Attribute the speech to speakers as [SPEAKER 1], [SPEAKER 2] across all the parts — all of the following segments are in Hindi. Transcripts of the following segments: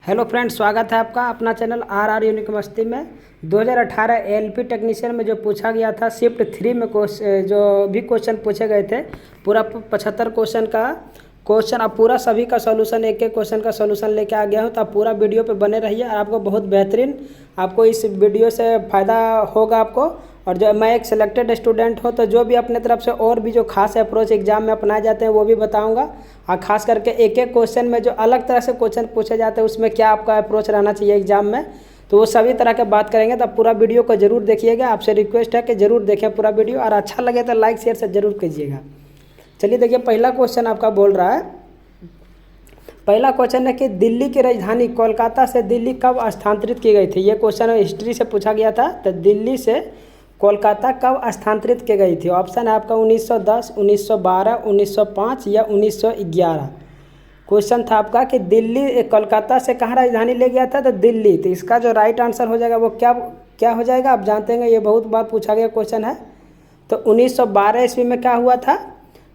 [SPEAKER 1] हेलो फ्रेंड्स, स्वागत है आपका अपना चैनल आर यूनिक मस्ती में। 2018 एलपी टेक्नीशियन में जो पूछा गया था शिफ्ट 3 में जो भी क्वेश्चन पूछे गए थे, पूरा 75 क्वेश्चन का क्वेश्चन अब पूरा सभी का सॉल्यूशन एक एक क्वेश्चन का सॉल्यूशन लेके आ गया हूँ। तो आप पूरा वीडियो पे बने रहिए और आपको बहुत बेहतरीन आपको इस वीडियो से फ़ायदा होगा आपको। और जो मैं एक सिलेक्टेड स्टूडेंट हूँ, तो जो भी अपने तरफ से और भी जो खास अप्रोच एग्जाम में अपनाए जाते हैं वो भी बताऊंगा। और ख़ास करके एक एक क्वेश्चन में जो अलग तरह से क्वेश्चन पूछे जाते हैं उसमें क्या आपका अप्रोच रहना चाहिए एग्जाम में, तो वो सभी तरह के बात करेंगे। तो पूरा वीडियो को जरूर देखिएगा। आपसे रिक्वेस्ट है कि ज़रूर देखें पूरा वीडियो, और अच्छा लगे तो लाइक शेयर से ज़रूर कीजिएगा। चलिए देखिए, पहला क्वेश्चन आपका बोल रहा है, पहला क्वेश्चन है कि दिल्ली की राजधानी कोलकाता से दिल्ली कब स्थानांतरित की गई थी। ये क्वेश्चन हिस्ट्री से पूछा गया था। तो दिल्ली से कोलकाता कब स्थानांतरित की गई थी? ऑप्शन है आपका 1910, 1912, 1905 या 1911। क्वेश्चन था आपका कि दिल्ली कोलकाता से कहाँ राजधानी ले गया था? तो दिल्ली। तो इसका जो राइट आंसर हो जाएगा वो क्या हो जाएगा? आप जानते हैं ये बहुत बार पूछा गया क्वेश्चन है। तो 1912 ईस्वी में क्या हुआ था?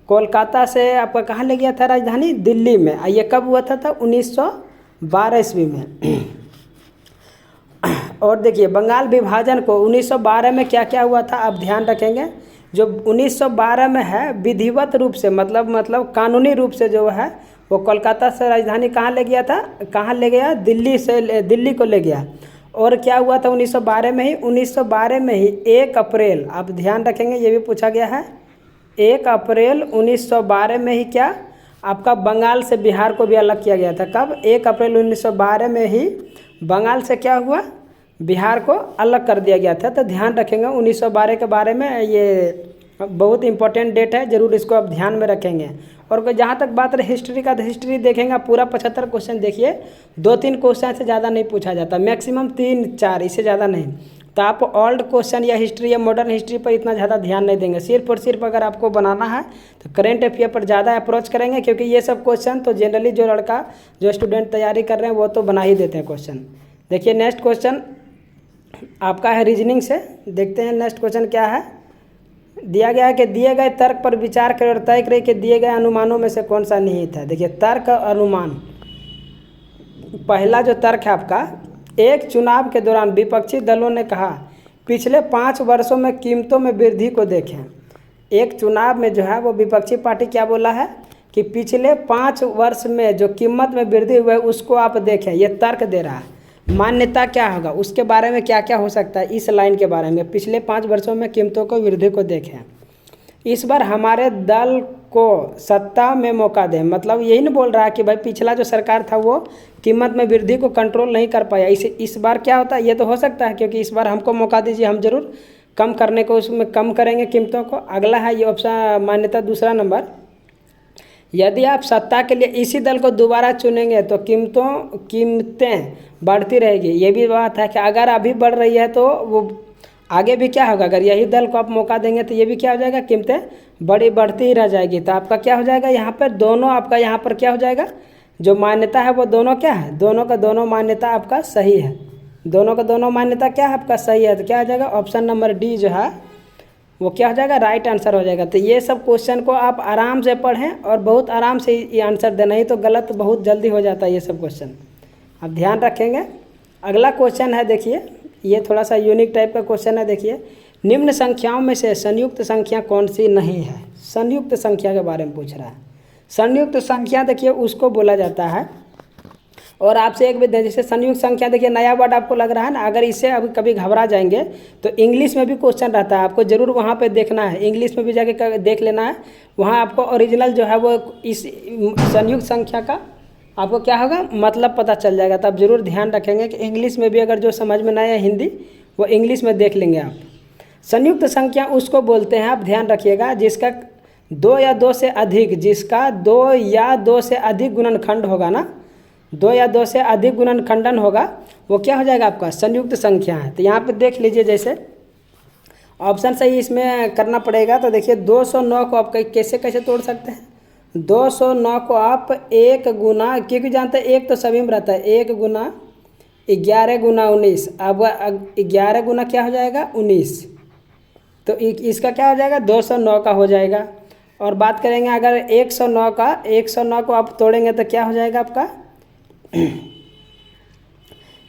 [SPEAKER 1] कोलकाता से आपका कहाँ ले गया था राजधानी? दिल्ली में। ये कब हुआ था? 1912 ईस्वी में। और देखिए, बंगाल विभाजन को 1912 में क्या क्या हुआ था आप ध्यान रखेंगे। जो 1912 में है विधिवत रूप से मतलब कानूनी रूप से जो है वो कोलकाता से राजधानी कहाँ ले गया था? कहाँ ले गया? दिल्ली को ले गया। और क्या हुआ था 1912 में ही? 1912 में ही 1 अप्रैल, आप ध्यान रखेंगे ये भी पूछा गया है, 1 अप्रैल 1912 में ही क्या आपका बंगाल से बिहार को भी अलग किया गया था। कब? 1 अप्रैल 1912 में ही बंगाल से क्या हुआ? बिहार को अलग कर दिया गया था। तो ध्यान रखेंगे 1912 के बारे में, ये बहुत इंपॉर्टेंट डेट है, ज़रूर इसको आप ध्यान में रखेंगे। और जहाँ तक बात रही हिस्ट्री का, तो हिस्ट्री देखेंगे पूरा 75 क्वेश्चन देखिए, 2-3 क्वेश्चन से ज़्यादा नहीं पूछा जाता, मैक्सिमम 3-4, इससे ज़्यादा नहीं। तो आप ओल्ड क्वेश्चन या हिस्ट्री या मॉडर्न हिस्ट्री पर इतना ज़्यादा ध्यान नहीं देंगे। सिर्फ और सिर्फ अगर आपको बनाना है तो करेंट अफेयर पर ज़्यादा अप्रोच करेंगे, क्योंकि ये सब क्वेश्चन तो जनरली जो स्टूडेंट तैयारी कर रहे हैं वो तो बना ही देते हैं क्वेश्चन। देखिए नेक्स्ट क्वेश्चन आपका है रीजनिंग से। देखते हैं नेक्स्ट क्वेश्चन क्या है। दिया गया है कि दिए गए तर्क पर विचार करें और तय करें कि दिए गए अनुमानों में से कौन सा निहित है। देखिए तर्क और अनुमान, पहला जो तर्क है आपका, एक चुनाव के दौरान विपक्षी दलों ने कहा पिछले 5 वर्षों में कीमतों में वृद्धि को देखें। एक चुनाव में जो है वो विपक्षी पार्टी क्या बोला है कि पिछले 5 वर्ष में जो कीमत में वृद्धि हुई है उसको आप देखें। ये तर्क दे रहा है। मान्यता क्या होगा उसके बारे में, क्या क्या हो सकता है इस लाइन के बारे में, पिछले 5 वर्षों में कीमतों को वृद्धि को देखें। इस बार हमारे दल को सत्ता में मौका दें, मतलब यही नहीं बोल रहा है कि भाई पिछला जो सरकार था वो कीमत में वृद्धि को कंट्रोल नहीं कर पाया, इस बार क्या होता है ये तो हो सकता है, क्योंकि इस बार हमको मौका दीजिए, हम जरूर कम करने को उसमें कम करेंगे कीमतों को। अगला है ये ऑप्शन मान्यता, दूसरा नंबर, यदि आप सत्ता के लिए इसी दल को दोबारा चुनेंगे तो कीमतें बढ़ती रहेगी। ये भी बात है कि अगर अभी बढ़ रही है तो वो आगे भी क्या होगा, अगर यही दल को आप मौका देंगे तो ये भी क्या हो जाएगा, कीमतें बढ़ती ही रह जाएगी। तो आपका क्या हो जाएगा यहाँ पर, दोनों आपका यहाँ पर क्या हो जाएगा, जो मान्यता है वो दोनों क्या है, दोनों का दोनों मान्यता आपका सही है। दोनों का दोनों मान्यता क्या है आपका सही है। तो क्या हो जाएगा, ऑप्शन नंबर डी जो है वो क्या हो जाएगा, राइट आंसर हो जाएगा। तो ये सब क्वेश्चन को आप आराम से पढ़ें और बहुत आराम से ये आंसर देना, ही तो गलत बहुत जल्दी हो जाता है ये सब क्वेश्चन, आप ध्यान रखेंगे। अगला क्वेश्चन है, देखिए ये थोड़ा सा यूनिक टाइप का क्वेश्चन है। देखिए, निम्न संख्याओं में से संयुक्त संख्या कौन सी नहीं है? संयुक्त संख्या के बारे में पूछ रहा है। संयुक्त संख्या देखिए उसको बोला जाता है, और आपसे एक भी जैसे संयुक्त संख्या, देखिए नया वर्ड आपको लग रहा है ना, अगर इससे अभी कभी घबरा जाएंगे तो इंग्लिश में भी क्वेश्चन रहता है, आपको ज़रूर वहाँ पे देखना है, इंग्लिश में भी जाके देख लेना है। वहाँ आपको ओरिजिनल जो है वो इस संयुक्त संख्या का आपको क्या होगा मतलब पता चल जाएगा। तो आप ज़रूर ध्यान रखेंगे कि इंग्लिश में भी अगर जो समझ में ना आए हिंदी, वो इंग्लिश में देख लेंगे आप। संयुक्त संख्या उसको बोलते हैं, आप ध्यान रखिएगा, जिसका 2 या 2 से अधिक, जिसका 2 या 2 से अधिक गुणनखंड होगा ना, 2 या 2 से अधिक गुणनखंडन होगा, वो क्या हो जाएगा आपका संयुक्त संख्या है। तो यहाँ पे देख लीजिए, जैसे ऑप्शन सही इसमें करना पड़ेगा। तो देखिए 209 को आप कैसे कैसे तोड़ सकते हैं, 209 को आप 1 गुना, क्योंकि जानते हैं एक तो सभी में रहता है, 1 गुना 11 गुना 19, अब 11 गुना क्या हो जाएगा 19, तो इसका क्या हो जाएगा 209 का हो जाएगा। और बात करेंगे अगर 109 का, 109 को आप तोड़ेंगे तो क्या हो जाएगा आपका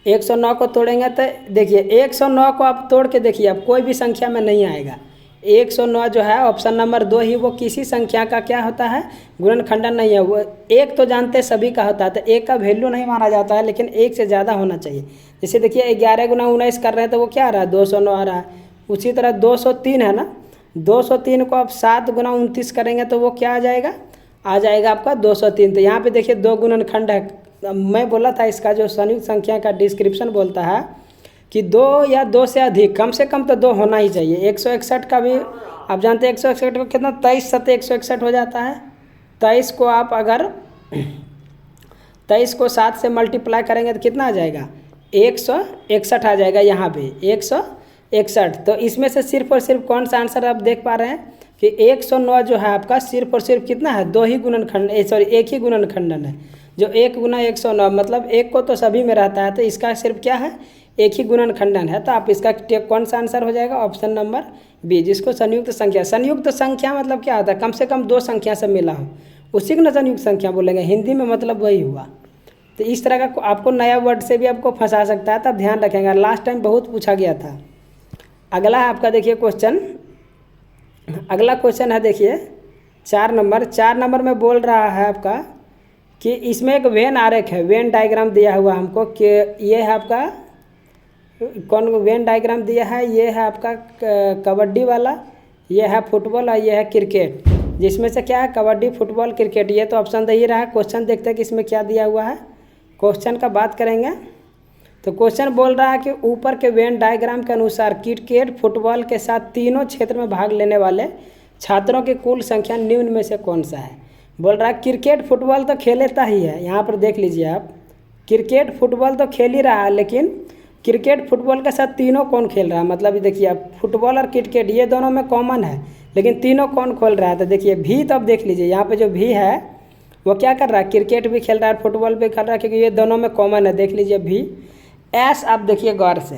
[SPEAKER 1] 109 को तोड़ेंगे तो देखिए 109 को आप तोड़ के देखिए, अब कोई भी संख्या में नहीं आएगा। 109 जो है ऑप्शन नंबर 2 ही वो किसी संख्या का क्या होता है, गुणनखंडन नहीं है। वो एक तो जानते सभी का होता है, तो एक का वैल्यू नहीं माना जाता है, लेकिन एक से ज़्यादा होना चाहिए। जैसे देखिए 11 गुना 19 कर रहे हैं तो वो क्या आ रहा है, 209 आ रहा है। उसी तरह 203 है ना, 203 को आप 7 गुना 29 करेंगे तो वो क्या आ जाएगा आपका 203। तो यहाँ पे देखिए 2 गुणनखंड है। मैं बोला था इसका जो संयुक्त संख्या का डिस्क्रिप्शन बोलता है कि 2 या 2 से अधिक, कम से कम तो 2 होना ही चाहिए। 161 का भी आप जानते हैं 161 को कितना, 23 सत्ते 161 हो जाता है। 23 को आप अगर 23 को 7 से मल्टीप्लाई करेंगे तो कितना आ जाएगा, 161 आ जाएगा। यहाँ पे 161। तो इसमें से सिर्फ और सिर्फ कौन सा आंसर आप देख पा रहे हैं कि 109 जो है आपका सिर्फ और सिर्फ कितना है, 2 ही गुणनखंड, सॉरी 1 ही गुणनखंडन है। जो 1 गुना 109 मतलब 1 को तो सभी में रहता है, तो इसका सिर्फ क्या है, 1 ही गुणनखंडन है। तो आप इसका कौन सा आंसर हो जाएगा, ऑप्शन नंबर बी, जिसको संयुक्त संख्या। संयुक्त संख्या मतलब क्या होता है, कम से कम 2 संख्या से मिला हो, उसी को ना संयुक्त संख्या बोलेंगे। हिंदी में मतलब वही हुआ। तो इस तरह का आपको नया वर्ड से भी आपको फंसा सकता है, तब ध्यान रखेंगे। लास्ट टाइम बहुत पूछा गया था। अगला है आपका देखिए क्वेश्चन, अगला क्वेश्चन है देखिए 4 नंबर में बोल रहा है आपका कि इसमें एक वेन आरेख है, वेन डायग्राम दिया हुआ हमको कि ये है आपका कौन वेन डायग्राम दिया है, ये है आपका कबड्डी वाला, ये है फुटबॉल और ये है क्रिकेट। जिसमें से क्या है, कबड्डी, फुटबॉल, क्रिकेट। ये तो ऑप्शन दे ही रहा है। क्वेश्चन देखते हैं कि इसमें क्या दिया हुआ है। क्वेश्चन का बात करेंगे तो क्वेश्चन बोल रहा है कि ऊपर के वेन डायग्राम के अनुसार क्रिकेट, फुटबॉल के साथ तीनों क्षेत्र में भाग लेने वाले छात्रों की कुल संख्या निम्न में से कौन सा है। बोल रहा है क्रिकेट फुटबॉल तो खेलता ही है, यहाँ पर देख लीजिए आप, क्रिकेट फुटबॉल तो खेल ही रहा है, लेकिन क्रिकेट फुटबॉल के साथ तीनों कौन खेल रहा है। मतलब देखिए आप फुटबॉल और क्रिकेट ये दोनों में कॉमन है, लेकिन तीनों कौन खेल रहा है। तो देखिए भी, तो अब देख लीजिए यहाँ पे जो भी है वो क्या कर रहा है, क्रिकेट भी खेल रहा है, फुटबॉल भी खेल रहा है, क्योंकि ये दोनों में कॉमन है। देख लीजिए भी। एस आप देखिए गौर से,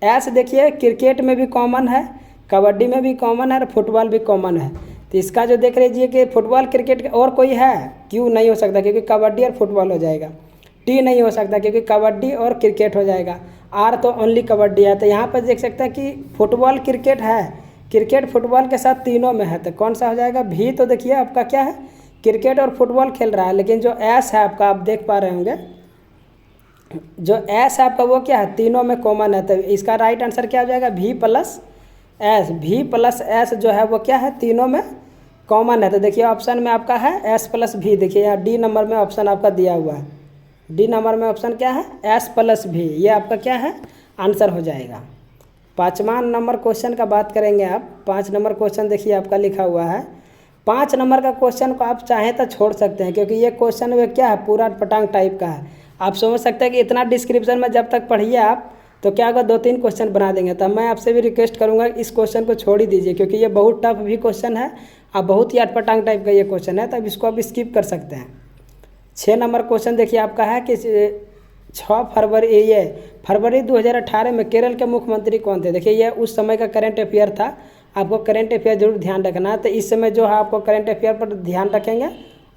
[SPEAKER 1] एस देखिए क्रिकेट में भी कॉमन है, कबड्डी में भी कॉमन है और फुटबॉल भी कॉमन है। तो इसका जो देख लीजिए कि फुटबॉल, क्रिकेट और कोई है, क्यों नहीं हो सकता, क्योंकि कबड्डी और फुटबॉल हो जाएगा। टी नहीं हो सकता क्योंकि कबड्डी और क्रिकेट हो जाएगा। आर तो ओनली कबड्डी है। तो यहाँ पर देख सकते हैं कि फुटबॉल क्रिकेट है, क्रिकेट फुटबॉल के साथ तीनों में है, तो कौन सा हो जाएगा, भी। तो देखिए आपका क्या है, क्रिकेट और फुटबॉल खेल रहा है, लेकिन जो एस है आपका, आप देख पा रहे होंगे जो एस है आपका वो क्या है, तीनों में कॉमन है। तो इसका राइट आंसर क्या हो जाएगा, भी प्लस एस। भी प्लस एस जो है वो क्या है, तीनों में कॉमन है। तो देखिए ऑप्शन में आपका है एस प्लस भी। देखिए यहाँ डी नंबर में ऑप्शन आपका दिया हुआ है, डी नंबर में ऑप्शन क्या है, एस प्लस भी। ये आपका क्या है, आंसर हो जाएगा। 5वां नंबर क्वेश्चन का बात करेंगे आप। 5 नंबर क्वेश्चन देखिए आपका लिखा हुआ है। 5 नंबर का क्वेश्चन को आप चाहें तो छोड़ सकते हैं, क्योंकि ये क्वेश्चन में क्या है, पूरा पटांग टाइप का है। आप समझ सकते हैं कि इतना डिस्क्रिप्शन में जब तक पढ़िए आप तो क्या होगा, 2-3 क्वेश्चन बना देंगे। तब मैं आपसे भी रिक्वेस्ट करूंगा इस क्वेश्चन को छोड़ ही दीजिए, क्योंकि ये बहुत टफ भी क्वेश्चन है और बहुत ही अटपटांग टाइप का ये क्वेश्चन है, तब इसको आप स्किप कर सकते हैं। 6 नंबर क्वेश्चन देखिए आपका है कि 6 फरवरी 2018 में केरल के मुख्यमंत्री कौन थे। देखिए ये उस समय का करंट अफेयर था, आपको करंट अफेयर जरूर ध्यान रखना है। तो इस समय जो है आपको करंट अफेयर पर ध्यान रखेंगे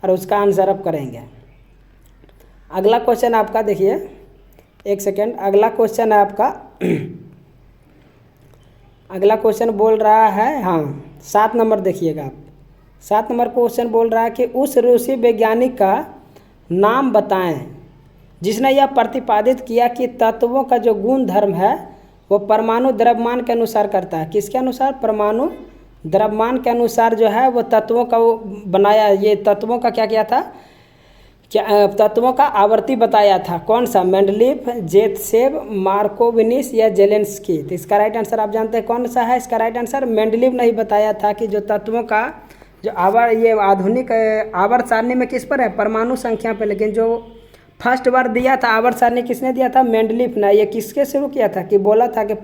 [SPEAKER 1] और उसका आंसर आप करेंगे। अगला क्वेश्चन आपका देखिए, एक सेकेंड, अगला क्वेश्चन है आपका अगला क्वेश्चन बोल रहा है, हाँ 7 नंबर देखिएगा आप। 7 नंबर क्वेश्चन बोल रहा है कि उस रूसी वैज्ञानिक का नाम बताएं जिसने यह प्रतिपादित किया कि तत्वों का जो गुण धर्म है वो परमाणु द्रव्यमान के अनुसार करता है। किसके अनुसार, परमाणु द्रव्यमान के अनुसार जो है वो तत्वों का वो बनाया। ये तत्वों का क्या किया था, क्या तत्वों का आवर्ती बताया था। कौन सा, मेंडलीफ, जेतसेव, मार्कोविनिस या जेलेंस्की। तो इसका राइट आंसर आप जानते हैं कौन सा है। इसका राइट आंसर मेंडलीफ ने ही बताया था कि जो तत्वों का जो ये आधुनिक आवर्त सारणी में किस पर है, परमाणु संख्या पे। लेकिन जो फर्स्ट बार दिया था आवर्त सारणी किसने दिया था, मेंडलीफ ने। ये किसके शुरू किया था कि बोला था कि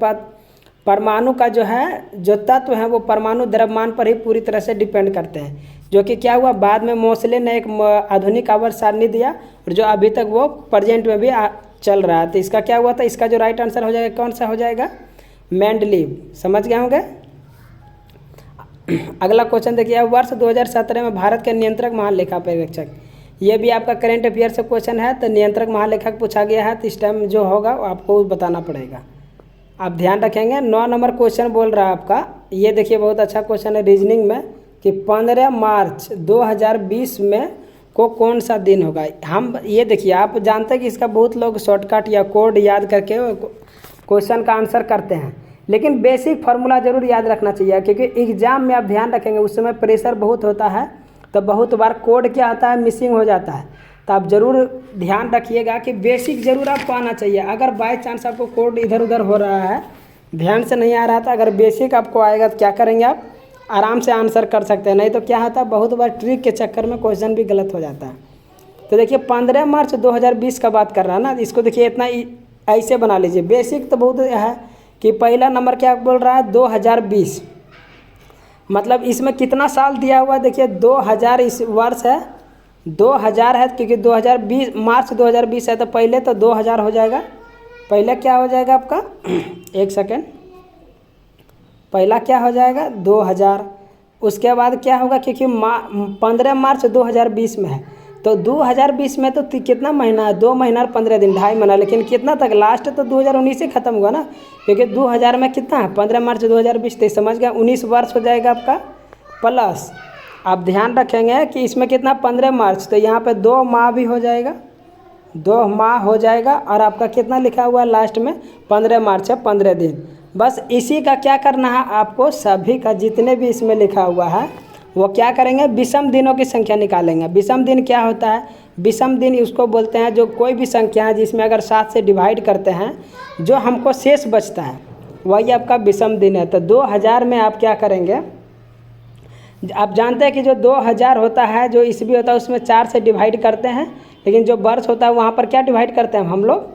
[SPEAKER 1] परमाणु का जो है जो तत्व है वो परमाणु द्रव्यमान पर ही पूरी तरह से डिपेंड करते हैं। जो कि क्या हुआ, बाद में मोसले ने एक आधुनिक आवर्त सारणी दिया और जो अभी तक वो प्रेजेंट में भी चल रहा है। तो इसका क्या हुआ था, इसका जो राइट आंसर हो जाएगा कौन सा हो जाएगा, मेंडलीव। समझ गए होंगे। अगला क्वेश्चन देखिए, वर्ष 2017 में भारत के नियंत्रक महालेखा परीक्षक ये भी आपका करेंट अफेयर से क्वेश्चन है। तो नियंत्रक महालेखक पूछा गया है, तो इस टाइम जो होगा वो आपको बताना पड़ेगा। आप ध्यान रखेंगे। 9 नंबर क्वेश्चन बोल रहा है आपका, ये देखिए बहुत अच्छा क्वेश्चन है रीजनिंग में, कि 15 मार्च 2020 में को कौन सा दिन होगा। हम ये देखिए, आप जानते हैं कि इसका बहुत लोग शॉर्टकट या कोड याद करके क्वेश्चन का आंसर करते हैं, लेकिन बेसिक फार्मूला जरूर याद रखना चाहिए, क्योंकि एग्जाम में आप ध्यान रखेंगे उस समय प्रेशर बहुत होता है, तो बहुत बार कोड क्या होता है मिसिंग हो जाता है। तो आप ज़रूर ध्यान रखिएगा कि बेसिक ज़रूर आपको आना चाहिए। अगर बाय चांस आपको कोड इधर उधर हो रहा है, ध्यान से नहीं आ रहा था, अगर बेसिक आपको आएगा तो क्या करेंगे आप आराम से आंसर कर सकते हैं। नहीं तो क्या होता है बहुत बार ट्रिक के चक्कर में क्वेश्चन भी गलत हो जाता है। तो देखिए 15 मार्च 2020 का बात कर रहा है ना, इसको देखिए इतना ऐसे बना लीजिए। बेसिक तो बहुत है कि पहला नंबर क्या बोल रहा है 2020, मतलब इसमें कितना साल दिया हुआ है, देखिए 2000 इस वर्ष है, 2000 है, क्योंकि 2020 मार्च 2020 है, तो पहले तो 2000 हो जाएगा। पहले क्या हो जाएगा आपका एक सेकेंड, पहला क्या हो जाएगा 2000, उसके बाद क्या होगा, क्योंकि 15 मार्च 2020 में है, तो 2020 में तो कितना महीना है, 2 महीना और 15 दिन, 2.5 महीना, लेकिन कितना तक लास्ट तो 2019 से ख़त्म हुआ ना, क्योंकि 2000 में कितना है 15 मार्च 2020, तो समझ गया 19 वर्ष हो जाएगा आपका। प्लस आप ध्यान रखेंगे कि इसमें कितना 15 मार्च, तो यहाँ पे 2 माह भी हो जाएगा, 2 माह हो जाएगा, और आपका कितना लिखा हुआ है लास्ट में 15 मार्च है 15 दिन। बस इसी का क्या करना है आपको, सभी का जितने भी इसमें लिखा हुआ है वो क्या करेंगे, विषम दिनों की संख्या निकालेंगे। विषम दिन क्या होता है, विषम दिन उसको बोलते हैं जो कोई भी संख्या है जिसमें अगर 7 से डिवाइड करते हैं जो हमको शेष बचता है वही आपका विषम दिन है। तो 2000 में आप क्या करेंगे, आप जानते हैं कि जो 2000 होता है जो ईस्वी होता है उसमें 4 से डिवाइड करते हैं, लेकिन जो वर्ष होता है वहाँ पर क्या डिवाइड करते हैं हम लोग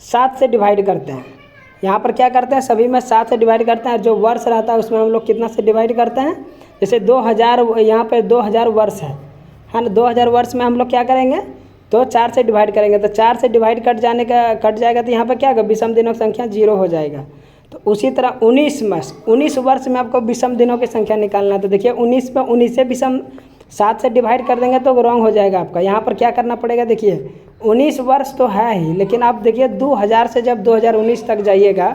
[SPEAKER 1] 7 से डिवाइड करते हैं। यहाँ पर क्या करते हैं सभी में 7 से डिवाइड करते हैं, जो वर्ष रहता है उसमें हम लोग कितना से डिवाइड करते हैं, जैसे 2000 यहाँ पे 2000 वर्ष है ना, 2000 वर्ष में हम लोग क्या करेंगे तो 4 से डिवाइड करेंगे, तो 4 से डिवाइड कट जाएगा, तो यहाँ पर क्या होगा विषम दिनों की संख्या 0 हो जाएगा। तो उसी तरह 19 वर्ष में आपको विषम दिनों की संख्या निकालना है। तो देखिए 19 में 19 से विषम 7 से डिवाइड कर देंगे तो रॉन्ग हो जाएगा आपका। यहाँ पर क्या करना पड़ेगा, देखिए 19 वर्ष तो है ही, लेकिन आप देखिए 2000 से जब 2019 तक जाइएगा,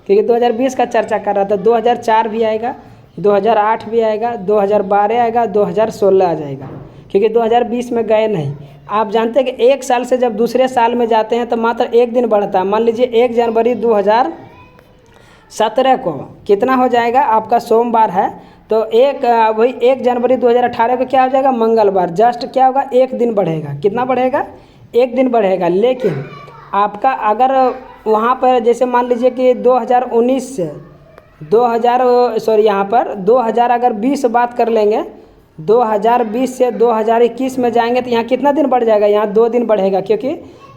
[SPEAKER 1] क्योंकि 2020 का चर्चा कर रहा था, 2004 भी आएगा, 2008 भी आएगा, 2012 आएगा, 2016 आ जाएगा, क्योंकि 2020 में गए नहीं। आप जानते हैं कि एक साल से जब दूसरे साल में जाते हैं तो मात्र एक दिन बढ़ता है। मान लीजिए 1 जनवरी 2017 को कितना हो जाएगा आपका सोमवार है, तो वही 1 जनवरी 2018 को क्या हो जाएगा मंगलवार, जस्ट क्या होगा एक दिन बढ़ेगा। कितना बढ़ेगा, एक दिन बढ़ेगा। लेकिन आपका अगर वहाँ पर जैसे मान लीजिए कि 2019 से 2000 अगर 20 बात कर लेंगे, 2020 से 2021 में जाएंगे तो यहाँ कितना दिन बढ़ जाएगा, यहाँ 2 दिन बढ़ेगा, क्योंकि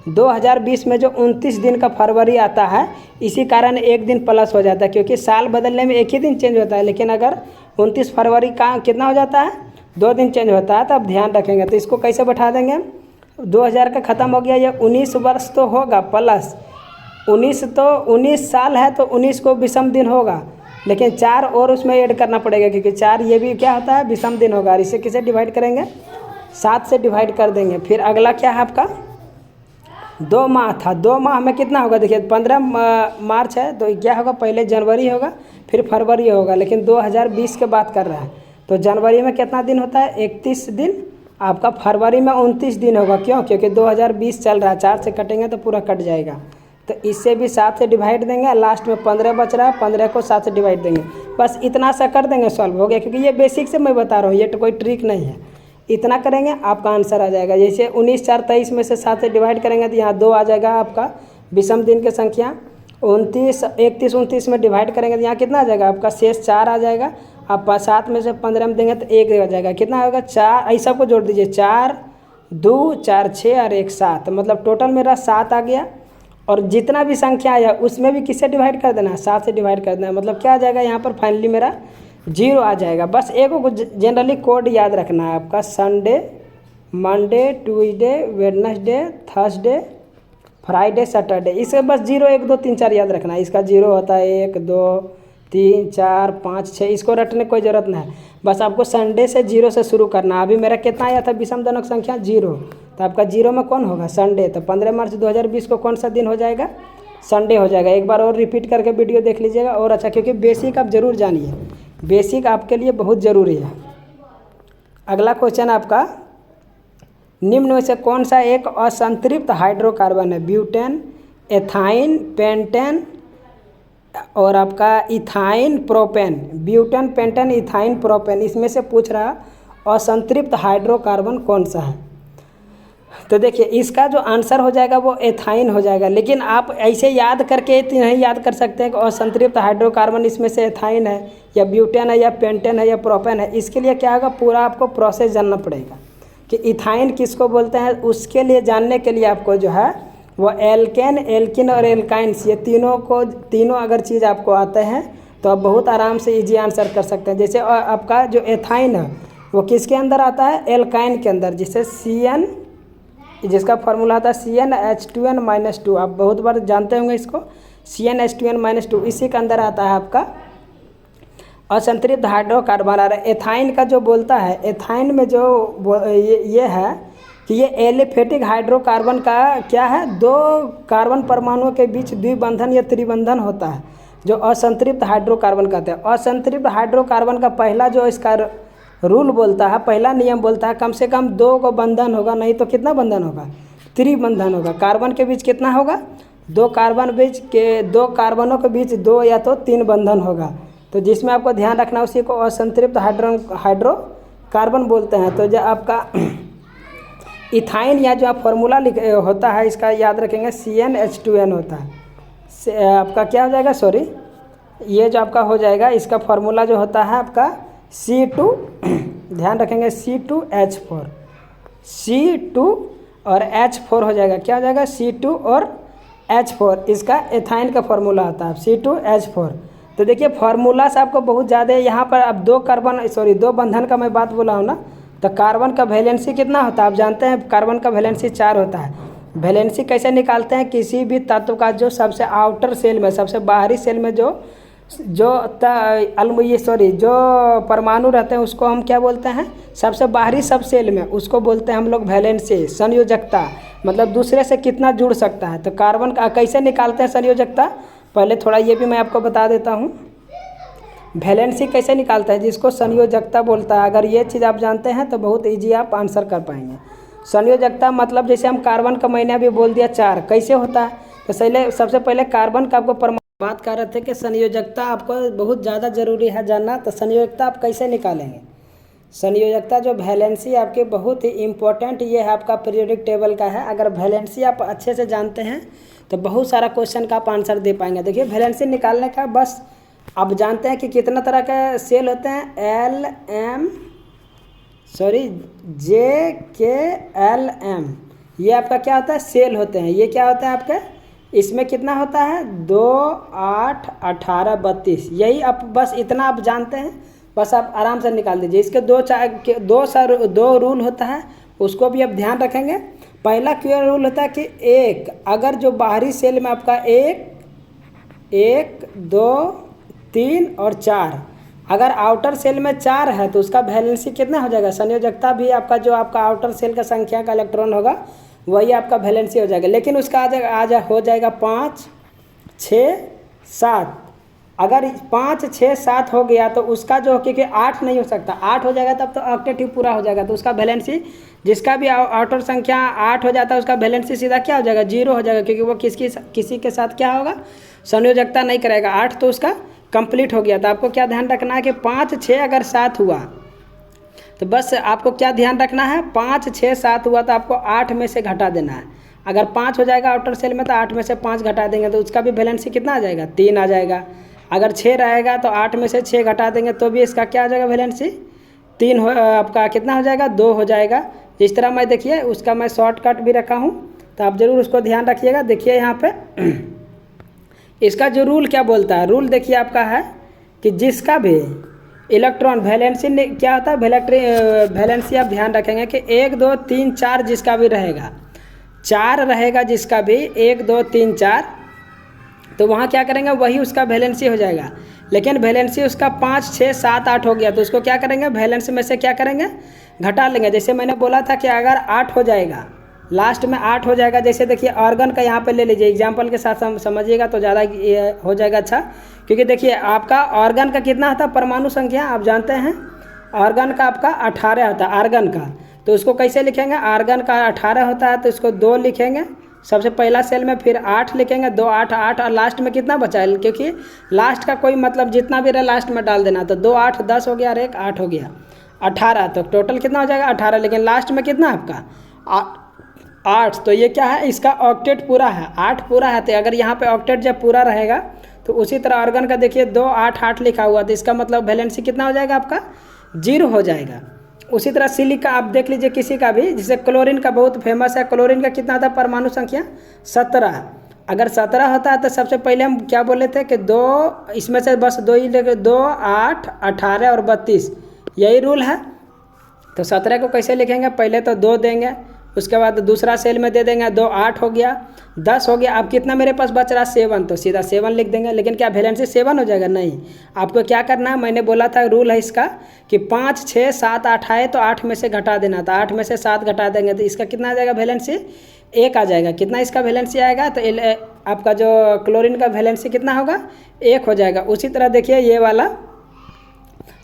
[SPEAKER 1] 2020 में जो 29 दिन का फरवरी आता है इसी कारण एक दिन प्लस हो जाता है, क्योंकि साल बदलने में एक ही दिन चेंज होता है, लेकिन अगर 29 फरवरी का कितना हो जाता है 2 दिन चेंज होता है। तो आप ध्यान रखेंगे। तो इसको कैसे बैठा देंगे, 2000 का ख़त्म हो गया, ये 19 वर्ष तो होगा प्लस 19 साल है तो 19 को विषम दिन होगा, लेकिन 4 और उसमें ऐड करना पड़ेगा, क्योंकि 4 ये भी क्या होता है विषम दिन होगा। और इसे किसे डिवाइड करेंगे 7 से डिवाइड कर देंगे। फिर अगला क्या है आपका 2 माह था, 2 माह में कितना होगा, देखिए 15 मार्च है तो क्या होगा पहले जनवरी होगा फिर फरवरी होगा, लेकिन 2020 के बात कर रहा है तो जनवरी में कितना दिन होता है 31 दिन, आपका फरवरी में 29 दिन होगा। क्यों, क्योंकि 2020 चल रहा है, 4 से कटेंगे तो पूरा कट जाएगा। तो इससे भी 7 से डिवाइड देंगे, लास्ट में 15 बच रहा है, 15 को 7 से डिवाइड देंगे, बस इतना सा कर देंगे, सॉल्व हो गया। क्योंकि ये बेसिक से मैं बता रहा हूँ, ये तो कोई ट्रिक नहीं है, इतना करेंगे आपका आंसर आ जाएगा। जैसे 19 4 23 में से 7 से डिवाइड करेंगे तो यहाँ 2 आ जाएगा आपका विषम दिन की संख्या। 29 31 29 में डिवाइड करेंगे तो यहाँ कितना आ जाएगा आपका शेष 4 आ जाएगा। आप 7 में से 15 में देंगे तो 1 आ जाएगा, कितना होगा 4, ऐसा को जोड़ दीजिए 4 2 4 6 और 1 7, मतलब टोटल मेरा 7 आ गया। और जितना भी संख्या आया उसमें भी किससे डिवाइड कर देना है 7 से डिवाइड कर देना है, मतलब क्या आ जाएगा यहाँ पर फाइनली मेरा 0 आ जाएगा। बस एक को जनरली कोड याद रखना है आपका, Sunday Monday Tuesday Wednesday Thursday Friday Saturday, इसके बस 0 1 2 3 4 याद रखना है। इसका 0 होता है 1 2 3 4 5 6, इसको रटने की कोई ज़रूरत नहीं है। बस आपको संडे से 0 से शुरू करना। अभी मेरा कितना आया था विषम जनक संख्या 0, तो आपका 0 में कौन होगा? संडे। तो 15 मार्च 2020 को कौन सा दिन हो जाएगा? संडे हो जाएगा। एक बार और रिपीट करके वीडियो देख लीजिएगा और अच्छा, क्योंकि बेसिक आप ज़रूर जानिए, बेसिक आपके लिए बहुत ज़रूरी है। अगला क्वेश्चन आपका, निम्न में से कौन सा एक असंतृप्त हाइड्रोकार्बन है? ब्यूटेन, एथाइन, पेंटेन और आपका ethyne, propane. Butane, pentane, ethyne, propane, इसमें से पूछ रहा असंतृप्त हाइड्रोकार्बन कौन सा है? तो देखिए इसका जो आंसर हो जाएगा वो एथाइन हो जाएगा। लेकिन आप ऐसे याद करके नहीं याद कर सकते हैं कि असंतृप्त हाइड्रोकार्बन इसमें से एथाइन है या ब्यूटेन है या पेंटेन है या प्रोपेन है। इसके लिए क्या होगा, पूरा आपको प्रोसेस जानना पड़ेगा कि इथाइन किसको बोलते हैं। उसके लिए जानने के लिए आपको जो है वो एल्केन, एल्किन और एल्काइंस, ये तीनों अगर चीज़ आपको आते हैं तो आप बहुत आराम से इजी आंसर कर सकते हैं। जैसे आपका जो एथाइन है वो किसके अंदर आता है? एल्काइन के अंदर, जिससे CN, जिसका फार्मूला आता है CnH2n-2। आप बहुत बार जानते होंगे इसको, CnH2n-2, इसी के अंदर आता है आपका असंतृप्त हाइड्रोकार्बन। और एथाइन का जो बोलता है, एथाइन में जो ये है कि ये एलिफेटिक हाइड्रोकार्बन का क्या है, 2 कार्बन परमाणुओं के बीच द्विबंधन या त्रिबंधन होता है, जो असंतृप्त हाइड्रोकार्बन कहते हैं। असंतृप्त हाइड्रोकार्बन का पहला जो इसका रूल बोलता है, पहला नियम बोलता है कम से कम 2 को बंधन होगा, नहीं तो कितना बंधन होगा? त्रिबंधन होगा। कार्बन के बीच कितना होगा? 2 कार्बनों के बीच 2 या तो 3 बंधन होगा। तो जिसमें आपको ध्यान रखना, उसी को असंतृप्त हाइड्रोकार्बन बोलते हैं। तो जो आपका इथाइन या जो आप फॉर्मूला होता है इसका याद रखेंगे, CnH2n होता है। आपका क्या हो जाएगा, सॉरी, ये जो आपका हो जाएगा, इसका फॉर्मूला जो होता है आपका C2, ध्यान रखेंगे C2H4, C2 और H4 हो जाएगा। क्या हो जाएगा? C2 और H4, इसका एथाइन का फॉर्मूला होता है C2H4। तो देखिए फार्मूला से आपको बहुत ज़्यादा यहाँ पर अब 2 बंधन का मैं बात बोला हूँ ना, तो कार्बन का वैलेंसी कितना होता है? आप जानते हैं कार्बन का वैलेंसी 4 होता है। वैलेंसी कैसे निकालते हैं? किसी भी तत्व का जो सबसे आउटर सेल में, सबसे बाहरी सेल में जो परमाणु रहते हैं उसको हम क्या बोलते हैं? सबसे बाहरी सब सेल में, उसको बोलते हैं हम लोग वैलेंसी, संयोजकता, मतलब दूसरे से कितना जुड़ सकता है। तो कार्बन का कैसे निकालते हैं संयोजकता? पहले थोड़ा ये भी मैं आपको बता देता हूँ, वैलेंसी कैसे निकालता है, जिसको संयोजकता बोलता है। अगर ये चीज़ आप जानते हैं तो बहुत ईजी आप आंसर कर पाएंगे। संयोजकता मतलब जैसे हम कार्बन का महीना भी बोल दिया 4, कैसे होता है? तो सबसे पहले कार्बन का आपको बात कर रहे थे कि संयोजकता आपको बहुत ज़्यादा ज़रूरी है जानना। तो संयोजकता आप कैसे निकालेंगे? संयोजकता जो वैलेंसी आपके बहुत ही इम्पोर्टेंट, ये है आपका पीरियोडिक टेबल का है। अगर वैलेंसी आप अच्छे से जानते हैं तो बहुत सारा क्वेश्चन का आप आंसर दे पाएंगे। देखिए वैलेंसी निकालने का बस आप जानते हैं कि कितना तरह के सेल होते हैं, JKLM, ये आपका क्या होता है? सेल होते हैं। ये क्या होता है आपका? इसमें कितना होता है? 2, 8, 18, 32। यही आप बस इतना आप जानते हैं, बस आप आराम से निकाल दीजिए। इसके दो रूल होता है, उसको भी आप ध्यान रखेंगे। पहला क्लियर रूल होता है कि अगर जो बाहरी सेल में आपका 1, 2, 3 और 4, अगर आउटर सेल में 4 है तो उसका वैलेंसी कितना हो जाएगा? संयोजकता भी आपका जो आपका आउटर सेल का संख्या का इलेक्ट्रॉन होगा वही आपका वैलेंसी हो जाएगा। लेकिन उसका हो जाएगा 5, 6, 7। अगर 5, 6, 7 हो गया तो उसका जो, क्योंकि 8 नहीं हो सकता, 8 हो जाएगा तब तो ऑक्टेटिव पूरा हो जाएगा, तो उसका वैलेंसी, जिसका भी आउटर संख्या 8 हो जाता है उसका वैलेंसी सीधा क्या हो जाएगा? 0 हो जाएगा, क्योंकि वो किसी के साथ क्या होगा? संयोजकता नहीं करेगा। 8 तो उसका कंप्लीट हो गया। तो आपको क्या ध्यान रखना है कि 5, 6 अगर 7 हुआ तो बस आपको क्या ध्यान रखना है? 5, 6, 7 हुआ तो आपको 8 में से घटा देना है। अगर 5 हो जाएगा आउटर सेल में तो 8 में से 5 घटा देंगे तो उसका भी वैलेंसी कितना आ जाएगा? 3 आ जाएगा। अगर 6 रहेगा तो 8 में से 6 घटा देंगे तो भी इसका क्या आ जाएगा? वैलेंसी 3 आपका कितना हो जाएगा? 2 हो जाएगा। जिस तरह मैं देखिए उसका मैं शॉर्टकट भी रखा हूँ, तो आप ज़रूर उसको ध्यान रखिएगा। देखिए यहाँ पे इसका जो रूल क्या बोलता है, रूल देखिए आपका है कि जिसका भी इलेक्ट्रॉन वैलेंसी क्या होता है, वैलेंसी आप ध्यान रखेंगे कि 1, 2, 3, 4 जिसका भी रहेगा, 4 रहेगा जिसका भी 1, 2, 3, 4, तो वहाँ क्या करेंगे, वही उसका वैलेंसी हो जाएगा। लेकिन वैलेंसी उसका 5, 6, 7, 8 हो गया, तो उसको क्या करेंगे, वैलेंस में से क्या करेंगे, घटा लेंगे। जैसे मैंने बोला था कि अगर 8 हो जाएगा, लास्ट में 8 हो जाएगा, जैसे देखिए ऑर्गन का यहाँ पे ले लीजिए, एग्जाम्पल के साथ समझिएगा तो ज़्यादा हो जाएगा अच्छा। क्योंकि देखिए आपका ऑर्गन का कितना होता है परमाणु संख्या, आप जानते हैं ऑर्गन का आपका 18 होता है आर्गन का। तो उसको कैसे लिखेंगे, आर्गन का 18 होता है तो इसको 2 लिखेंगे सबसे पहला सेल में, फिर 8 लिखेंगे, 2, 8, 8 और लास्ट में कितना बचा है, क्योंकि लास्ट का कोई मतलब जितना भी रहा लास्ट में डाल देना। तो 2, 8, 10 हो गया और 1, 8 हो गया, 18। तो टोटल कितना हो जाएगा 18, लेकिन लास्ट में कितना आपका 8। तो ये क्या है, इसका ऑक्टेट पूरा है, 8 पूरा है। तो अगर यहाँ पे ऑक्टेट जब पूरा रहेगा तो उसी तरह ऑर्गन का देखिए 2, 8, 8 लिखा हुआ, तो इसका मतलब वैलेंसी कितना हो जाएगा आपका 0 हो जाएगा। उसी तरह सिलिका आप देख लीजिए किसी का भी, जैसे क्लोरीन का बहुत फेमस है, क्लोरीन का कितना था परमाणु संख्या 17। अगर 17 होता है तो सबसे पहले हम क्या बोले थे कि 2, इसमें से बस 2 ही लेके 2, 8, 18 और 32, यही रूल है। तो 17 को कैसे लिखेंगे, पहले तो 2 देंगे, उसके बाद दूसरा सेल में दे देंगे 2, 8 हो गया, 10 हो गया। अब कितना मेरे पास बच रहा 7, तो सीधा 7 लिख देंगे। लेकिन क्या वैलेंसी 7 हो जाएगा, नहीं। आपको क्या करना है, मैंने बोला था रूल है इसका कि 5, 6, 7, 8 आए तो 8 में से घटा देना था, 8 में से 7 घटा देंगे तो इसका कितना आ जाएगा वैलेंसी 1 आ जाएगा। कितना इसका वैलेंसी आएगा, तो आपका जो क्लोरीन का वैलेंसी कितना होगा 1 हो जाएगा। उसी तरह देखिए ये वाला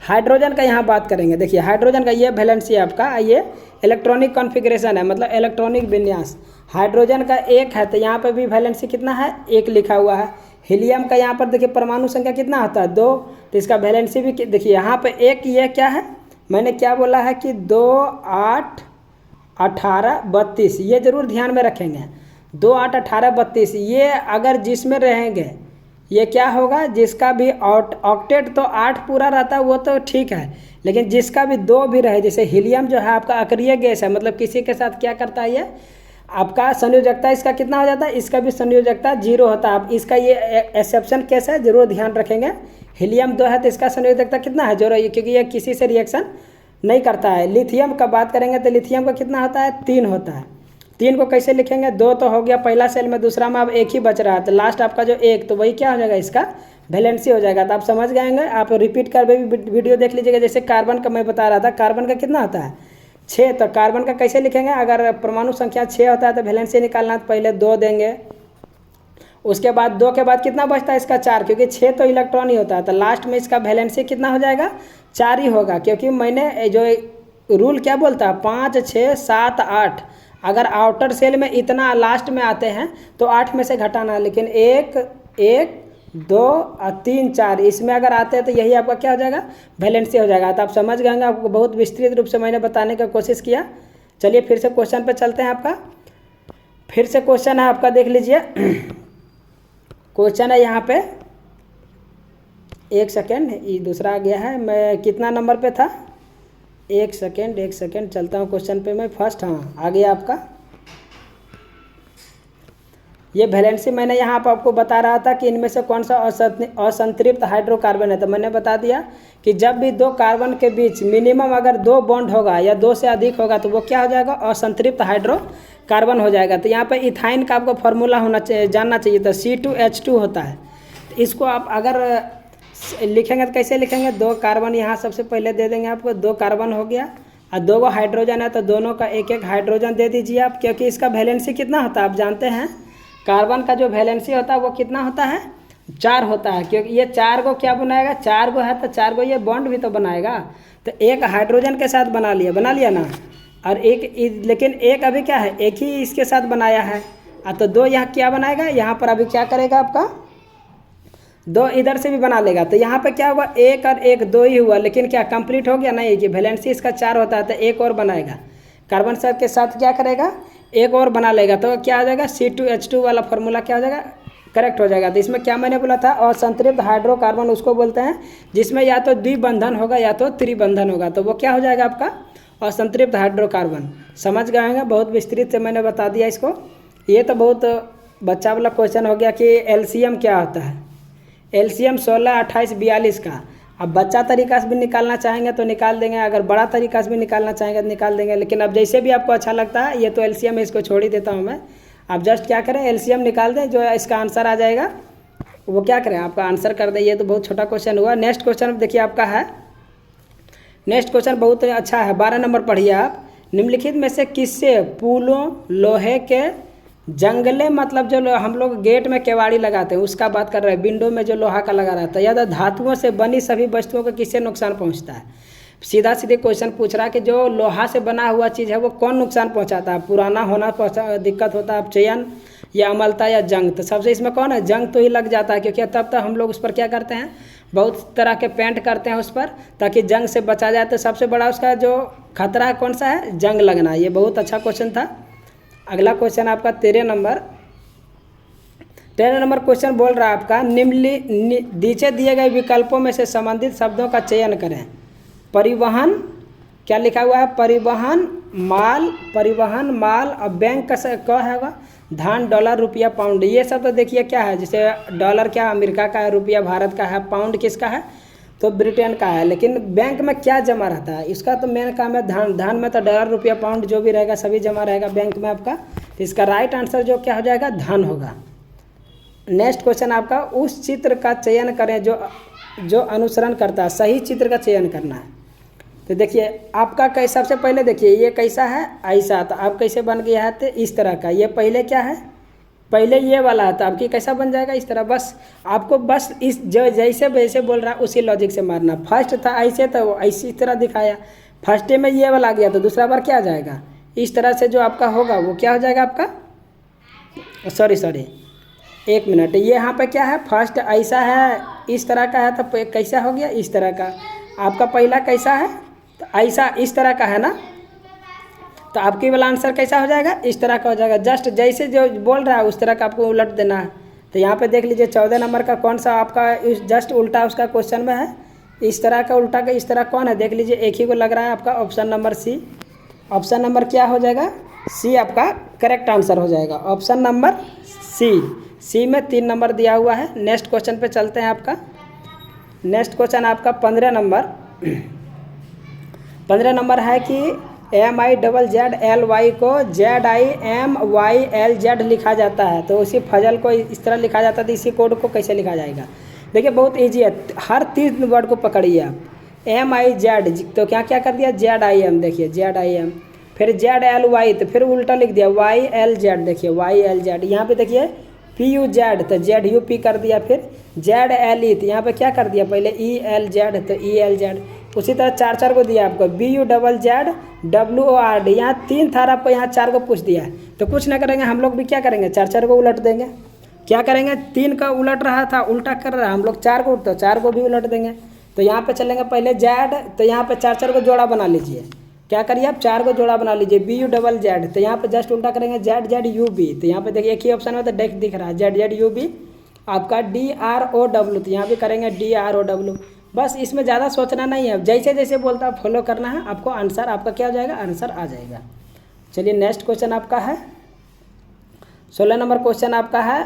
[SPEAKER 1] हाइड्रोजन का यहाँ बात करेंगे। देखिए हाइड्रोजन का ये वैलेंसी आपका, ये इलेक्ट्रॉनिक कॉन्फ़िगरेशन है, मतलब इलेक्ट्रॉनिक विन्यास। हाइड्रोजन का 1 है तो यहाँ पर भी वैलेंसी कितना है 1 लिखा हुआ है। हीलियम का यहाँ पर देखिए परमाणु संख्या कितना होता है 2, तो इसका वैलेंसी भी देखिए यहाँ पे 1, ये क्या है, मैंने क्या बोला है कि 2, 8, 18, 32, ये ज़रूर ध्यान में रखेंगे। 2, 8, 18, 32, ये अगर जिसमें रहेंगे ये क्या होगा, जिसका भी ऑक्टेट तो 8 पूरा रहता है वो तो ठीक है, लेकिन जिसका भी 2 भी रहे, जैसे हीलियम जो है आपका अक्रिय गैस है, मतलब किसी के साथ क्या करता है ये आपका संयोजकता इसका कितना हो जाता है, इसका भी संयोजकता 0 होता है। आप इसका ये एक्सेप्शन केस है, जरूर ध्यान रखेंगे। हीलियम 2 है तो इसका संयोजकता कितना है 0, क्योंकि ये किसी से रिएक्शन नहीं करता है। लिथियम का बात करेंगे तो लिथियम का कितना होता है 3 होता है। 3 को कैसे लिखेंगे, 2 तो हो गया पहला सेल में, दूसरा में अब 1 ही बच रहा है, तो लास्ट आपका जो 1, तो वही क्या हो जाएगा इसका वैलेंसी हो जाएगा। तो आप समझ गएंगे, आप रिपीट कर भी वीडियो देख लीजिएगा। जैसे कार्बन का मैं बता रहा था, कार्बन का कितना होता है 6, तो कार्बन का कैसे लिखेंगे, अगर परमाणु संख्या 6 होता है तो वैलेंसी निकालना है, तो पहले 2 देंगे, उसके बाद 2 के बाद कितना बचता है इसका 4, क्योंकि 6 तो इलेक्ट्रॉन ही होता है, तो लास्ट में इसका वैलेंसी कितना हो जाएगा 4 ही होगा। क्योंकि मैंने जो रूल क्या बोलता है 5, 6, 7, 8, अगर आउटर सेल में इतना लास्ट में आते हैं तो 8 में से घटाना, लेकिन 1, 2 और 3, 4 इसमें अगर आते हैं तो यही आपका क्या हो जाएगा वैलेंसी हो जाएगा। तो आप समझ गए, आपको बहुत विस्तृत रूप से मैंने बताने का कोशिश किया। चलिए फिर से क्वेश्चन पे चलते हैं। आपका फिर से क्वेश्चन है, आपका देख लीजिए। क्वेश्चन है यहाँ पे, 1 सेकेंड, ये दूसरा आ गया है, मैं कितना नंबर पे था, 1 सेकेंड चलता हूँ क्वेश्चन पे मैं फर्स्ट। हाँ आ गया आपका। ये वैलेंसी मैंने यहाँ पर आपको बता रहा था कि इनमें से कौन सा असंतृप्त हाइड्रोकार्बन है, तो मैंने बता दिया कि जब भी 2 कार्बन के बीच मिनिमम अगर 2 बॉन्ड होगा या 2 से अधिक होगा तो वो क्या हो जाएगा असंतृप्त हाइड्रोकार्बन हो जाएगा। तो यहाँ पे इथाइन का आपको फॉर्मूला होना चाहिए, जानना चाहिए, तो C2H2 होता है। तो इसको आप अगर लिखेंगे तो कैसे लिखेंगे, 2 कार्बन यहाँ सबसे पहले दे देंगे आपको, 2 कार्बन हो गया और 2 गो हाइड्रोजन है तो दोनों का 1-1 हाइड्रोजन दे दीजिए आप। क्योंकि इसका वैलेंसी कितना होता है आप जानते हैं, कार्बन का जो वैलेंसी होता है वो कितना होता है 4 होता है। क्योंकि ये 4 को क्या बनाएगा, 4 को है तो 4 को ये बॉन्ड भी तो बनाएगा, तो 1 हाइड्रोजन के साथ बना लिया ना, और लेकिन 1 अभी क्या है 1 ही इसके साथ बनाया है, तो 2 यहाँ क्या बनाएगा, यहाँ पर अभी क्या करेगा आपका 2 इधर से भी बना लेगा। तो यहाँ पे क्या हुआ 1 और 1 2 ही हुआ, लेकिन क्या कंप्लीट हो गया नहीं, कि वैलेंसी इसका 4 होता है तो 1 और बनाएगा, कार्बन साथ के साथ क्या करेगा 1 और बना लेगा, तो क्या आ जाएगा C2H2 वाला फॉर्मूला क्या हो जाएगा करेक्ट हो जाएगा। तो इसमें क्या मैंने बोला था, असंतृप्त हाइड्रोकार्बन उसको बोलते हैं जिसमें या तो द्विबंधन होगा या तो त्रिबंधन होगा, तो वो क्या हो जाएगा आपका असंतृप्त हाइड्रोकार्बन। समझ गए होंगे, बहुत विस्तृत से मैंने बता दिया इसको। ये तो बहुत बच्चा वाला क्वेश्चन हो गया कि एलसीएम क्या होता है। एलसीएम 16, 28, 42 का अब बच्चा तरीका से भी निकालना चाहेंगे तो निकाल देंगे, अगर बड़ा तरीका से भी निकालना चाहेंगे तो निकाल देंगे, लेकिन अब जैसे भी आपको अच्छा लगता है। ये तो एलसीएम है, इसको छोड़ ही देता हूँ मैं। आप जस्ट क्या करें एलसीएम निकाल दें, जो इसका आंसर आ जाएगा वो क्या करें, आपका आंसर कर दे। ये तो बहुत छोटा क्वेश्चन हुआ। नेक्स्ट क्वेश्चन देखिए आपका है, नेक्स्ट क्वेश्चन बहुत अच्छा है, 12 नंबर पढ़िए आप। निम्नलिखित में से किससे पुलों, लोहे के जंगले, मतलब जो हम लोग गेट में केवाड़ी लगाते हैं उसका बात कर रहे हैं, विंडो में जो लोहा का लगा रहता है, या धातुओं से बनी सभी वस्तुओं को किससे नुकसान पहुंचता है। सीधा सीधे क्वेश्चन पूछ रहा है कि जो लोहा से बना हुआ चीज़ है वो कौन नुकसान पहुंचाता है, पुराना होना दिक्कत होता है, चयन या अमलता या जंग। तो सबसे इसमें कौन है, जंग तो ही लग जाता है, क्योंकि तब तक हम लोग उस पर क्या करते हैं, बहुत तरह के पेंट करते हैं उस पर ताकि जंग से बचा जाए। तो सबसे बड़ा उसका जो खतरा है कौन सा है, जंग लगना। ये बहुत अच्छा क्वेश्चन था। अगला क्वेश्चन आपका 13 नंबर क्वेश्चन बोल रहा है आपका, नीचे दिए गए विकल्पों में से संबंधित शब्दों का चयन करें। परिवहन, क्या लिखा हुआ है, परिवहन माल। अब बैंक का क्या होगा, धान, डॉलर, रुपया, पाउंड। ये सब तो देखिए क्या है, जैसे डॉलर क्या अमेरिका का है, रुपया भारत का है, पाउंड किसका है तो ब्रिटेन का है। लेकिन बैंक में क्या जमा रहता है, इसका तो मेन काम है धान में तो डॉलर, रुपया, पाउंड जो भी रहेगा सभी जमा रहेगा बैंक में आपका। तो इसका राइट आंसर जो क्या हो जाएगा, धन होगा। नेक्स्ट क्वेश्चन आपका, उस चित्र का चयन करें जो अनुसरण करता है। सही चित्र का चयन करना है। तो देखिए आपका कैसा, सबसे पहले देखिए ये कैसा है, ऐसा। तो आप कैसे बन गया है, तो इस तरह का। ये पहले क्या है, पहले ये वाला है, तो आपकी कैसा बन जाएगा, इस तरह। बस आपको बस इस जो जैसे बोल रहा है उसी लॉजिक से मारना। फर्स्ट था ऐसे, तो ऐसी तरह दिखाया, फर्स्ट में ये वाला आ गया, तो दूसरा बार क्या आ जाएगा, इस तरह से जो आपका होगा वो क्या हो जाएगा आपका, सॉरी एक मिनट, ये यहाँ पे क्या है, फर्स्ट ऐसा है इस तरह का है, तो कैसा हो गया, इस तरह का। आपका पहला कैसा है, तो ऐसा इस तरह का है ना, तो आपकी वाला आंसर कैसा हो जाएगा, इस तरह का हो जाएगा। जस्ट जैसे जो बोल रहा है उस तरह का आपको उलट देना है। तो यहाँ पे देख लीजिए 14 नंबर का कौन सा आपका जस्ट उल्टा उसका क्वेश्चन में है, इस तरह का उल्टा का इस तरह कौन है, देख लीजिए एक ही को लग रहा है आपका, option number C. Option number क्या हो जाएगा, सी आपका करेक्ट आंसर हो जाएगा, ऑप्शन नंबर सी में 3 नंबर दिया हुआ है। नेक्स्ट क्वेश्चन पे चलते हैं आपका। नेक्स्ट क्वेश्चन आपका 15 नंबर है कि MIZZLY को ZIMYLZ लिखा जाता है, तो उसी फजल को इस तरह लिखा जाता है, तो इसी कोड को कैसे लिखा जाएगा। देखिए बहुत इजी है, हर 3 वर्ड को पकड़िए आप। MIZ तो क्या क्या कर दिया, ZIM, देखिए ZIM, फिर ZLY तो फिर उल्टा लिख दिया YLZ, देखिए YLZ। यहाँ पे देखिए PUZ तो ZUP कर दिया, फिर ZLE तो यहाँ पे क्या कर दिया, पहले ELZ तो ELZ। उसी तरह 4 को दिया आपको, BUZZWORD, यहाँ 3 था आपको, यहाँ 4 को पूछ दिया है। तो कुछ ना करेंगे हम लोग भी, क्या करेंगे 4 को उलट देंगे। क्या करेंगे, 3 का उलट रहा था, उल्टा कर रहा है, हम लोग 4 को, तो 4 को भी उलट देंगे। तो यहाँ पे चलेंगे पहले Z, तो यहाँ पे 4 को जोड़ा बना लीजिए। क्या करिए आप, 4 को जोड़ा बना लीजिए, BUZZ, तो यहाँ पे जस्ट उल्टा करेंगे ZZUB, तो यहाँ पे देखिए एक ही ऑप्शन में तो दिख रहा है ZZUB। आपका DROW, तो यहाँ भी करेंगे DROW। बस इसमें ज़्यादा सोचना नहीं है, जैसे जैसे बोलता है फॉलो करना है, आपको आंसर आपका क्या हो जाएगा, आंसर आ जाएगा। चलिए नेक्स्ट क्वेश्चन आपका है 16 नंबर क्वेश्चन आपका है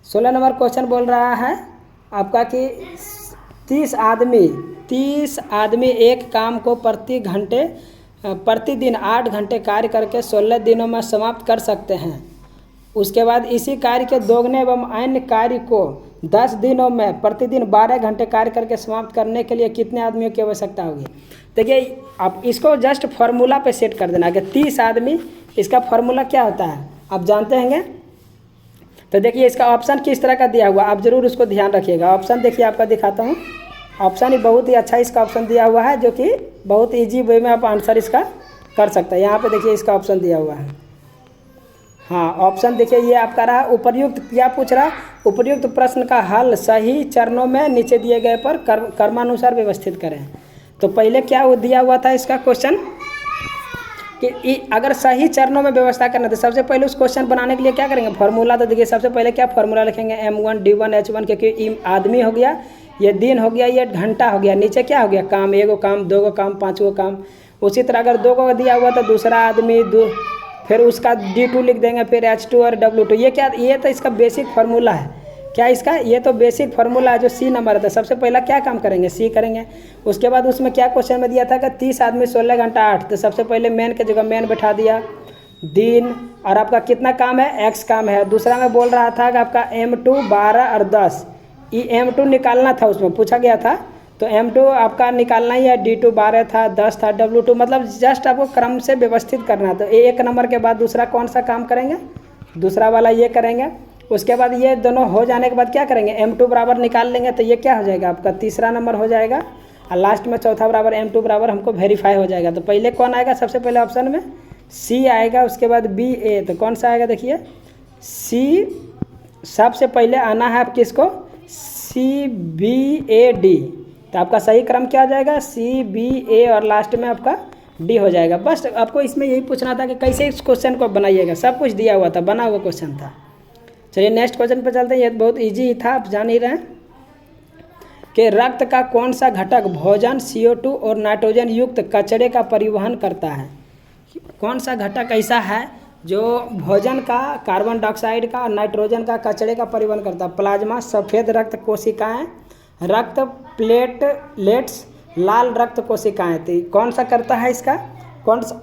[SPEAKER 1] 16 नंबर क्वेश्चन बोल रहा है आपका कि 30 आदमी एक काम को प्रतिदिन 8 घंटे कार्य करके 16 दिनों में समाप्त कर सकते हैं। उसके बाद इसी कार्य के दोगुने एवं अन्य कार्य को 10 दिनों में प्रतिदिन 12 घंटे कार्य करके समाप्त करने के लिए कितने आदमियों की आवश्यकता होगी। देखिए आप इसको जस्ट फार्मूला पे सेट कर देना कि 30 आदमी, इसका फार्मूला क्या होता है आप जानते होंगे। तो देखिए इसका ऑप्शन किस तरह का दिया हुआ, आप ज़रूर उसको ध्यान रखिएगा। ऑप्शन देखिए आपका दिखाता हूँ, ऑप्शन ही बहुत ही अच्छा इसका ऑप्शन दिया हुआ है, जो कि बहुत ईजी वे में आप आंसर इसका कर सकते हैं। यहाँ पे देखिए इसका ऑप्शन दिया हुआ है, हाँ ऑप्शन देखिए ये आपका रहा। उपर्युक्त क्या पूछ रहा, उपर्युक्त प्रश्न का हल सही चरणों में नीचे दिए गए पर कर्मानुसार व्यवस्थित करें। तो पहले क्या दिया हुआ था इसका क्वेश्चन कि अगर सही चरणों में व्यवस्था करना, तो सबसे पहले उस क्वेश्चन बनाने के लिए क्या करेंगे, फार्मूला। तो देखिए सबसे पहले क्या फार्मूला लिखेंगे, M1 D1 H1, क्योंकि आदमी हो गया, ये दिन हो गया, ये घंटा हो गया, नीचे क्या हो गया काम, 1 काम, 2 काम, 5 काम। उसी तरह अगर 2 को दिया हुआ तो दूसरा आदमी, फिर उसका D2 लिख देंगे, फिर H2 और W2। ये क्या, ये तो इसका बेसिक फार्मूला है। क्या इसका, ये तो बेसिक फार्मूला है जो C नंबर था। सबसे पहला क्या काम करेंगे, C करेंगे। उसके बाद उसमें क्या क्वेश्चन में दिया था कि 30 आदमी 16 घंटा 8, तो सबसे पहले मैन के जगह मैन बैठा दिया। दिन, और आपका कितना काम है, x काम है। दूसरा मैं बोल रहा था कि आपका M2 12 और 10, ये M2 निकालना था, उसमें पूछा गया था, तो M2 आपका निकालना ही है, D2 12 था, 10 था, W2 मतलब जस्ट आपको क्रम से व्यवस्थित करना है। तो एक नंबर के बाद दूसरा कौन सा काम करेंगे, दूसरा वाला ये करेंगे। उसके बाद ये दोनों हो जाने के बाद क्या करेंगे, M2 बराबर निकाल लेंगे, तो ये क्या हो जाएगा आपका तीसरा नंबर हो जाएगा, और लास्ट में चौथा बराबर M2 बराबर हमको वेरीफाई हो जाएगा। तो पहले कौन आएगा, सबसे पहले ऑप्शन में C आएगा, उसके बाद BA, तो कौन सा आएगा देखिए C सबसे पहले आना है आप किसको, CBAD, तो आपका सही क्रम क्या हो जाएगा, CBA और लास्ट में आपका D हो जाएगा। बस आपको इसमें यही पूछना था कि कैसे इस क्वेश्चन को बनाइएगा, सब कुछ दिया हुआ था, बना हुआ क्वेश्चन था। चलिए नेक्स्ट क्वेश्चन पर चलते हैं, ये बहुत इजी ही था, आप जान ही रहे हैं कि रक्त का कौन सा घटक भोजन, CO2 और नाइट्रोजन युक्त कचरे का परिवहन करता है। कौन सा घटक ऐसा है जो भोजन का, कार्बन डाइऑक्साइड का और नाइट्रोजन का कचरे का परिवहन करता है। प्लाज्मा, सफ़ेद रक्त कोशिकाएं, रक्त प्लेटलेट्स, लाल रक्त कोशिकाएं। तो कौन सा करता है, इसका कौन सा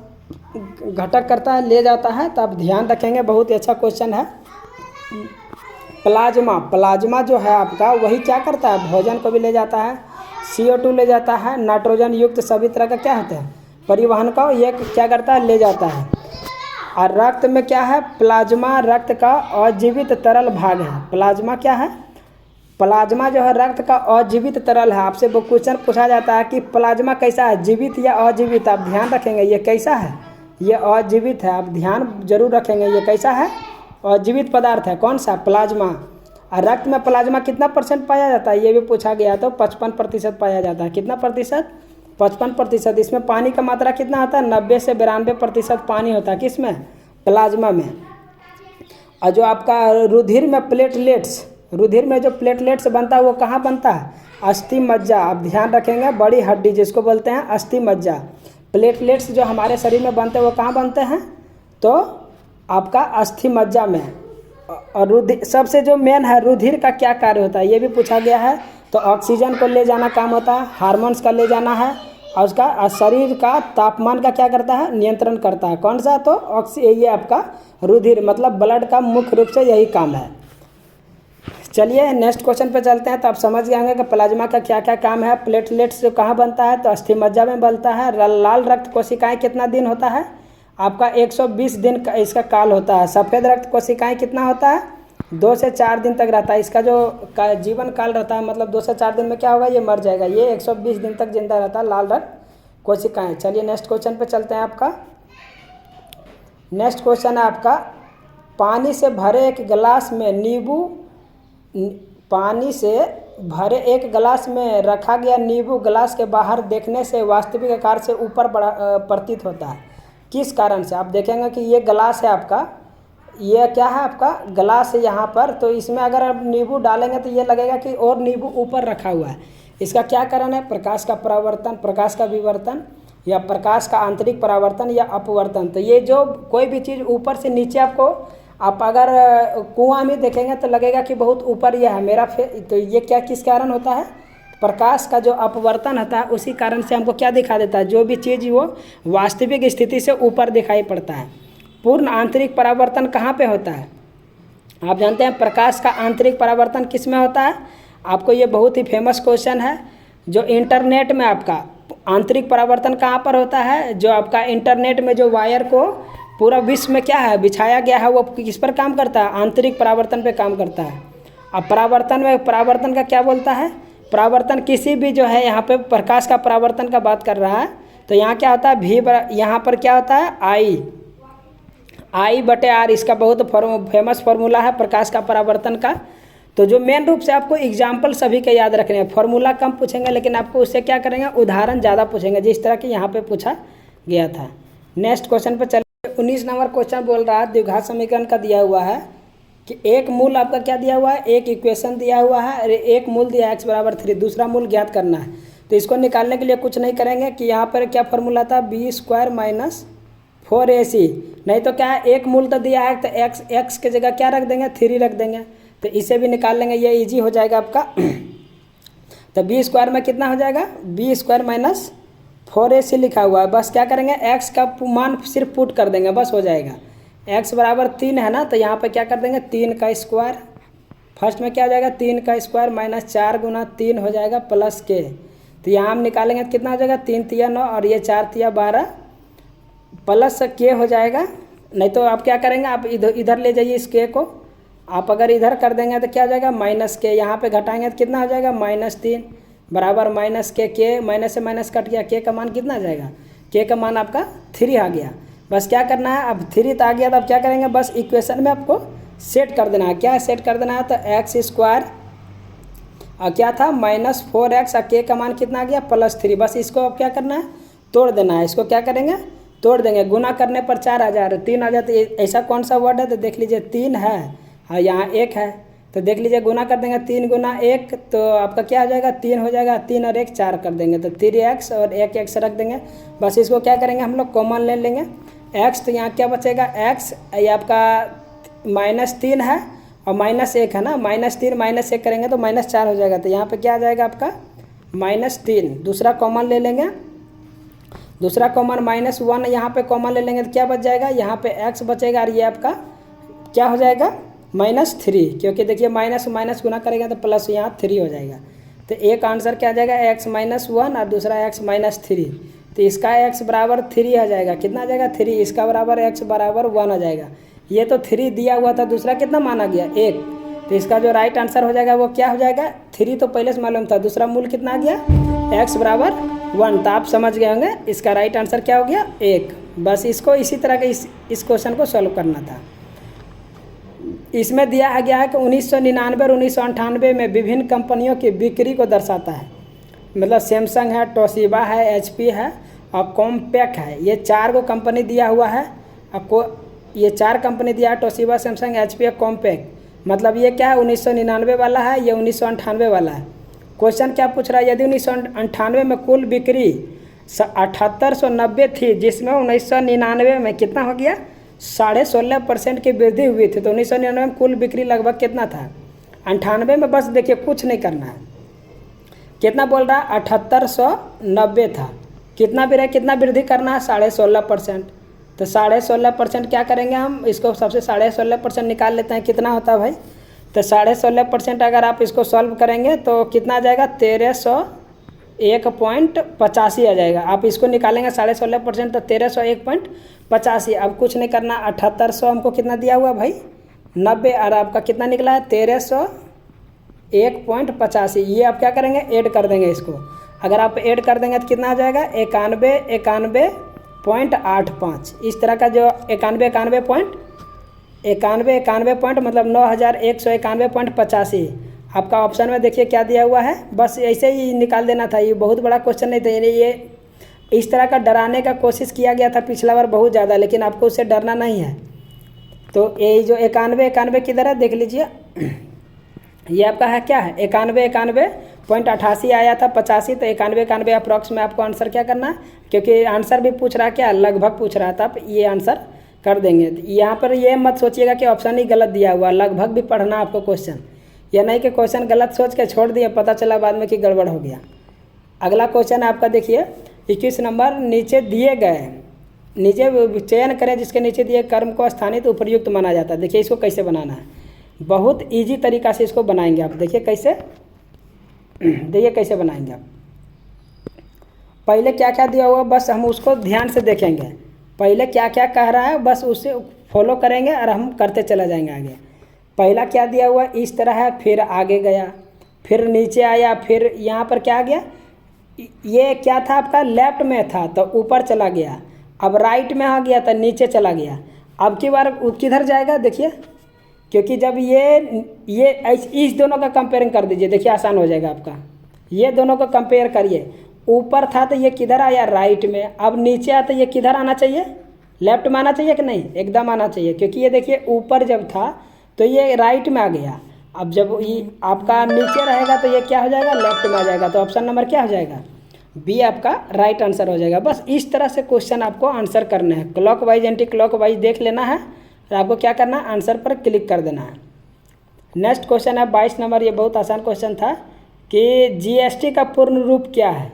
[SPEAKER 1] घटक करता है, ले जाता है, तो आप ध्यान रखेंगे, बहुत ही अच्छा क्वेश्चन है। प्लाज्मा जो है आपका वही क्या करता है, भोजन को भी ले जाता है, CO2 ले जाता है, नाइट्रोजन युक्त सभी तरह का क्या होता है परिवहन का, ये क्या करता है, ले जाता है। और रक्त में क्या है, प्लाज्मा रक्त का अजीवित तरल भाग है। प्लाज्मा क्या है, प्लाज्मा जो है रक्त का अजीवित तरल है। आपसे वो क्वेश्चन पूछा जाता है कि प्लाज्मा कैसा है, जीवित या अजीवित, आप ध्यान रखेंगे ये कैसा है, ये अजीवित है, आप ध्यान जरूर रखेंगे ये कैसा है, अजीवित पदार्थ है, कौन सा, प्लाज्मा। और रक्त में प्लाज्मा कितना % पाया जाता है, ये भी पूछा गया, तो 55% पाया जाता है। कितना प्रतिशत, 55%। इसमें पानी का मात्रा कितना होता है, 90 से 92% पानी होता है, किसमें, प्लाज्मा में। और जो आपका रुधिर में प्लेटलेट्स, रुधिर में जो प्लेटलेट्स बनता है वो कहाँ बनता है, अस्थि मज्जा, आप ध्यान रखेंगे, बड़ी हड्डी जिसको बोलते हैं अस्थि मज्जा। प्लेटलेट्स जो हमारे शरीर में बनते हैं वो कहाँ बनते हैं, तो आपका अस्थि मज्जा में। और रुधिर सबसे जो मेन है, रुधिर का क्या कार्य होता है ये भी पूछा गया है। तो ऑक्सीजन को ले जाना काम होता है, हार्मोन्स का ले जाना है, और उसका शरीर का तापमान का क्या करता है, नियंत्रण करता है, कौन सा, तो ये आपका रुधिर मतलब ब्लड का मुख्य रूप से यही काम है। चलिए नेक्स्ट क्वेश्चन पे चलते हैं, तो आप समझ गए होंगे कि प्लाज्मा का क्या क्या काम है। प्लेटलेट्स जो कहाँ बनता है, तो अस्थि मज्जा में बनता है। लाल रक्त कोशिकाएं कितना दिन होता है, आपका 120 दिन का इसका काल होता है। सफ़ेद रक्त कोशिकाएं कितना होता है, 2 से 4 दिन तक रहता है। इसका जो जीवन काल रहता है, मतलब 2 से 4 दिन में क्या होगा, ये मर जाएगा। ये 120 दिन तक जिंदा रहता है लाल रक्त कोशिकाएं। चलिए नेक्स्ट क्वेश्चन पे चलते हैं। आपका नेक्स्ट क्वेश्चन है आपका, पानी से भरे एक गिलास में नींबू, पानी से भरे एक गिलास में रखा गया नींबू गिलास के बाहर देखने से वास्तविक आकार से ऊपर प्रतीत होता है, किस कारण से। आप देखेंगे कि ये गिलास है आपका, ये क्या है आपका गिलास है यहाँ पर, तो इसमें अगर आप नींबू डालेंगे तो ये लगेगा कि और नींबू ऊपर रखा हुआ है। इसका क्या कारण है, प्रकाश का परावर्तन, प्रकाश का विवर्तन, या प्रकाश का आंतरिक परावर्तन या अपवर्तन। तो ये जो कोई भी चीज़ ऊपर से नीचे आपको, आप अगर कुआं में देखेंगे तो लगेगा कि बहुत ऊपर यह है मेरा, तो ये क्या किस कारण होता है, प्रकाश का जो अपवर्तन होता है उसी कारण से हमको क्या दिखा देता है, जो भी चीज़ वो वास्तविक स्थिति से ऊपर दिखाई पड़ता है। पूर्ण आंतरिक परावर्तन कहाँ पे होता है, आप जानते हैं प्रकाश का आंतरिक परावर्तन किस में होता है। आपको ये बहुत ही फेमस क्वेश्चन है, जो इंटरनेट में आपका आंतरिक परावर्तन कहाँ पर होता है, जो आपका इंटरनेट में जो वायर को पूरा विश्व में क्या है बिछाया गया है, वो किस पर काम करता है, आंतरिक परावर्तन पे काम करता है। अब परावर्तन में, परावर्तन का क्या बोलता है, परावर्तन किसी भी जो है यहाँ पे प्रकाश का परावर्तन का बात कर रहा है, तो यहाँ क्या होता है भी, यहाँ पर क्या होता है I/R, इसका बहुत फेमस फार्मूला है प्रकाश का परावर्तन का। तो जो मेन रूप से आपको एग्जाम्पल सभी के याद रखने हैं, फार्मूला कम पूछेंगे लेकिन आपको उससे क्या करेंगे, उदाहरण ज़्यादा पूछेंगे, जिस तरह कि यहाँ पे पूछा गया था। नेक्स्ट क्वेश्चन पर चलिए। 19 नंबर क्वेश्चन बोल रहा है, द्विघात समीकरण का दिया हुआ है कि एक मूल आपका क्या दिया हुआ है, एक इक्वेशन दिया हुआ है, एक मूल दिया है x = 3, दूसरा मूल ज्ञात करना है। तो इसको निकालने के लिए कुछ नहीं करेंगे कि यहाँ पर क्या फार्मूला था, b² - 4ac, नहीं तो क्या है, एक मूल तो दिया है तो x के जगह क्या रख देंगे, 3 रख देंगे, तो इसे भी निकाल लेंगे, ये ईजी हो जाएगा आपका। तो b² में कितना हो जाएगा, b² - 4ac लिखा हुआ है, बस क्या करेंगे x का मान सिर्फ पुट कर देंगे, बस हो जाएगा। x बराबर 3 है ना, तो यहाँ पे क्या कर देंगे 3 का स्क्वायर। फर्स्ट में क्या हो जाएगा 3 का स्क्वायर माइनस 4 गुना 3 हो जाएगा प्लस के। तो यहाँ हम निकालेंगे तो कितना हो जाएगा 3 तिया 9 और ये 4 तिया 12 प्लस के हो जाएगा। नहीं तो आप क्या करेंगे, आप इधर ले जाइए इस के को। आप अगर इधर कर देंगे तो क्या हो जाएगा माइनस के, यहाँ पे घटाएंगे तो कितना हो जाएगा -3 बराबर माइनस के माइनस से माइनस कट गया, के का मान कितना आ जाएगा, के का मान आपका 3 आ गया। बस क्या करना है, अब 3 तो आ गया तो अब क्या करेंगे, बस इक्वेशन में आपको सेट कर देना है। क्या सेट कर देना है, तो एक्स स्क्वायर और क्या था -4x और के का मान कितना आ गया +3। बस इसको अब क्या करना है, तोड़ देना है। इसको क्या करेंगे, तोड़ देंगे। गुना करने पर 4 आ जाए, 3 आ जाए। तो ऐसा कौन सा वर्ड है, तो देख लीजिए 3 है और यहाँ 1 है, तो देख लीजिए गुना कर देंगे 3 गुना 1 तो आपका क्या हो जाएगा 3 हो जाएगा। 3 और 1 4 कर देंगे तो 3x और 1x रख देंगे। बस इसको क्या करेंगे हम लोग कॉमन ले लेंगे x, तो यहाँ क्या बचेगा x, ये आपका -3 है और -1 है ना, -3 -1 करेंगे तो -4 हो जाएगा। तो यहाँ पे क्या आ जाएगा आपका -3। दूसरा कॉमन ले लेंगे, दूसरा कॉमन -1 यहाँ पे कॉमन ले लेंगे तो क्या बच जाएगा, यहाँ पे x बचेगा और ये आपका क्या हो जाएगा -3, क्योंकि देखिए माइनस माइनस गुना करेंगे तो प्लस यहाँ 3 हो जाएगा। तो एक आंसर क्या आ जाएगा x -1 और दूसरा x -3। तो इसका x बराबर 3 आ जाएगा। कितना आ जाएगा 3, इसका बराबर x बराबर 1 आ जाएगा। ये तो 3 दिया हुआ था, दूसरा कितना माना गया 1, तो इसका जो राइट आंसर हो जाएगा वो क्या हो जाएगा 3 तो पहले से मालूम था, दूसरा मूल कितना आ गया x बराबर 1। तो आप समझ गए होंगे इसका राइट आंसर क्या हो गया 1। बस इसको इसी तरह के इस क्वेश्चन को सॉल्व करना था। इसमें दिया गया है कि 1999 और 1998 में विभिन्न कंपनियों की बिक्री को दर्शाता है। मतलब सैमसंग है, टोशिबा है, HP है और कॉम्पैक है। ये 4 को कंपनी दिया हुआ है आपको, ये 4 कंपनी दिया है, टोशिबा, सैमसंग, HP और कॉम्पैक। मतलब ये क्या है 1999 वाला है, ये 1998 वाला है। क्वेश्चन क्या पूछ रहा है, यदि 1998 में कुल बिक्री 7890 थी, जिसमें 1999 में कितना हो गया 16.5% की वृद्धि हुई थी, तो 1999 में कुल बिक्री लगभग कितना था 98 में। बस देखिए कुछ नहीं करना है, कितना बोल रहा है 7890 था, कितना भी रहे कितना वृद्धि करना है 16.5%। तो 16.5% क्या करेंगे हम, इसको सबसे 16.5% निकाल लेते हैं, कितना होता है भाई। तो 16.5% अगर आप इसको सॉल्व करेंगे तो कितना आ जाएगा 1301.85 आ जाएगा। आप इसको निकालेंगे 16.5% तो 1301.85। अब कुछ नहीं करना, 7800 हमको कितना दिया हुआ भाई 90 और आपका कितना निकला है 1301.85। ये आप क्या करेंगे ऐड कर देंगे इसको। अगर आप ऐड कर देंगे तो कितना आ जाएगा 91.85। इस तरह का जो 91 पॉइंट मतलब 9191.85 आपका ऑप्शन में देखिए क्या दिया हुआ है। बस ऐसे ही निकाल देना था, ये बहुत बड़ा क्वेश्चन नहीं था। ये इस तरह का डराने का कोशिश किया गया था पिछला बार बहुत ज़्यादा, लेकिन आपको उससे डरना नहीं है। तो ये जो 91 किधर है देख लीजिए, ये आपका है क्या है 91.88 आया था 85। तो 91 अप्रॉक्स में आपको आंसर क्या करना है, क्योंकि आंसर भी पूछ रहा है क्या लगभग पूछ रहा था, आप ये आंसर कर देंगे। यहाँ पर ये मत सोचिएगा कि ऑप्शन ही गलत दिया हुआ, लगभग भी पढ़ना आपको क्वेश्चन, या नहीं कि क्वेश्चन गलत सोच के छोड़ दिए, पता चला बाद में कि गड़बड़ हो गया। अगला क्वेश्चन आपका देखिए 21 नंबर, नीचे दिए गए नीचे चयन करें जिसके नीचे दिए कर्म को स्थानित उपयुक्त माना जाता है। देखिए इसको कैसे बनाना है, बहुत इजी तरीका से इसको बनाएंगे आप। देखिए कैसे, देखिए कैसे बनाएंगे आप। पहले क्या क्या दिया हुआ बस हम उसको ध्यान से देखेंगे, पहले क्या क्या कह रहा है बस उससे फॉलो करेंगे और हम करते चला जाएंगे आगे। पहला क्या दिया हुआ इस तरह है, फिर आगे गया, फिर नीचे आया, फिर यहाँ पर क्या आ गया, ये क्या था आपका लेफ्ट में था तो ऊपर चला गया, अब राइट में आ गया तो नीचे चला गया। अब की बार किधर जाएगा देखिए, क्योंकि जब ये इस दोनों का कंपेयरिंग कर दीजिए, देखिए आसान हो जाएगा आपका। ये दोनों को कंपेयर करिए, ऊपर था तो ये किधर आया राइट में, अब नीचे आया तो ये किधर आना चाहिए लेफ्ट में आना चाहिए कि नहीं, एकदम आना चाहिए, क्योंकि ये देखिए ऊपर जब था तो ये राइट में आ गया, अब जब ये आपका नीचे रहेगा तो ये क्या हो जाएगा लेफ्ट में आ जाएगा। तो ऑप्शन नंबर क्या हो जाएगा बी आपका राइट आंसर हो जाएगा। बस इस तरह से क्वेश्चन आपको आंसर करना है, clock wise anti clock wise देख लेना है और आपको क्या करना है आंसर पर क्लिक कर देना है। नेक्स्ट क्वेश्चन है 22 नंबर, ये बहुत आसान क्वेश्चन था कि GST का पूर्ण रूप क्या है।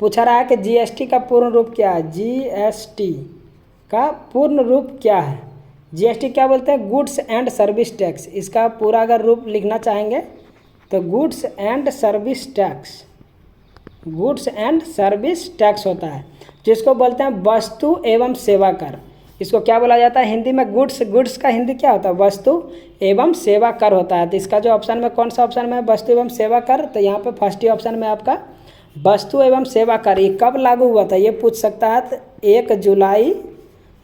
[SPEAKER 1] पूछा रहा है कि GST का पूर्ण रूप क्या है, GST का पूर्ण रूप क्या है? जीएसटी क्या बोलते हैं? Goods and service tax. इसका पूरा अगर रूप लिखना चाहेंगे तो goods and service tax, goods and service tax होता है, जिसको बोलते हैं वस्तु एवं सेवा कर। इसको क्या बोला जाता है हिंदी में? गुड्स। गुड्स का हिंदी क्या होता है? वस्तु एवं सेवा कर होता है। तो इसका जो ऑप्शन में कौन सा ऑप्शन में है? वस्तु एवं सेवा कर। तो यहाँ पे फर्स्ट ही ऑप्शन में आपका वस्तु एवं सेवा कर। ये कब लागू हुआ था ये पूछ सकता है। तो 1 जुलाई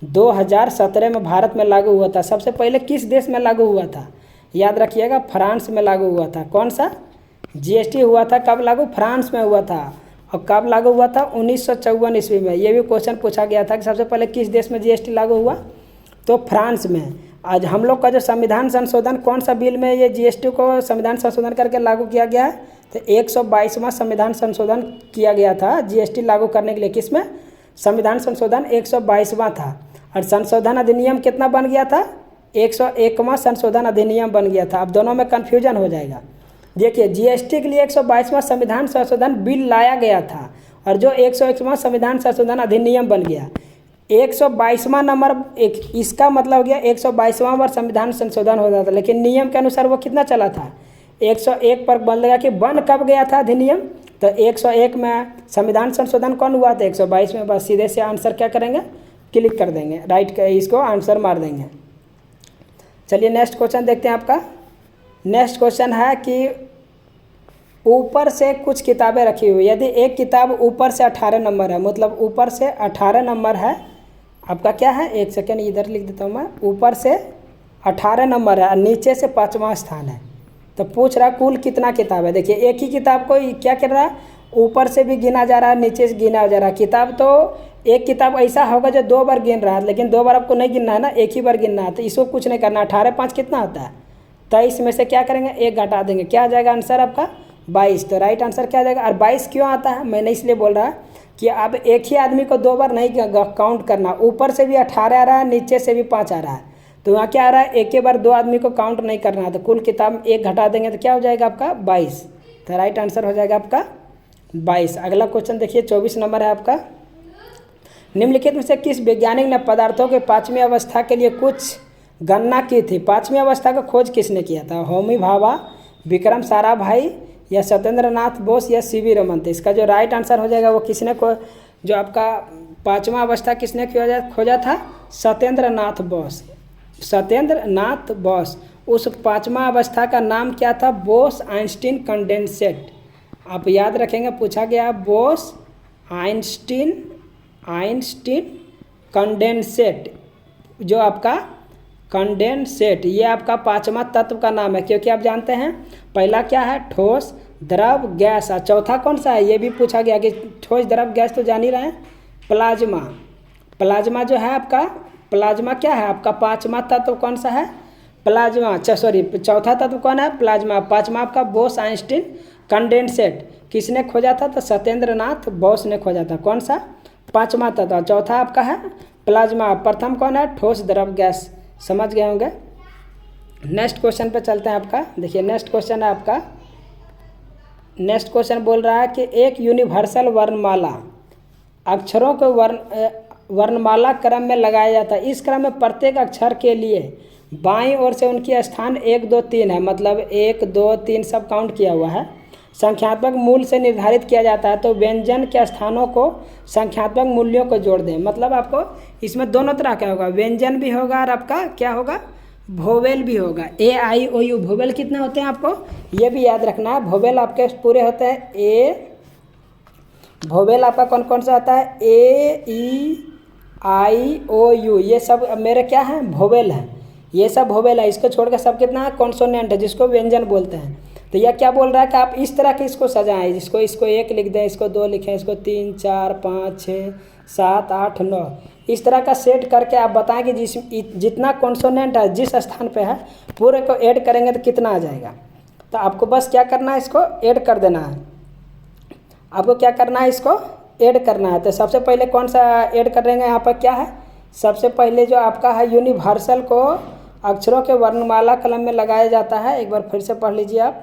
[SPEAKER 1] 2017 में भारत में लागू हुआ था। सबसे पहले किस देश में लागू हुआ था? याद रखिएगा, फ्रांस में लागू हुआ था। कौन सा? जीएसटी हुआ था कब लागू? फ्रांस में हुआ था। और कब लागू हुआ था? 1954 ईस्वी में। ये भी क्वेश्चन पूछा गया था कि सबसे पहले किस देश में जीएसटी लागू हुआ? तो फ्रांस में। आज हम लोग का जो संविधान संशोधन, कौन सा बिल में ये जीएसटी को संविधान संशोधन करके लागू किया गया है? तो 122वां संविधान संशोधन किया गया था जीएसटी लागू करने के लिए। किसमें? संविधान संशोधन 122वां था। और संशोधन अधिनियम कितना बन गया था? 101वां संशोधन अधिनियम बन गया था। अब दोनों में कन्फ्यूजन हो जाएगा। देखिए, जीएसटी के लिए 122वां संविधान संशोधन बिल लाया गया था और जो 101वां संविधान संशोधन अधिनियम बन गया। 122वां नंबर इसका मतलब हो गया 122वां बार संविधान संशोधन हो जाता था, लेकिन नियम के अनुसार वो कितना चला था? 101 पर बन कि बन कब गया था अधिनियम? तो 101 में संविधान संशोधन कौन हुआ था? 122 में। बस सीधे से आंसर क्या करेंगे? क्लिक कर देंगे, राइट, इसको आंसर मार देंगे। चलिए नेक्स्ट क्वेश्चन देखते हैं आपका। नेक्स्ट क्वेश्चन है कि ऊपर से कुछ किताबें रखी हुई, यदि एक किताब ऊपर से 18 नंबर है, मतलब ऊपर से 18 नंबर है, आपका क्या है? एक सेकेंड इधर लिख देता हूँ मैं। ऊपर से 18 नंबर है और नीचे से 5वां स्थान है, तो पूछ रहा कुल कितना किताब है। देखिए, एक ही किताब को क्या कर रहा है? ऊपर से भी गिना जा रहा है, नीचे से गिना जा रहा है। किताब तो एक किताब ऐसा होगा जो 2 बार गिन रहा है, लेकिन 2 बार आपको नहीं गिनना है ना, एक ही बार गिनना है। तो इसको कुछ नहीं करना। 18 5 कितना होता है? 23 में से क्या करेंगे? 1 घटा देंगे। क्या आ जाएगा आंसर आपका? 22। तो राइट आंसर क्या आ जाएगा? और 22 क्यों आता है? मैंने इसलिए बोल रहा कि अब एक ही आदमी को 2 बार नहीं काउंट करना। ऊपर से भी 18 आ रहा है, नीचे से भी 5 आ रहा है, तो वहाँ क्या आ रहा है? एक ही बार 2 आदमी को काउंट नहीं करना है। तो कुल किताब 1 घटा देंगे तो क्या हो जाएगा आपका? 22। तो राइट आंसर हो जाएगा आपका 22। अगला क्वेश्चन देखिए, 24 नंबर है आपका। निम्नलिखित में से किस वैज्ञानिक ने पदार्थों के 5वीं अवस्था के लिए कुछ गणना की थी? 5वीं अवस्था का खोज किसने किया था? होमी भाभा, विक्रम साराभाई, या सत्येंद्र नाथ बोस, या सीवी रमन। तो इसका जो राइट आंसर हो जाएगा वो किसने जो आपका 5वां अवस्था किसने खोजा था? सत्येंद्र नाथ बोस। सत्येंद्र नाथ बोस। उस 5वां अवस्था का नाम क्या था? Bose Einstein condensate. आप याद रखेंगे, पूछा गया बोस आइंस्टीन कंडेंसेट। जो आपका कंडेंसेट, ये आपका 5वां तत्व का नाम है, क्योंकि आप जानते हैं पहला क्या है? ठोस, द्रव, गैस। और चौथा कौन सा है? ये भी पूछा गया कि ठोस, द्रव, गैस तो जान ही रहे हैं। प्लाज्मा। प्लाज्मा जो है आपका, प्लाज्मा क्या है आपका? 5वां तत्व कौन सा है? प्लाज्मा। सॉरी, चौथा तत्व कौन है? प्लाज्मा। 5वां आपका बोस आइंस्टीन कंडेंसेट किसने खोजा था? तो सत्येंद्र नाथ बोस ने खोजा था। कौन सा? 5वां तत्व। चौथा आपका है प्लाज्मा। प्रथम कौन है? ठोस, द्रव, गैस। समझ गए होंगे। नेक्स्ट क्वेश्चन पे चलते हैं आपका। देखिए नेक्स्ट क्वेश्चन है आपका। नेक्स्ट क्वेश्चन बोल रहा है कि एक यूनिवर्सल वर्णमाला अक्षरों को वर्णमाला क्रम में लगाया जाता है। इस क्रम में प्रत्येक अक्षर के लिए बाईं ओर से उनकी स्थान 1 2 3 है, मतलब 1 2 3 सब काउंट किया हुआ है। संख्यात्मक मूल्य से निर्धारित किया जाता है। तो व्यंजन के स्थानों को संख्यात्मक मूल्यों को जोड़ दें। मतलब आपको इसमें दोनों तरह का होगा, व्यंजन भी होगा और आपका क्या होगा? वोवेल भी होगा। ए आई ओ यू वोवेल कितने होते हैं आपको ये भी याद रखना है। वोवेल आपके पूरे होते हैं वोवेल आपका कौन कौन सा होता है? ए ई आई ओ यू, ये सब मेरे क्या है? वोवेल है। ये सब वोवेल है। इसको छोड़कर सब कितना है? कॉन्सोनेंट है, जिसको व्यंजन बोलते हैं। तो यह क्या बोल रहा है कि आप इस तरह के इसको सजाएं, जिसको इसको 1 लिख दें, इसको 2 लिखें, इसको 3 4 5 6 7 8 9, इस तरह का सेट करके आप बताएं कि जितना कॉन्सोनेंट है जिस स्थान पे है पूरे को ऐड करेंगे तो कितना आ जाएगा। तो आपको बस क्या करना है? इसको ऐड कर देना है। आपको क्या करना है? इसको ऐड करना है। तो सबसे पहले कौन सा ऐड करेंगे? यहाँ पर क्या है? सबसे पहले जो आपका है यूनिवर्सल को अक्षरों के वर्णमाला क्रम में लगाया जाता है। एक बार फिर से पढ़ लीजिए आप।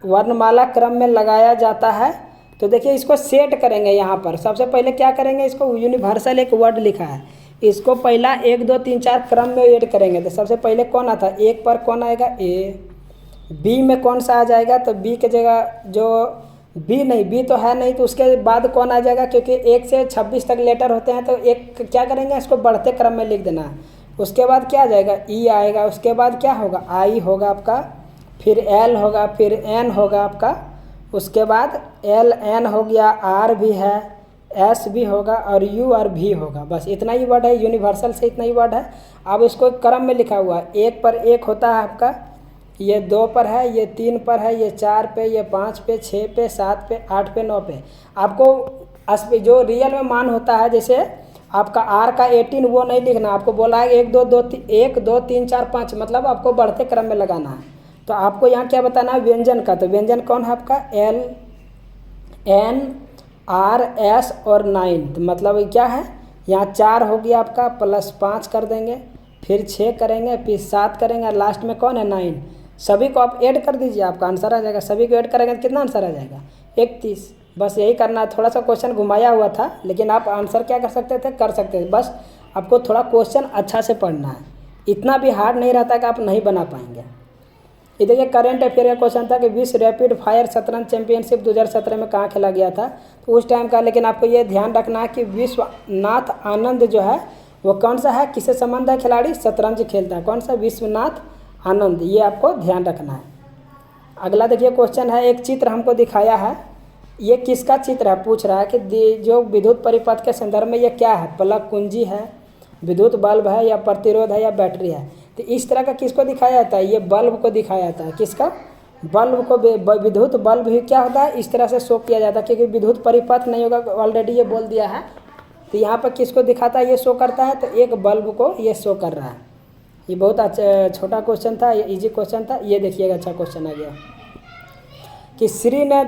[SPEAKER 1] वर्णमाला क्रम में लगाया जाता है। तो देखिए इसको सेट करेंगे। यहाँ पर सबसे पहले क्या करेंगे? इसको यूनिवर्सल एक वर्ड लिखा है, इसको पहला 1 2 3 4 क्रम में ऐड करेंगे। तो सबसे पहले कौन आता है, 1 पर कौन आएगा, ए। बी में कौन सा आ जाएगा, तो बी के जगह जो बी नहीं, बी तो है नहीं, तो उसके बाद कौन आ जाएगा, क्योंकि 1 से 26 तक लेटर होते हैं तो एक क्या करेंगे, इसको बढ़ते क्रम में लिख देना है। उसके बाद क्या आ जाएगा, ई आएगा। उसके बाद क्या होगा, आई होगा आपका, फिर एल होगा, फिर एन होगा आपका। उसके बाद एल एन हो गया, आर भी है, एस भी होगा और यू और भी होगा। बस इतना ही वर्ड है, यूनिवर्सल से इतना ही वर्ड है। अब इसको क्रम में लिखा हुआ है, 1 पर 1 होता है आपका, ये 2 पर है, ये 3 पर है, ये 4 पे, ये 5 पे, 6 पे, 7 पे, 8 पे, 9 पे। आपको जो रियल में मान होता है, जैसे आपका आर का 18 वो नहीं लिखना, आपको बोला है 1 2 2 3 4 5, मतलब आपको बढ़ते क्रम में लगाना है। तो आपको यहाँ क्या बताना है, व्यंजन का। तो व्यंजन कौन है आपका, एल एन आर एस और 9। तो मतलब क्या है, यहाँ 4 हो गया आपका, प्लस 5 कर देंगे, फिर 6 करेंगे, फिर 7 करेंगे और लास्ट में कौन है, 9। सभी को आप ऐड कर दीजिए, आपका आंसर आ जाएगा। सभी को ऐड करेंगे तो कितना आंसर आ जाएगा, 31। बस यही करना है। थोड़ा सा क्वेश्चन घुमाया हुआ था, लेकिन आप आंसर क्या कर सकते थे, कर सकते थे। बस आपको थोड़ा क्वेश्चन अच्छा से पढ़ना है, इतना भी हार्ड नहीं रहता कि आप नहीं बना पाएंगे। ये देखिए करंट अफेयर का क्वेश्चन था कि विश्व रैपिड फायर शतरंज चैंपियनशिप 2017 में कहाँ खेला गया था, तो उस टाइम का। लेकिन आपको ये ध्यान रखना है कि विश्वनाथ आनंद जो है वो कौन सा है, किससे संबंध है, खिलाड़ी शतरंज खेलता है, कौन सा, विश्वनाथ आनंद। ये आपको ध्यान रखना है। अगला देखिए क्वेश्चन है, एक चित्र हमको दिखाया है, ये किसका चित्र है, पूछ रहा है कि जो विद्युत परिपथ के संदर्भ में ये क्या है, प्लग कुंजी है, विद्युत बल्ब है, या प्रतिरोध है, या बैटरी है। तो इस तरह का किसको दिखाया जाता है, ये बल्ब को दिखाया जाता है। किसका, बल्ब को। विद्युत बल्ब भी क्या होता है, इस तरह से शो किया जाता है, क्योंकि विद्युत परिपथ नहीं होगा, ऑलरेडी ये बोल दिया है। तो यहाँ पर किसको दिखाता है, ये शो करता है, तो एक बल्ब को ये शो कर रहा है। ये बहुत अच्छा छोटा क्वेश्चन था, ये इजी क्वेश्चन था। ये देखिएगा अच्छा क्वेश्चन आ गया कि श्री ने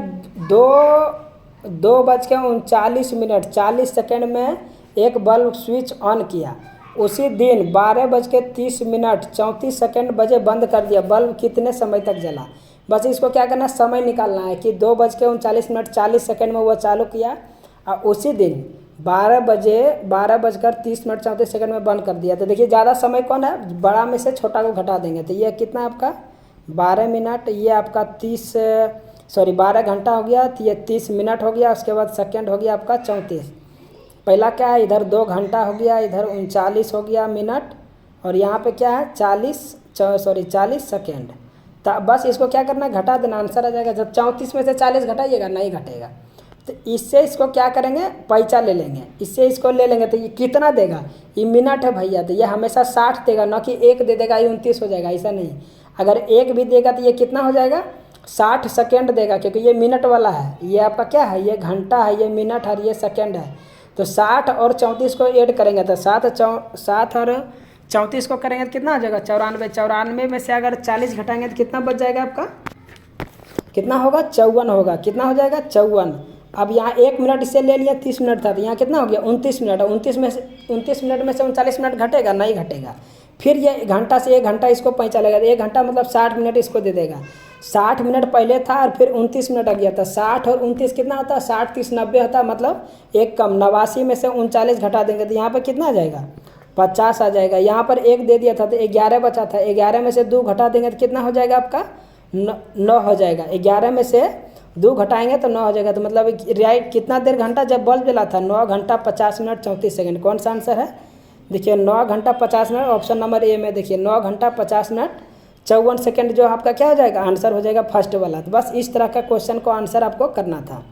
[SPEAKER 1] 2:39 40 सेकेंड में एक बल्ब स्विच ऑन किया। उसी दिन 12:30 34 सेकेंड बजे बंद कर दिया। बल्ब कितने समय तक जला। बस इसको क्या करना, समय निकालना है कि 2:39 40 सेकेंड में वो चालू किया और उसी दिन 12:30 34 सेकेंड में बंद कर दिया। तो देखिए ज़्यादा समय कौन है, बड़ा में से छोटा को घटा देंगे तो ये कितना आपका 12 मिनट, ये आपका 12 घंटा हो गया, तो ये 30 मिनट हो गया। उसके बाद सेकेंड हो गया आपका 34। पहला क्या है, इधर 2 घंटा हो गया, इधर 39 हो गया मिनट, और यहाँ पे क्या है 40 सेकेंड। तो बस इसको क्या करना है, घटा देना, आंसर आ जाएगा। जब 34 में से 40 घटाइएगा, नहीं घटेगा। तो इससे इसको क्या करेंगे, पैसा ले लेंगे, इससे इसको ले लेंगे। तो ये कितना देगा, ये मिनट है भैया, तो ये हमेशा 60 देगा, ना कि 1 दे देगा ये 29 हो जाएगा, ऐसा नहीं। अगर 1 भी देगा तो ये कितना हो जाएगा, 60 सेकेंड देगा, क्योंकि ये मिनट वाला है। ये आपका क्या है, ये घंटा है, ये मिनट है, ये सेकेंड है। तो 60 और 34 को ऐड करेंगे तो 7 और 34 को करेंगे तो कितना हो जाएगा, 94। 94 में से अगर 40 घटाएंगे तो कितना बच जाएगा आपका, कितना होगा, 54 होगा। कितना हो जाएगा, 54। अब यहाँ 1 मिनट इससे ले लिया, 30 मिनट था, तो यहाँ कितना हो गया 29 मिनट। 29 मिनट में से 39 मिनट घटेगा, नहीं घटेगा। फिर ये घंटा से 1 घंटा इसको पैंचा लगेगा, 1 घंटा मतलब 60 मिनट इसको दे देगा। 60 मिनट पहले था और फिर 29 मिनट आ गया था। 60 और 29 कितना होता है, 60 30 90 होता है, मतलब एक कम। 89 में से 39 घटा देंगे तो यहाँ पर कितना आ जाएगा, 50 आ जाएगा। यहाँ पर 1 दे दिया था तो 11 बचा था, 11 में से 2 घटा देंगे तो कितना हो जाएगा आपका, 9 हो जाएगा। 11 में से 2 घटाएंगे तो 9 हो जाएगा। तो मतलब राइट कितना देर घंटा जब बल्ब जला था, 9 घंटा 50 मिनट 34 सेकेंड। कौन सा आंसर है, देखिए 9 घंटा 50 मिनट, ऑप्शन नंबर ए में देखिए 9 घंटा 50 मिनट 54 सेकेंड जो आपका क्या हो जाएगा, आंसर हो जाएगा फर्स्ट वाला। तो बस इस तरह का क्वेश्चन को आंसर आपको करना था,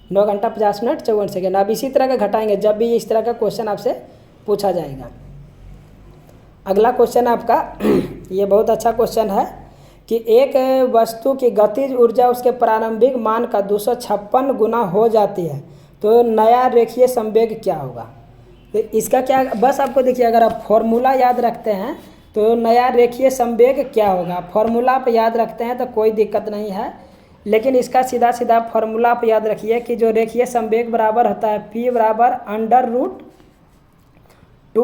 [SPEAKER 1] 9 घंटा 50 मिनट 54 सेकेंड। अब इसी तरह का घटाएंगे जब भी इस तरह का क्वेश्चन आपसे पूछा जाएगा। अगला क्वेश्चन आपका ये बहुत अच्छा क्वेश्चन है कि एक वस्तु की गतिज ऊर्जा उसके प्रारंभिक मान का 256 गुना हो जाती है तो नया रेखीय संवेग क्या होगा। तो इसका क्या, बस आपको देखिए अगर आप फॉर्मूला याद रखते हैं तो नया रेखीय संवेग क्या होगा। फॉर्मूला आप याद रखते हैं तो कोई दिक्कत नहीं है, लेकिन इसका सीधा सीधा फॉर्मूला आप याद रखिए कि जो रेखीय संवेग बराबर होता है P बराबर √2 ×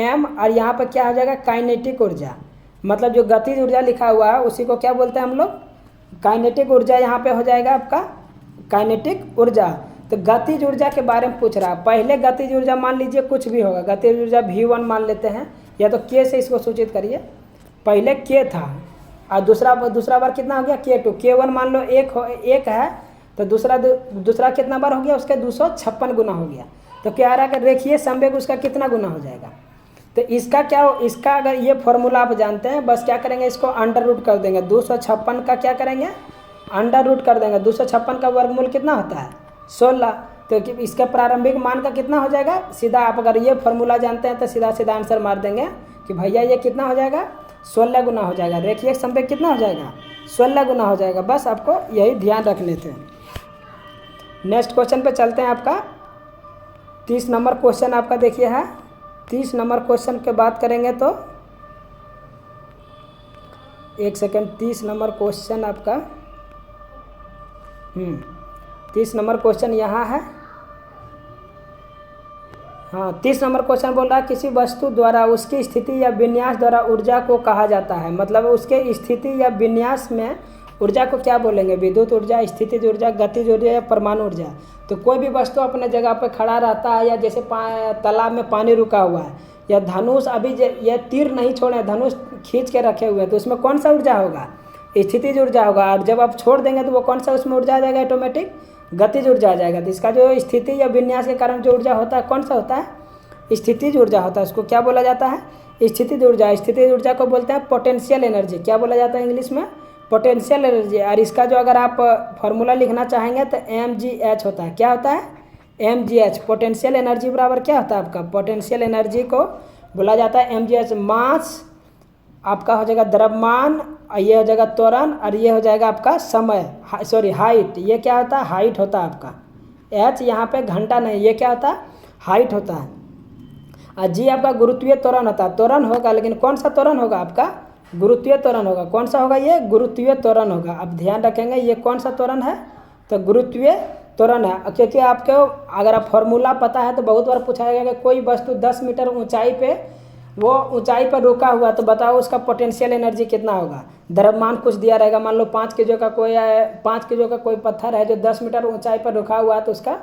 [SPEAKER 1] m, और यहाँ पर क्या हो जाएगा, काइनेटिक ऊर्जा। मतलब जो गतिज ऊर्जा लिखा हुआ है उसी को क्या बोलते हैं हम लोग, काइनेटिक ऊर्जा। यहाँ पे हो जाएगा आपका काइनेटिक ऊर्जा। तो गतिज ऊर्जा के बारे में पूछ रहा है। पहले गतिज ऊर्जा मान लीजिए कुछ भी होगा, गतिज ऊर्जा V1 मान लेते हैं, या तो K से इसको सूचित करिए। पहले K था और दूसरा बार कितना हो गया K2, K1 मान लो एक है, तो दूसरा कितना बार हो गया उसके 256 गुना हो गया। तो क्या रहा कि रेखीय संवेग उसका कितना गुना हो जाएगा। तो इसका अगर ये फॉर्मूला आप जानते हैं, बस क्या करेंगे इसको अंडर रूट कर देंगे। 256 का क्या करेंगे अंडर रूट कर देंगे। 256 का वर्गमूल कितना होता है 16। तो इसका प्रारंभिक मान का कितना हो जाएगा, सीधा आप अगर ये फॉर्मूला जानते हैं तो सीधा आंसर मार देंगे कि भैया ये कितना हो जाएगा 16 गुना हो जाएगा। रेखीय संवेग कितना हो जाएगा 16 गुना हो जाएगा। बस आपको यही ध्यान रखने थे। नेक्स्ट क्वेश्चन पे चलते हैं। आपका 30 नंबर क्वेश्चन आपका देखिए है। 30 नंबर क्वेश्चन के बात करेंगे तो एक सेकेंड, 30 नंबर क्वेश्चन आपका 30 नंबर क्वेश्चन यहाँ है। हाँ, 30 नंबर क्वेश्चन बोल रहा है किसी वस्तु द्वारा उसकी स्थिति या विन्यास द्वारा ऊर्जा को कहा जाता है। मतलब उसके स्थिति या विन्यास में ऊर्जा को क्या बोलेंगे, विद्युत ऊर्जा, स्थितिज ऊर्जा, गतिज ऊर्जा या परमाणु ऊर्जा। तो कोई भी वस्तु अपने जगह पर खड़ा रहता है, या जैसे तालाब में पानी रुका हुआ है, या धनुष अभी ये तीर नहीं छोड़े, धनुष खींच के रखे हुए हैं, तो उसमें कौन सा ऊर्जा होगा स्थितिज ऊर्जा होगा। और जब आप छोड़ देंगे तो वो कौन सा उसमें ऊर्जा आ जाएगा ऑटोमेटिक गतिज ऊर्जा आ जाएगा। तो इसका जो स्थिति या विन्यास के कारण जो ऊर्जा होता है कौन सा होता है स्थितिज ऊर्जा होता है। उसको क्या बोला जाता है स्थितिज ऊर्जा। स्थितिज ऊर्जा को बोलते हैं पोटेंशियल एनर्जी। क्या बोला जाता है इंग्लिश में पोटेंशियल एनर्जी। और इसका जो अगर आप फॉर्मूला लिखना चाहेंगे तो mgh होता है। क्या होता है mgh। पोटेंशियल एनर्जी बराबर क्या होता है आपका पोटेंशियल एनर्जी को बोला जाता है mgh। मास आपका हो जाएगा द्रव्यमान, ये हो जाएगा त्वरण, और ये हो जाएगा आपका समय हाइट। ये क्या होता है हाइट होता है आपका। h यहाँ पे घंटा नहीं, ये क्या होता है हाइट होता है। और जी आपका गुरुत्वीय त्वरण होता है। त्वरण होगा लेकिन कौन सा त्वरण होगा आपका गुरुत्वीय त्वरण होगा। कौन सा होगा ये गुरुत्वीय त्वरण होगा। अब ध्यान रखेंगे ये कौन सा त्वरण है तो गुरुत्वीय त्वरण है। क्योंकि आपको अगर आप फॉर्मूला पता है तो बहुत बार पूछा जाएगा कि कोई वस्तु 10 मीटर ऊंचाई पे वो ऊंचाई पर रुका हुआ, तो बताओ उसका पोटेंशियल एनर्जी कितना होगा। द्रव्यमान कुछ दिया रहेगा, मान लो 5 केजी का कोई पत्थर है जो 10 मीटर ऊंचाई पर रुका हुआ है, तो उसका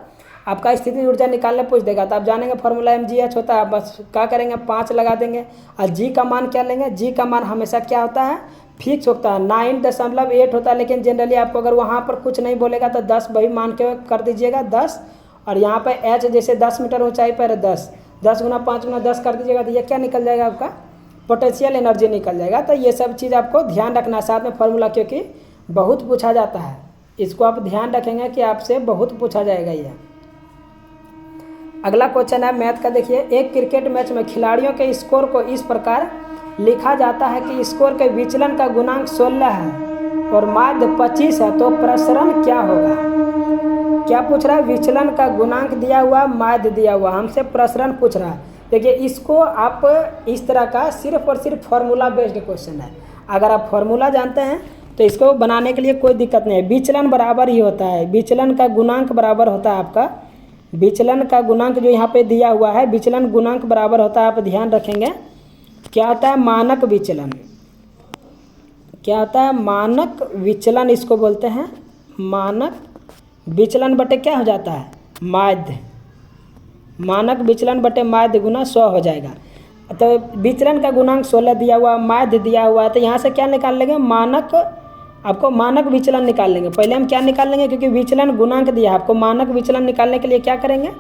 [SPEAKER 1] आपका स्थिति ऊर्जा निकालने पूछ देगा। तो आप जानेंगे फॉर्मूला mgh होता है। बस क्या करेंगे 5 लगा देंगे। और g का मान क्या लेंगे, g का मान हमेशा क्या होता है फिक्स होता है 9.8 होता है। लेकिन जनरली आपको अगर वहाँ पर कुछ नहीं बोलेगा तो 10 वही मान के कर दीजिएगा 10। और यहाँ पर h जैसे 10 मीटर ऊंचाई पर है 10 गुना 5 गुना 10 कर दीजिएगा, तो ये क्या निकल जाएगा आपका पोटेंशियल एनर्जी निकल जाएगा। तो ये सब चीज़ आपको ध्यान रखना साथ में फॉर्मूला, क्योंकि बहुत पूछा जाता है। इसको आप ध्यान रखेंगे कि आपसे बहुत पूछा जाएगा ये। अगला क्वेश्चन है मैथ का। देखिए, एक क्रिकेट मैच में खिलाड़ियों के स्कोर को इस प्रकार लिखा जाता है कि स्कोर के विचलन का गुणांक 16 है और माध्य 25 है, तो प्रसरण क्या होगा। क्या पूछ रहा है, विचलन का गुणांक दिया हुआ, माध्य दिया हुआ, हमसे प्रसरण पूछ रहा है। देखिए, इसको आप इस तरह का सिर्फ और सिर्फ फार्मूला बेस्ड क्वेश्चन है। अगर आप फार्मूला जानते हैं तो इसको बनाने के लिए कोई दिक्कत नहीं है। विचलन बराबर ही होता है, विचलन का गुणांक बराबर होता है आपका, विचलन का गुणांक जो यहाँ पे दिया हुआ है विचलन गुणांक बराबर होता है, आप ध्यान रखेंगे क्या होता है मानक विचलन। क्या होता है मानक विचलन, इसको बोलते हैं मानक विचलन बटे क्या हो जाता है माध्य। मानक विचलन बटे माध्य गुना 100 हो जाएगा। तो विचलन का गुणांक 16 दिया हुआ, माध्य दिया हुआ है, तो यहाँ से क्या निकाल लेंगे मानक, आपको मानक विचलन निकाल लेंगे। पहले हम क्या निकाल लेंगे, क्योंकि विचलन गुणांक दिया है आपको। मानक विचलन निकालने के लिए क्या करेंगे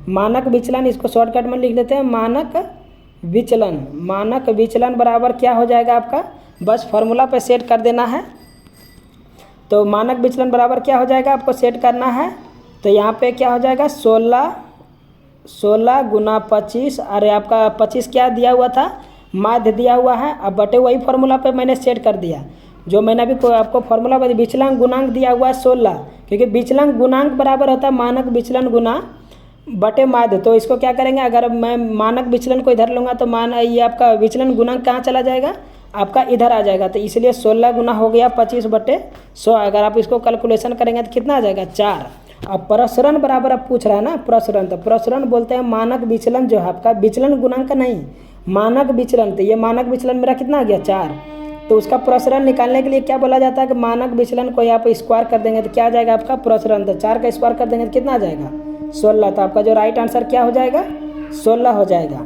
[SPEAKER 1] मानक विचलन, इसको शॉर्टकट में लिख लेते हैं मानक विचलन। मानक विचलन बराबर क्या हो जाएगा आपका, बस फार्मूला पे सेट कर देना है। तो मानक विचलन बराबर क्या हो जाएगा आपको सेट करना है। तो यहाँ पे क्या हो जाएगा 16 गुना 25, अरे आपका 25 क्या दिया हुआ था माध्य दिया हुआ है। अब बटे वही फार्मूला पे मैंने सेट कर दिया जो मैंने अभी आपको फार्मूला बता। विचलन गुणांक दिया हुआ है 16, क्योंकि विचलन गुणांक बराबर होता है मानक विचलन गुना बटे माध्य। तो इसको क्या करेंगे, अगर मैं मानक विचलन को इधर लूँगा तो ये आपका विचलन गुणांक कहाँ चला जाएगा आपका इधर आ जाएगा। तो इसलिए 16 गुना हो गया 25 बटे 100। अगर आप इसको कैलकुलेशन करेंगे तो कितना आ जाएगा 4। अब प्रसरण बराबर आप पूछ रहा है ना प्रसरण, तो प्रसरण बोलते हैं मानक विचलन जो है आपका, विचलन गुणांक नहीं मानक विचलन। तो ये मानक विचलन मेरा कितना आ गया 4। तो उसका प्रसरण निकालने के लिए क्या बोला जाता है कि मानक विचलन को यहाँ पे स्क्वायर कर देंगे तो क्या आ जाएगा आपका प्रसरण। तो 4 का स्क्वायर कर देंगे तो कितना आ जाएगा 16। तो आपका जो राइट आंसर क्या हो जाएगा 16 हो जाएगा,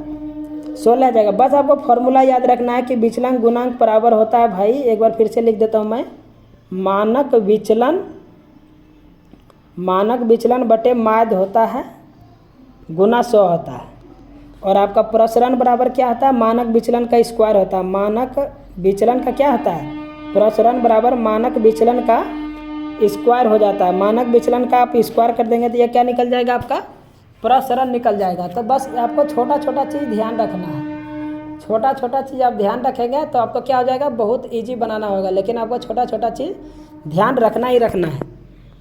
[SPEAKER 1] 16 आ जाएगा। बस आपको फॉर्मूला याद रखना है कि विचलन गुणांक बराबर होता है भाई, एक बार फिर से लिख देता हूँ मैं, मानक विचलन बटे माध्य होता है गुना 100 होता है। और आपका प्रसरण बराबर क्या होता है मानक विचलन का स्क्वायर होता है। मानक विचलन का क्या होता है प्रसरण बराबर मानक विचलन का स्क्वायर हो जाता है। मानक विचलन का आप स्क्वायर कर देंगे तो ये क्या निकल जाएगा आपका प्रसरण निकल जाएगा। तो बस आपको छोटा छोटा चीज़ ध्यान रखना है, छोटा छोटा चीज़ आप ध्यान रखेंगे तो आपको क्या हो जाएगा बहुत इजी बनाना होगा। लेकिन आपको छोटा छोटा चीज़ ध्यान रखना ही रखना है।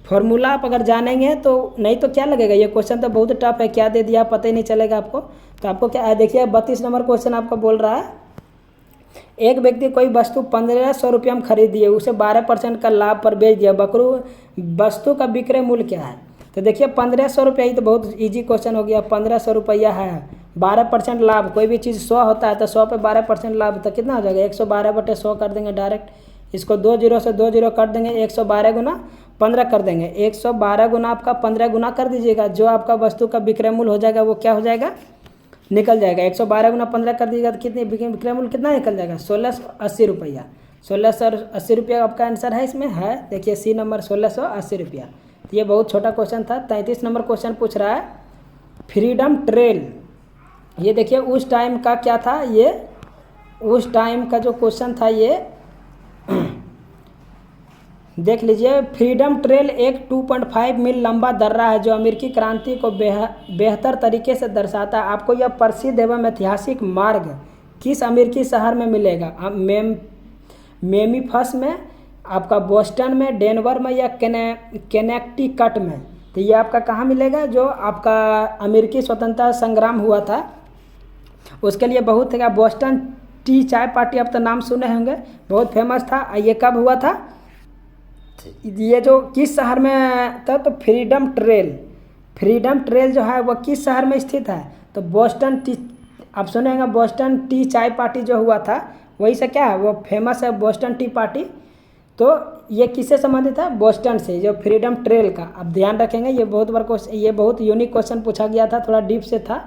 [SPEAKER 1] फॉर्मूला आप अगर जानेंगे तो, नहीं तो क्या लगेगा ये क्वेश्चन तो बहुत टफ है, क्या दे दिया पता ही नहीं चलेगा आपको। तो आपको क्या देखिए 32 नंबर क्वेश्चन आपको बोल रहा है, एक व्यक्ति कोई वस्तु 1500 रुपये में खरीदी है, उसे 12% का लाभ पर बेच दिया, बकरू वस्तु का विक्रय मूल्य क्या है। तो देखिए 1500 रुपया ही तो बहुत इजी क्वेश्चन हो गया। 1500 रुपया है, 12% लाभ, कोई भी चीज़ 100 होता है तो 100 पे 12% लाभ तो कितना हो जाएगा 112/100 कर देंगे डायरेक्ट। इसको 2 0 से 2 0 कर देंगे, 112 गुना 15 कर देंगे, 112 गुना आपका 15 गुना कर दीजिएगा, जो आपका वस्तु का विक्रय मूल्य हो जाएगा वो क्या हो जाएगा निकल जाएगा। 112 गुना 15 कर दीजिएगा तो कितने विक्रय मूल्य कितना निकल जाएगा 1680 रुपया। 1680 रुपया आपका आंसर है इसमें है, देखिए सी नंबर 1680 रुपया। तो ये बहुत छोटा क्वेश्चन था। 33 नंबर क्वेश्चन पूछ रहा है फ्रीडम ट्रेल। ये देखिए उस टाइम का क्या था, ये उस टाइम का जो क्वेश्चन था ये देख लीजिए। फ्रीडम ट्रेल एक 2.5 मील लंबा दर्रा है जो अमेरिकी क्रांति को बेहतर तरीके से दर्शाता है। आपको यह प्रसिद्ध एवं ऐतिहासिक मार्ग किस अमेरिकी शहर में मिलेगा, मेम्फिस में, आपका बोस्टन में, डेनवर में या कनेक्टिकट में। तो ये आपका कहाँ मिलेगा, जो आपका अमेरिकी स्वतंत्रता संग्राम हुआ था उसके लिए बहुत है। बोस्टन टी चाय पार्टी आप तो नाम सुने होंगे, बहुत फेमस था। ये कब हुआ था, ये जो किस शहर में था, तो फ्रीडम ट्रेल जो है वो किस शहर में स्थित है, तो बोस्टन टी, आप सुने होंगे बोस्टन टी चाय पार्टी जो हुआ था वही से क्या है वो फेमस है बोस्टन टी पार्टी। तो ये किससे संबंधित है, बोस्टन से, जो फ्रीडम ट्रेल का। आप ध्यान रखेंगे ये बहुत बार क्वेश्चन, ये बहुत यूनिक क्वेश्चन पूछा गया था, थोड़ा डीप से था,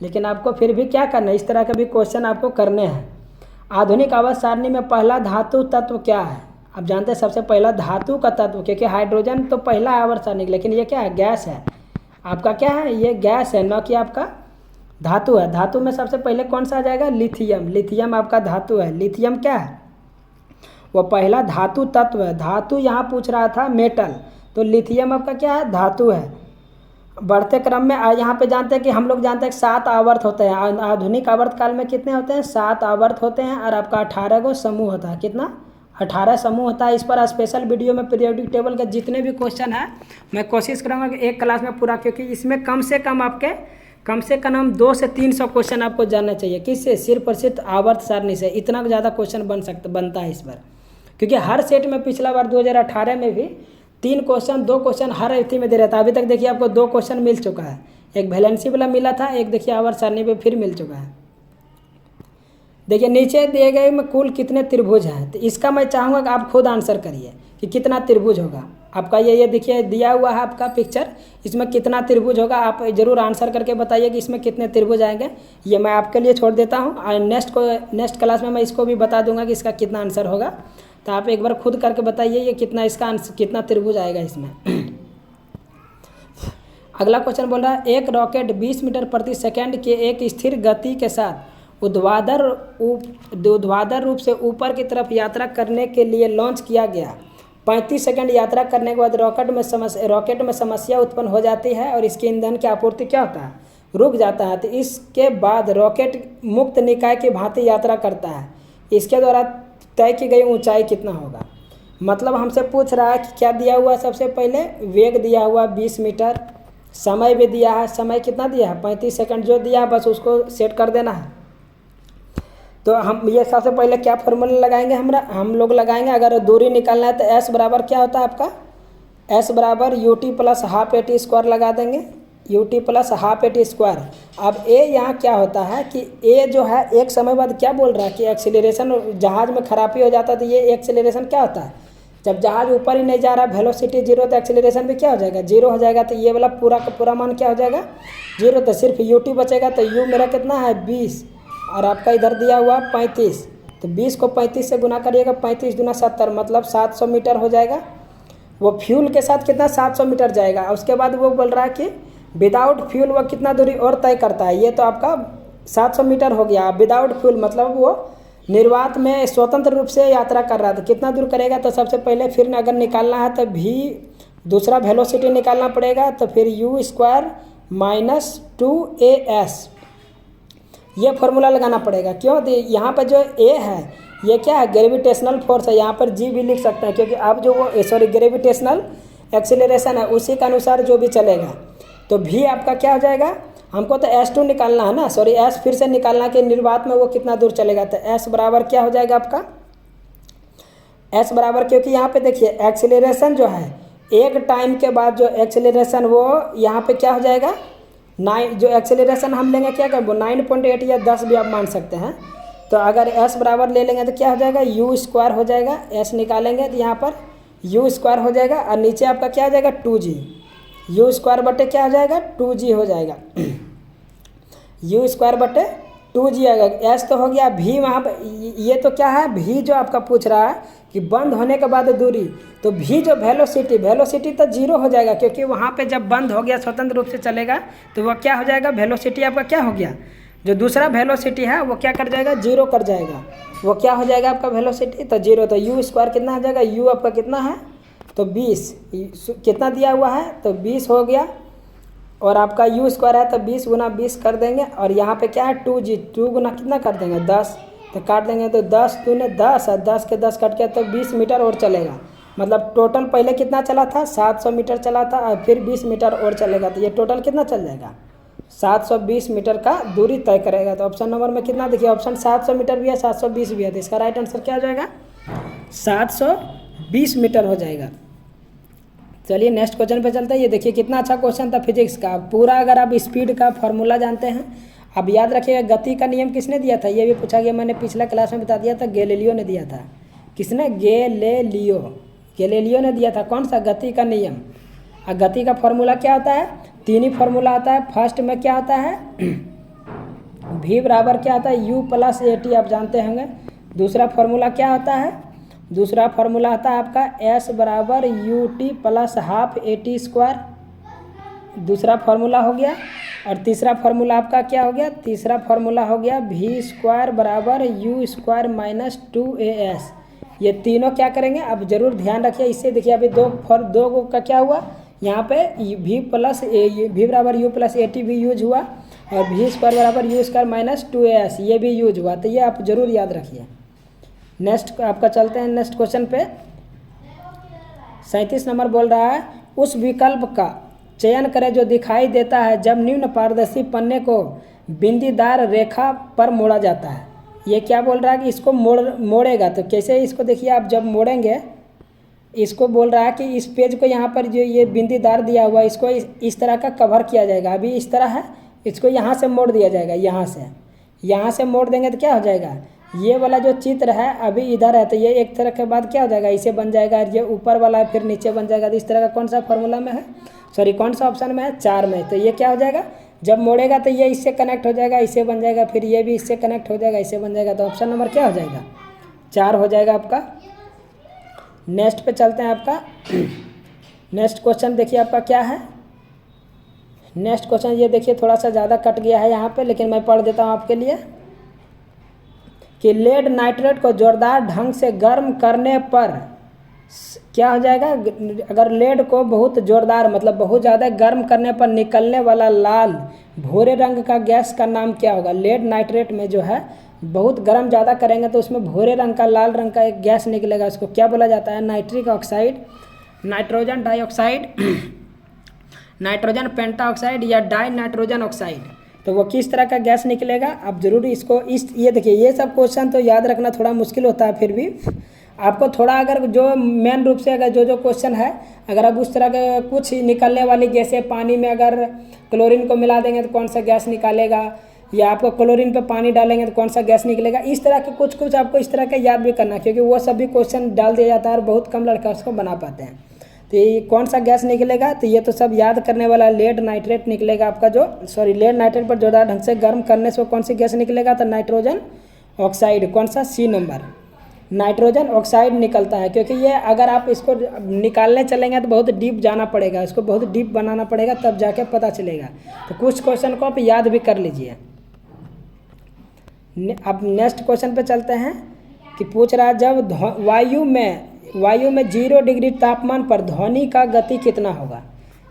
[SPEAKER 1] लेकिन आपको फिर भी क्या करना है, इस तरह के भी क्वेश्चन आपको करने हैं। आधुनिक आवर्त सारणी में पहला धातु तत्व क्या है, आप जानते हैं सबसे पहला धातु का तत्व, क्योंकि हाइड्रोजन तो पहला आवर्त सारणी, लेकिन ये क्या है गैस है, आपका क्या है ये गैस है, न कि आपका धातु है। धातु में सबसे पहले कौन सा आ जाएगा, लिथियम। लिथियम आपका धातु है। लिथियम क्या है, वो पहला धातु तत्व है। धातु यहाँ पूछ रहा था मेटल, तो लिथियम आपका क्या है धातु है। बढ़ते क्रम में यहाँ पे जानते हैं कि हम लोग जानते हैं 7 आवर्त होते हैं। आधुनिक आवर्त काल में कितने होते हैं, 7 आवर्त होते हैं, और आपका 18 गो समूह होता है। कितना, 18 समूह होता है। इस पर स्पेशल वीडियो में पीरियोडिक टेबल के जितने भी क्वेश्चन हैं मैं कोशिश करूँगा कि एक क्लास में पूरा, क्योंकि इसमें कम से कम 200 से 300 क्वेश्चन आपको जानना चाहिए। किससे, सिर्फ और सिर्फ आवर्त सारणी से। इतना ज़्यादा क्वेश्चन बनता है इस बार, क्योंकि हर सेट में पिछला बार 2018 में भी 2 क्वेश्चन हर अवधि में दे रहा था। अभी तक देखिए आपको 2 क्वेश्चन मिल चुका है, एक वैलेंसी वाला मिला था, एक देखिए आवर्त सारणी पे फिर मिल चुका है। देखिए नीचे दिए गए में कुल कितने त्रिभुज हैं, तो इसका मैं चाहूँगा कि आप खुद आंसर करिए कि कितना त्रिभुज होगा आपका। ये देखिए दिया हुआ है आपका पिक्चर, इसमें कितना त्रिभुज होगा, आप जरूर आंसर करके बताइए कि इसमें कितने त्रिभुज आएंगे। ये मैं आपके लिए छोड़ देता हूँ, और नेक्स्ट क्लास में मैं इसको भी बता दूंगा कि इसका कितना आंसर होगा। तो आप एक बार खुद करके बताइए ये कितना, इसका आंसर कितना त्रिभुज आएगा इसमें। अगला क्वेश्चन बोल रहा है एक रॉकेट 20 मीटर प्रति सेकंड के एक स्थिर गति के साथ ऊर्ध्वाधर रूप से ऊपर की तरफ यात्रा करने के लिए लॉन्च किया गया। 35 सेकंड यात्रा करने के बाद रॉकेट में समस्या उत्पन्न हो जाती है और इसके ईंधन की आपूर्ति क्या होता है, रुक जाता है। तो इसके बाद रॉकेट मुक्त निकाय की भांति यात्रा करता है। इसके द्वारा तय की गई ऊंचाई कितना होगा। मतलब हमसे पूछ रहा है कि क्या दिया हुआ है, सबसे पहले वेग दिया हुआ 20 मीटर, समय भी दिया है, समय कितना दिया है 35 सेकंड, जो दिया है बस उसको सेट कर देना है। तो हम ये सबसे पहले क्या फॉर्मूला लगाएंगे, हम लोग लगाएंगे, अगर दूरी निकालना है तो एस बराबर क्या होता है आपका, एस बराबर ut plus half AT square लगा देंगे। U T plus half A T square. अब ए यहाँ क्या होता है कि ए जो है एक समय बाद क्या बोल रहा है कि एक्सीलरेशन, जहाज़ में खराबी हो जाता है तो ये एक्सीलरेशन क्या होता है, जब जहाज़ ऊपर ही नहीं जा रहा, वेलोसिटी जीरो, तो एक्सीलरेशन भी क्या हो जाएगा, जीरो हो जाएगा। तो ये वाला पूरा का पूरा मान क्या हो जाएगा, जीरो। तो सिर्फ यू टी बचेगा। तो यू मेरा कितना है 20 और आपका इधर दिया हुआ 35। तो 20 को 35 से गुना करिएगा, 35 दूना 70, मतलब 700 मीटर हो जाएगा। वो फ्यूल के साथ कितना 700 मीटर जाएगा। उसके बाद वो बोल रहा है कि विदाउट फ्यूल वो कितना दूरी और तय करता है। ये तो आपका 700 मीटर हो गया। विदाउट फ्यूल मतलब वो निर्वात में स्वतंत्र रूप से यात्रा कर रहा था, कितना दूर करेगा। तो सबसे पहले फिर अगर निकालना है तो भी दूसरा वेलोसिटी निकालना पड़ेगा। तो फिर यू स्क्वायर माइनस 2as, ये फॉर्मूला लगाना पड़ेगा। क्यों, यहाँ पर जो ए है ये क्या है, ग्रेविटेशनल फोर्स है। यहाँ पर जी भी लिख सकते हैं क्योंकि अब जो वो ग्रेविटेशनल एक्सीलरेशन है उसी के अनुसार जो भी चलेगा। तो भी आपका क्या हो जाएगा, हमको तो S2 निकालना है ना, S फिर से निकालना कि निर्वात में वो कितना दूर चलेगा। तो S बराबर क्या हो जाएगा आपका, S बराबर, क्योंकि यहाँ पे देखिए एक्सीलरेशन जो है एक टाइम के बाद जो एक्सीलरेशन वो यहाँ पे क्या हो जाएगा 9, जो एक्सीलरेशन हम लेंगे क्या कर वो 9.8 या 10 भी आप मान सकते हैं। तो अगर S बराबर ले लेंगे तो क्या हो जाएगा, यू स्क्वायर हो जाएगा। S निकालेंगे तो यहाँ पर यू स्क्वायर हो जाएगा और नीचे आपका क्या हो जाएगा 2g, यू स्क्वायर बटे क्या हो जाएगा 2g हो जाएगा। यू स्क्वायर बटे 2g आएगा। S तो हो गया। भी वहाँ पर ये तो क्या है, भी जो आपका पूछ रहा है कि बंद होने के बाद दूरी, तो भी जो वेलोसिटी तो जीरो हो जाएगा क्योंकि वहाँ पे जब बंद हो गया स्वतंत्र रूप से चलेगा तो वह क्या हो जाएगा, वेलोसिटी आपका क्या हो गया, जो दूसरा वेलोसिटी है वो क्या कर जाएगा, जीरो कर जाएगा। वो क्या हो जाएगा आपका वेलोसिटी तो जीरो। तो यू स्क्वायर कितना हो जाएगा, यू आपका कितना है तो 20, कितना दिया हुआ है तो 20 हो गया। और आपका यू स्क्वायर है तो 20 गुना 20 कर देंगे। और यहाँ पे क्या है 2g, 2 गुना कितना कर देंगे 10, तो काट देंगे तो 10 दूने 10 और 10 के 10 कट के तो 20 मीटर और चलेगा। मतलब टोटल पहले कितना चला था 700 मीटर चला था और फिर 20 मीटर और चलेगा। तो ये टोटल कितना चल जाएगा 720 मीटर का दूरी तय करेगा। तो ऑप्शन नंबर में कितना, देखिए ऑप्शन 700 मीटर भी है 720 भी है। तो इसका राइट आंसर क्या हो जाएगा 720 मीटर हो जाएगा। चलिए नेक्स्ट क्वेश्चन पे चलते हैं। ये देखिए कितना अच्छा क्वेश्चन था फिजिक्स का। पूरा अगर आप स्पीड का फॉर्मूला जानते हैं, अब याद रखिएगा गति का नियम किसने दिया था, ये भी पूछा गया, मैंने पिछला क्लास में बता दिया था, गैलीलियो ने दिया था। किसने, गैलीलियो ने दिया था। कौन सा, गति का नियम। और गति का फॉर्मूला क्या होता है, 3 ही फॉर्मूला आता है। फर्स्ट में क्या होता है v बराबर क्या होता है u प्लस ए टी, आप जानते होंगे। दूसरा फॉर्मूला क्या होता है, दूसरा फार्मूला आता है आपका S बराबर U T plus half A T square, दूसरा फार्मूला हो गया। और तीसरा फार्मूला आपका क्या हो गया, तीसरा फार्मूला हो गया v स्क्वायर बराबर यू स्क्वायर माइनस 2as। ये तीनों क्या करेंगे, अब जरूर ध्यान रखिए। इससे देखिए अभी दो का क्या हुआ, यहाँ पे v बराबर u प्लस ए टी भी यूज हुआ और v स्क्वायर बराबर यू स्क्वायर माइनस 2as ये भी यूज हुआ। तो ये आप जरूर याद रखिए। नेक्स्ट आपका चलते हैं नेक्स्ट क्वेश्चन पे। 37 नंबर बोल रहा है, उस विकल्प का चयन करें जो दिखाई देता है जब निम्न पारदर्शी पन्ने को बिंदीदार रेखा पर मोड़ा जाता है। ये क्या बोल रहा है कि इसको मोड़ेगा। तो कैसे इसको देखिए, आप जब मोड़ेंगे, इसको बोल रहा है कि इस पेज को यहाँ पर जो ये बिंदीदार दिया हुआ इसको इस तरह का कवर किया जाएगा। अभी इस तरह है, इसको यहाँ से मोड़ दिया जाएगा, यहाँ से मोड़ देंगे तो क्या हो जाएगा, ये वाला जो चित्र है अभी इधर है तो ये एक तरह के बाद क्या हो जाएगा, इसे बन जाएगा। ये ऊपर वाला फिर नीचे बन जाएगा। तो इस तरह का कौन सा फॉर्मूला में है, सॉरी कौन सा ऑप्शन में है, 4 में। तो ये क्या हो जाएगा, जब मोड़ेगा तो ये इससे कनेक्ट हो जाएगा, इससे बन जाएगा, फिर ये भी इससे कनेक्ट हो जाएगा, इससे बन जाएगा। तो ऑप्शन नंबर क्या हो जाएगा, 4 हो जाएगा आपका। नेक्स्ट पे चलते हैं आपका। नेक्स्ट क्वेश्चन देखिए आपका क्या है। नेक्स्ट क्वेश्चन ये देखिए थोड़ा सा ज़्यादा कट गया है यहाँ पे, लेकिन मैं पढ़ देता हूँ आपके लिए कि लेड नाइट्रेट को जोरदार ढंग से गर्म करने पर क्या हो जाएगा, अगर लेड को बहुत जोरदार मतलब बहुत ज़्यादा गर्म करने पर निकलने वाला लाल भूरे रंग का गैस का नाम क्या होगा। लेड नाइट्रेट में जो है बहुत गर्म ज़्यादा करेंगे तो उसमें भूरे रंग का लाल रंग का एक गैस निकलेगा, उसको क्या बोला जाता है, nitric oxide, nitrogen dioxide, nitrogen pentoxide या डाई नाइट्रोजन ऑक्साइड। तो वो किस तरह का गैस निकलेगा, आप जरूर इसको ये देखिए, ये सब क्वेश्चन तो याद रखना थोड़ा मुश्किल होता है, फिर भी आपको थोड़ा अगर जो मेन रूप से अगर जो क्वेश्चन है, अगर आप उस तरह के कुछ निकलने वाली जैसे पानी में अगर क्लोरीन को मिला देंगे तो कौन सा गैस निकालेगा, या आपको क्लोरीन पे पानी डालेंगे तो कौन सा गैस निकलेगा, इस तरह के कुछ आपको इस तरह के याद भी करना, क्योंकि वो सभी क्वेश्चन डाल दिया जाता है और बहुत कम लड़का उसको बना पाते हैं। तो ये कौन सा गैस निकलेगा, तो ये तो सब याद करने वाला लेड नाइट्रेट निकलेगा आपका, लेड नाइट्रेट पर जोरदार ढंग से गर्म करने से कौन सी गैस निकलेगा, तो नाइट्रोजन ऑक्साइड, कौन सा, सी नंबर, नाइट्रोजन ऑक्साइड निकलता है। क्योंकि ये अगर आप इसको निकालने चलेंगे तो बहुत डीप जाना पड़ेगा, इसको बहुत डीप बनाना पड़ेगा, तब जाके पता चलेगा। तो कुछ क्वेश्चन को आप याद भी कर लीजिए। अब नेक्स्ट क्वेश्चन पे चलते हैं कि पूछ रहा है जब वायु में 0 डिग्री तापमान पर ध्वनि का गति कितना होगा।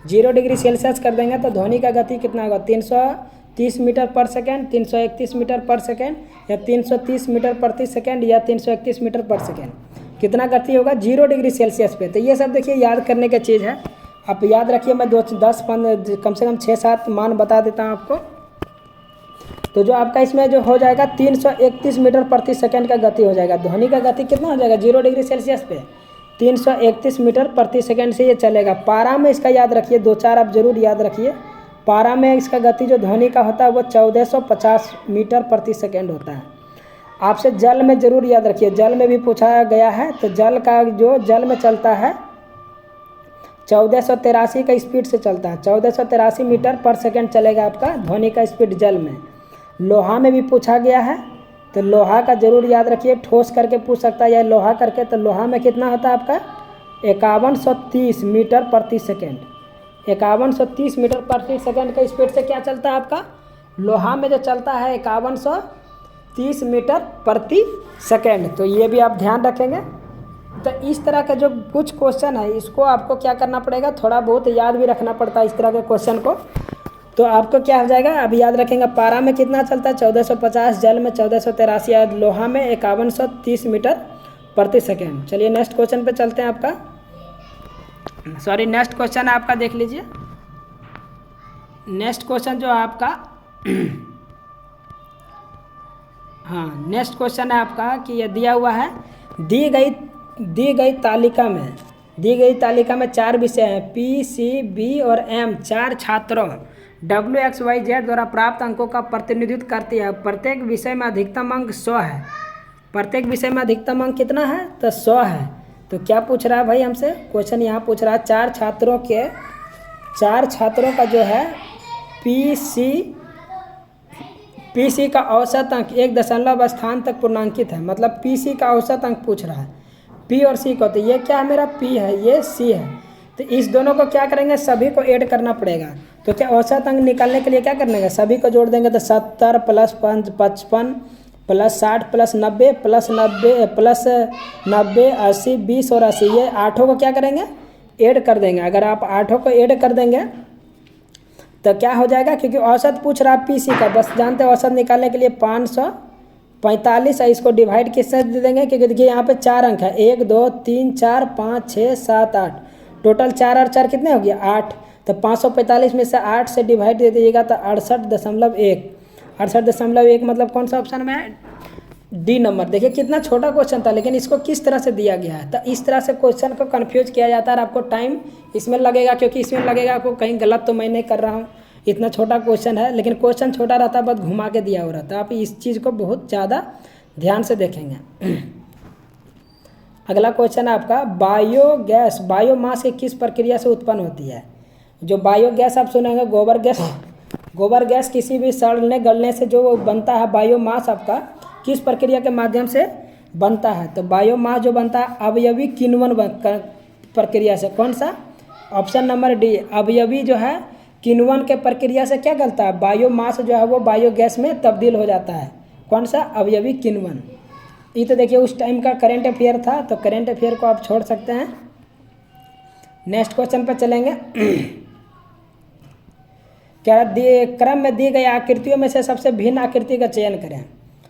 [SPEAKER 1] 0 डिग्री सेल्सियस कर देंगे तो ध्वनि का गति कितना होगा, 330 मीटर पर सेकेंड, 331 मीटर पर सेकेंड, या 330 मीटर प्रति सेकेंड, या 331 मीटर पर सेकेंड, कितना गति होगा 0 डिग्री सेल्सियस पे। तो ये सब देखिए याद करने की चीज़ है, आप याद रखिए। मैं 10-15 कम से कम 6-7 मान बता देता हूँ आपको। तो जो आपका इसमें जो हो जाएगा 331 मीटर प्रति सेकंड का गति हो जाएगा। ध्वनि का गति कितना हो जाएगा 0 डिग्री सेल्सियस पे 331 मीटर प्रति सेकंड से ये चलेगा। पारा में इसका याद रखिए, 2-4 आप जरूर याद रखिए। पारा में इसका गति जो ध्वनि का होता है वो 1450 मीटर प्रति सेकंड होता है। आपसे जल में जरूर याद रखिए, जल में भी पूछा गया है। तो जल का जो जल में चलता है 1483 का स्पीड से चलता है, 1483 मीटर पर सेकंड चलेगा आपका ध्वनि का स्पीड जल में। लोहा में भी पूछा गया है, तो लोहा का जरूर याद रखिए, ठोस करके पूछ सकता है या लोहा करके। तो लोहा में कितना होता है आपका 5130 मीटर प्रति सेकंड, 5130 मीटर प्रति सेकंड का स्पीड से क्या चलता है आपका लोहा में जो चलता है 5130 मीटर प्रति सेकंड। तो ये भी आप ध्यान रखेंगे। तो इस तरह का जो कुछ क्वेश्चन है इसको आपको क्या करना पड़ेगा, थोड़ा बहुत याद भी रखना पड़ता है इस तरह के क्वेश्चन को। तो आपको क्या हो जाएगा, अब याद रखेंगे पारा में कितना चलता है 1450, जल में 1483 और लोहा में 5130 मीटर प्रति सेकेंड। चलिए नेक्स्ट क्वेश्चन पे चलते हैं आपका। नेक्स्ट क्वेश्चन है आपका, देख लीजिए। नेक्स्ट क्वेश्चन जो आपका हाँ नेक्स्ट क्वेश्चन है आपका कि ये दिया हुआ है, दी गई तालिका में 4 विषय हैं, पी, सी, बी और एम 4 छात्रों WXYZ द्वारा प्राप्त अंकों का प्रतिनिधित्व करती है। प्रत्येक विषय में अधिकतम अंक 100 है। प्रत्येक विषय में अधिकतम अंक कितना है, तो 100 है। तो क्या पूछ रहा है भाई हमसे क्वेश्चन, यहाँ पूछ रहा है 4 छात्रों का जो है पीसी का औसत अंक 1 दशमलव स्थान तक पूर्णांकित है। मतलब पीसी का औसत अंक पूछ रहा है, पी और सी को। तो ये क्या है, मेरा पी है, ये सी है। तो इस दोनों को क्या करेंगे, सभी को ऐड करना पड़ेगा। तो क्या औसत अंक निकालने के लिए क्या करना है, सभी को जोड़ देंगे। तो 70 + 55 + 60 + 90 + 90 80 20 और 80, ये 8 को क्या करेंगे, ऐड कर देंगे। अगर आप 8 को ऐड कर देंगे तो क्या हो जाएगा, क्योंकि औसत पूछ रहा है पीसी का, बस जानते हैं औसत निकालने के लिए 545 है। इसको डिवाइड किससे दे देंगे, क्योंकि देखिए यहाँ पे 4 अंक है, 1 2 3 4 5 6 7 8, टोटल 4 और 4 कितने हो गया 8। तो 545 में से 8 से डिवाइड दे दीजिएगा तो 68.1। 68.1 मतलब कौन सा ऑप्शन में है, डी नंबर। देखिए कितना छोटा क्वेश्चन था, लेकिन इसको किस तरह से दिया गया है। तो इस तरह से क्वेश्चन को कंफ्यूज किया जाता है और आपको टाइम इसमें लगेगा, क्योंकि इसमें लगेगा आपको कहीं गलत तो मैं नहीं कर रहा हूँ। इतना छोटा क्वेश्चन है, लेकिन क्वेश्चन छोटा रहता है, बस घुमा के दिया हो रहता है। आप इस चीज़ को बहुत ज़्यादा ध्यान से देखेंगे। अगला क्वेश्चन है आपका, बायोमास की किस प्रक्रिया से उत्पन्न होती है। जो बायोगैस आप सुनेंगे, गोबर गैस किसी भी सड़ने गलने से जो बनता है बायोमास आपका किस प्रक्रिया के माध्यम से बनता है। तो बायोमास जो बनता है अवयवी किण्वन प्रक्रिया से। कौन सा, ऑप्शन नंबर डी, अवयवी जो है किण्वन के प्रक्रिया से क्या करता है, बायोमास जो है वो बायोगैस में तब्दील हो जाता है। कौन सा, अवयवी किण्वन। ये तो देखिए उस टाइम का करेंट अफेयर था, तो करेंट अफेयर को आप छोड़ सकते हैं। नेक्स्ट क्वेश्चन पर चलेंगे। क्या क्रम में दी गई आकृतियों में से सबसे भिन्न आकृति का चयन करें।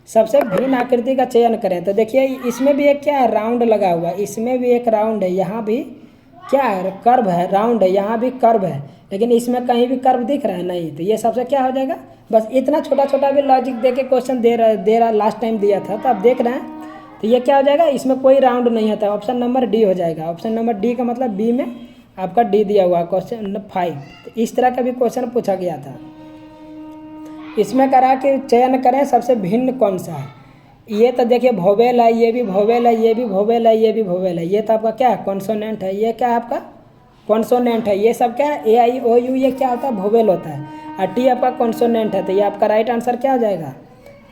[SPEAKER 1] सबसे भिन्न आकृति का चयन करें। तो देखिए इसमें भी एक क्या है, राउंड लगा हुआ है, इसमें भी एक राउंड है, यहाँ भी क्या है, कर्व है, राउंड है, यहाँ भी कर्व है, लेकिन इसमें कहीं भी कर्व दिख रहा है नहीं। तो ये सबसे क्या हो जाएगा, बस इतना छोटा छोटा भी लॉजिक दे के क्वेश्चन दे रहा लास्ट टाइम दिया था। तो आप देख रहे हैं तो ये क्या हो जाएगा, इसमें कोई राउंड नहीं होता, ऑप्शन नंबर डी हो जाएगा। ऑप्शन नंबर डी का मतलब बी में आपका डी दिया हुआ क्वेश्चन नंबर 5। तो इस तरह का भी क्वेश्चन पूछा गया था। इसमें करा कि चयन करें सबसे भिन्न कौन सा है। ये तो देखिए वोवेल है, ये भी वोवेल है, ये भी वोवेल है, ये भी वोवेल है। ये तो आपका क्या है, कॉन्सोनेंट है। ये क्या है आपका कॉन्सोनेंट है। ये सब क्या है, ए आई ओ यू, ये क्या होता है, वोवेल होता है। और टी आपका कॉन्सोनेंट है। तो ये आपका राइट आंसर क्या हो जाएगा,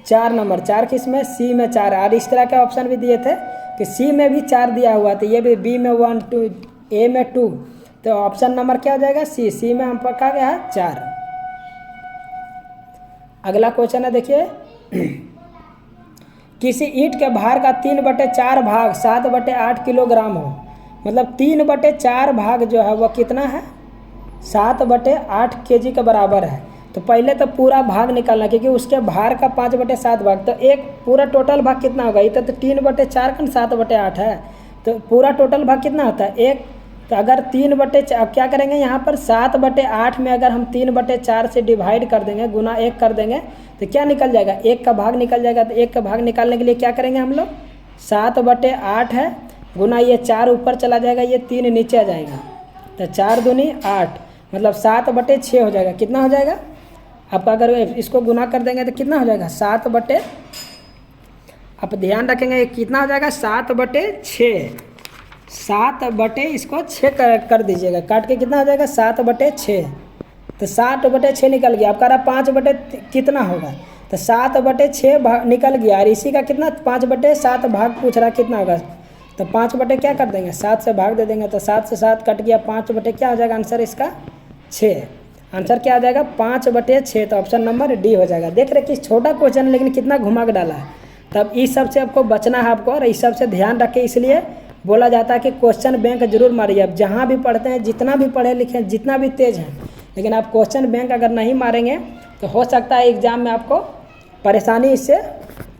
[SPEAKER 1] 4 नंबर। 4 किस में, सी में 4। और इस तरह के ऑप्शन भी दिए थे कि सी में भी 4 दिया हुआ, तो ये भी बी में 1 2, ए में 2। तो ऑप्शन नंबर क्या हो जाएगा, सी। सी में हम पक्का गया है 4। अगला क्वेश्चन है देखिए, किसी ईंट के भार का 3/4 भाग 7/8 किलोग्राम हो, मतलब 3/4 भाग जो है वह कितना है, 7/8 kg के बराबर है। तो पहले तो पूरा भाग निकालना, क्योंकि उसके भार का 5/7 भाग, तो एक पूरा टोटल भाग कितना होगा। ये तो 3/4 का 7/8 है, तो पूरा टोटल भाग कितना होता है 1। तो अगर 3/4, अब क्या करेंगे यहाँ पर 7/8 में अगर हम 3/4 से डिवाइड कर देंगे, गुना 1 कर देंगे, तो क्या निकल जाएगा, 1 का भाग निकल जाएगा। तो 1 का भाग निकालने के लिए क्या करेंगे हम लोग, 7/8 है गुना ये 4 ऊपर चला जाएगा, ये 3 नीचे आ जाएगा। तो 4 दूनी 8, मतलब 7/6 हो जाएगा। कितना हो जाएगा आपका, अगर इसको गुना कर देंगे तो कितना हो जाएगा, 7/, आप ध्यान रखेंगे कितना हो जाएगा, 7/6। 7/, इसको 6 कर दीजिएगा, काट के कितना हो जाएगा, 7/6। तो 7/6 निकल गया। आपका रहा 5 कितना होगा, तो 7/6 निकल गया। और इसी का कितना 5/7 भाग पूछ रहा, कितना होगा, तो 5 क्या कर देंगे, 7 से भाग दे देंगे। तो 7 से 7 कट गया, 5 क्या हो जाएगा आंसर इसका 6। आंसर क्या आ जाएगा 5/6। तो ऑप्शन नंबर डी हो जाएगा। देख रहे कि छोटा क्वेश्चन है लेकिन कितना घुमा के डाला है। तब इस सब से आपको बचना है आपको, और इस सब से ध्यान रखें। इसलिए बोला जाता है कि क्वेश्चन बैंक जरूर मारिए। अब जहाँ भी पढ़ते हैं, जितना भी पढ़े लिखे, जितना भी तेज हैं, लेकिन आप क्वेश्चन बैंक अगर नहीं मारेंगे तो हो सकता है एग्जाम में आपको परेशानी इससे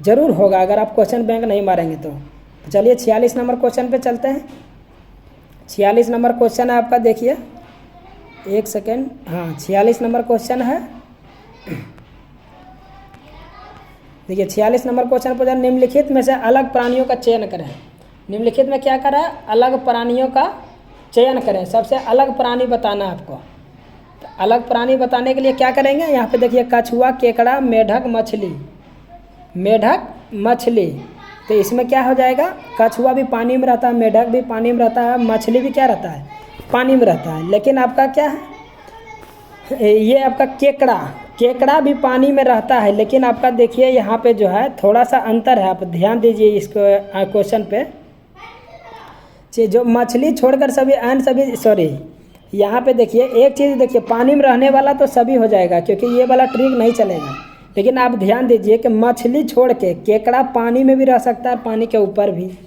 [SPEAKER 1] ज़रूर होगा, अगर आप क्वेश्चन बैंक नहीं मारेंगे तो। चलिए 46 नंबर क्वेश्चन पे चलते हैं। 46 नंबर क्वेश्चन है आपका, देखिए 1 सेकेंड, हाँ 46 नंबर क्वेश्चन है। देखिए 46 नंबर क्वेश्चन पर, निम्नलिखित में से अलग प्राणियों का चयन करें। निम्नलिखित में क्या करें, अलग प्राणियों का चयन करें। सबसे अलग प्राणी बताना है आपको। तो अलग प्राणी बताने के लिए क्या करेंगे, यहाँ पे देखिए कछुआ, केकड़ा, मेढक, मछली। मेढक, मछली, तो इसमें क्या हो जाएगा, कछुआ भी पानी में रहता है, मेढक भी पानी में रहता है, मछली भी क्या रहता है, पानी में रहता है। लेकिन आपका क्या है, ये आपका केकड़ा, केकड़ा भी पानी में रहता है। लेकिन आपका देखिए यहाँ पे जो है थोड़ा सा अंतर है, आप ध्यान दीजिए इसको क्वेश्चन पे। जो मछली छोड़कर सभी अन्य सभी, सॉरी यहाँ पे देखिए एक चीज़ देखिए, पानी में रहने वाला तो सभी हो जाएगा, क्योंकि ये वाला ट्रिक नहीं चलेगा। लेकिन आप ध्यान दीजिए कि मछली छोड़ के केकड़ा पानी में भी रह सकता है, पानी के ऊपर भी।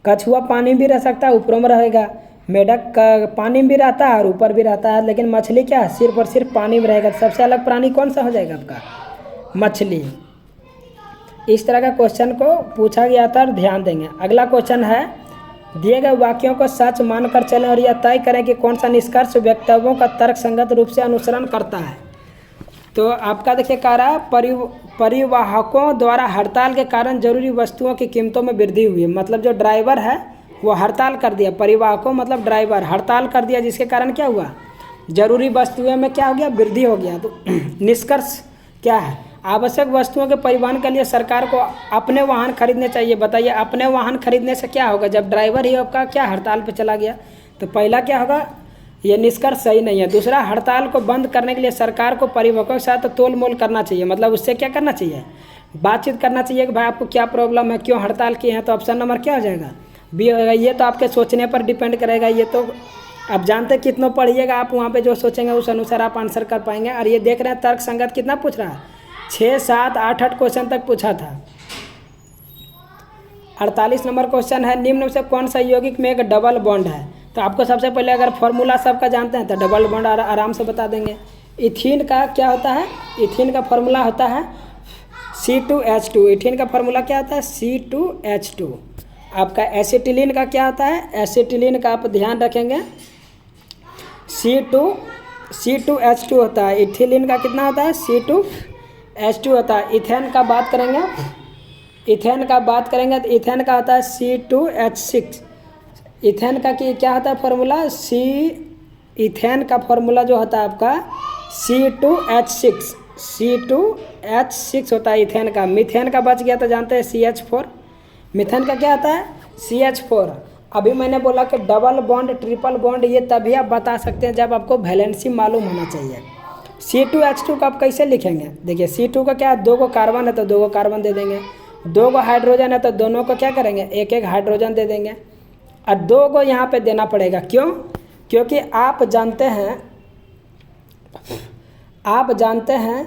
[SPEAKER 1] कछुआ पानी में भी रह सकता है, ऊपर में रहेगा। मेढक का पानी में भी रहता है और ऊपर भी रहता है। लेकिन मछली क्या है, सिर्फ और सिर्फ पानी में रहेगा। सबसे अलग प्राणी कौन सा हो जाएगा आपका, मछली। इस तरह का क्वेश्चन को पूछा गया था और ध्यान देंगे। अगला क्वेश्चन है, दिए गए वाक्यों को सच मानकर चलें और यह तय करें कि कौन सा निष्कर्ष वक्तव्यों का तर्कसंगत रूप से अनुसरण करता है। तो आपका देखिए कह रहा है, परिवाहकों द्वारा हड़ताल के कारण जरूरी वस्तुओं की कीमतों में वृद्धि हुई। मतलब जो ड्राइवर है वो हड़ताल कर दिया, परिवाहकों मतलब ड्राइवर हड़ताल कर दिया, जिसके कारण क्या हुआ, जरूरी वस्तुओं में क्या हो गया, वृद्धि हो गया। तो निष्कर्ष क्या है, आवश्यक वस्तुओं के परिवहन के लिए सरकार को अपने वाहन खरीदने चाहिए। बताइए अपने वाहन खरीदने से क्या होगा, जब ड्राइवर ही आपका क्या हड़ताल पे चला गया। तो पहला क्या होगा, ये निष्कर्ष सही नहीं है। दूसरा, हड़ताल को बंद करने के लिए सरकार को परिवहकों के साथ तोल मोल करना चाहिए। मतलब उससे क्या करना चाहिए, बातचीत करना चाहिए कि भाई आपको क्या प्रॉब्लम है, क्यों हड़ताल किए हैं। तो ऑप्शन नंबर क्या हो जाएगा, बी होगा। ये तो आपके सोचने पर डिपेंड करेगा। ये तो आप जानते कितना पढ़िएगा आप, वहाँ पे जो सोचेंगे उस अनुसार आप आंसर कर पाएंगे। और ये देख रहे हैं तर्क संगत कितना पूछ रहा है, 6, 7, 8 क्वेश्चन तक पूछा था। 48 नंबर क्वेश्चन है, निम्न में से कौन सा यौगिक में एक डबल बॉन्ड है। तो आपको सबसे पहले अगर फॉर्मूला सबका जानते हैं तो डबल बॉन्ड आराम से बता देंगे। इथीन का क्या होता है, इथीन का फॉर्मूला होता है C2H2। इथीन का फॉर्मूला क्या होता है, C2H2। आपका एसिटिलीन का क्या होता है, एसिटिलीन का आप ध्यान रखेंगे C2H2 होता है। इथिलीन का कितना होता है, C2H2 होता है। इथेन का बात करेंगे, इथेन का बात करेंगे तो इथेन का होता है C2H6। इथेन का क्या होता है फॉर्मूला, इथेन का फॉर्मूला जो होता है आपका C2H6, C2H6 होता है इथेन का। मीथेन का बच गया तो जानते हैं CH4। मीथेन का क्या आता है CH4। अभी मैंने बोला कि डबल बॉन्ड ट्रिपल बॉन्ड ये तभी आप बता सकते हैं जब आपको वैलेंसी मालूम होना चाहिए। C2H2 का आप कैसे लिखेंगे, देखिए C2 का क्या है, 2 को कार्बन है तो 2 को कार्बन दे देंगे, 2 को हाइड्रोजन है तो दोनों को क्या करेंगे, एक एक हाइड्रोजन दे देंगे। और 2 को यहाँ पे देना पड़ेगा, क्यों, क्योंकि आप जानते हैं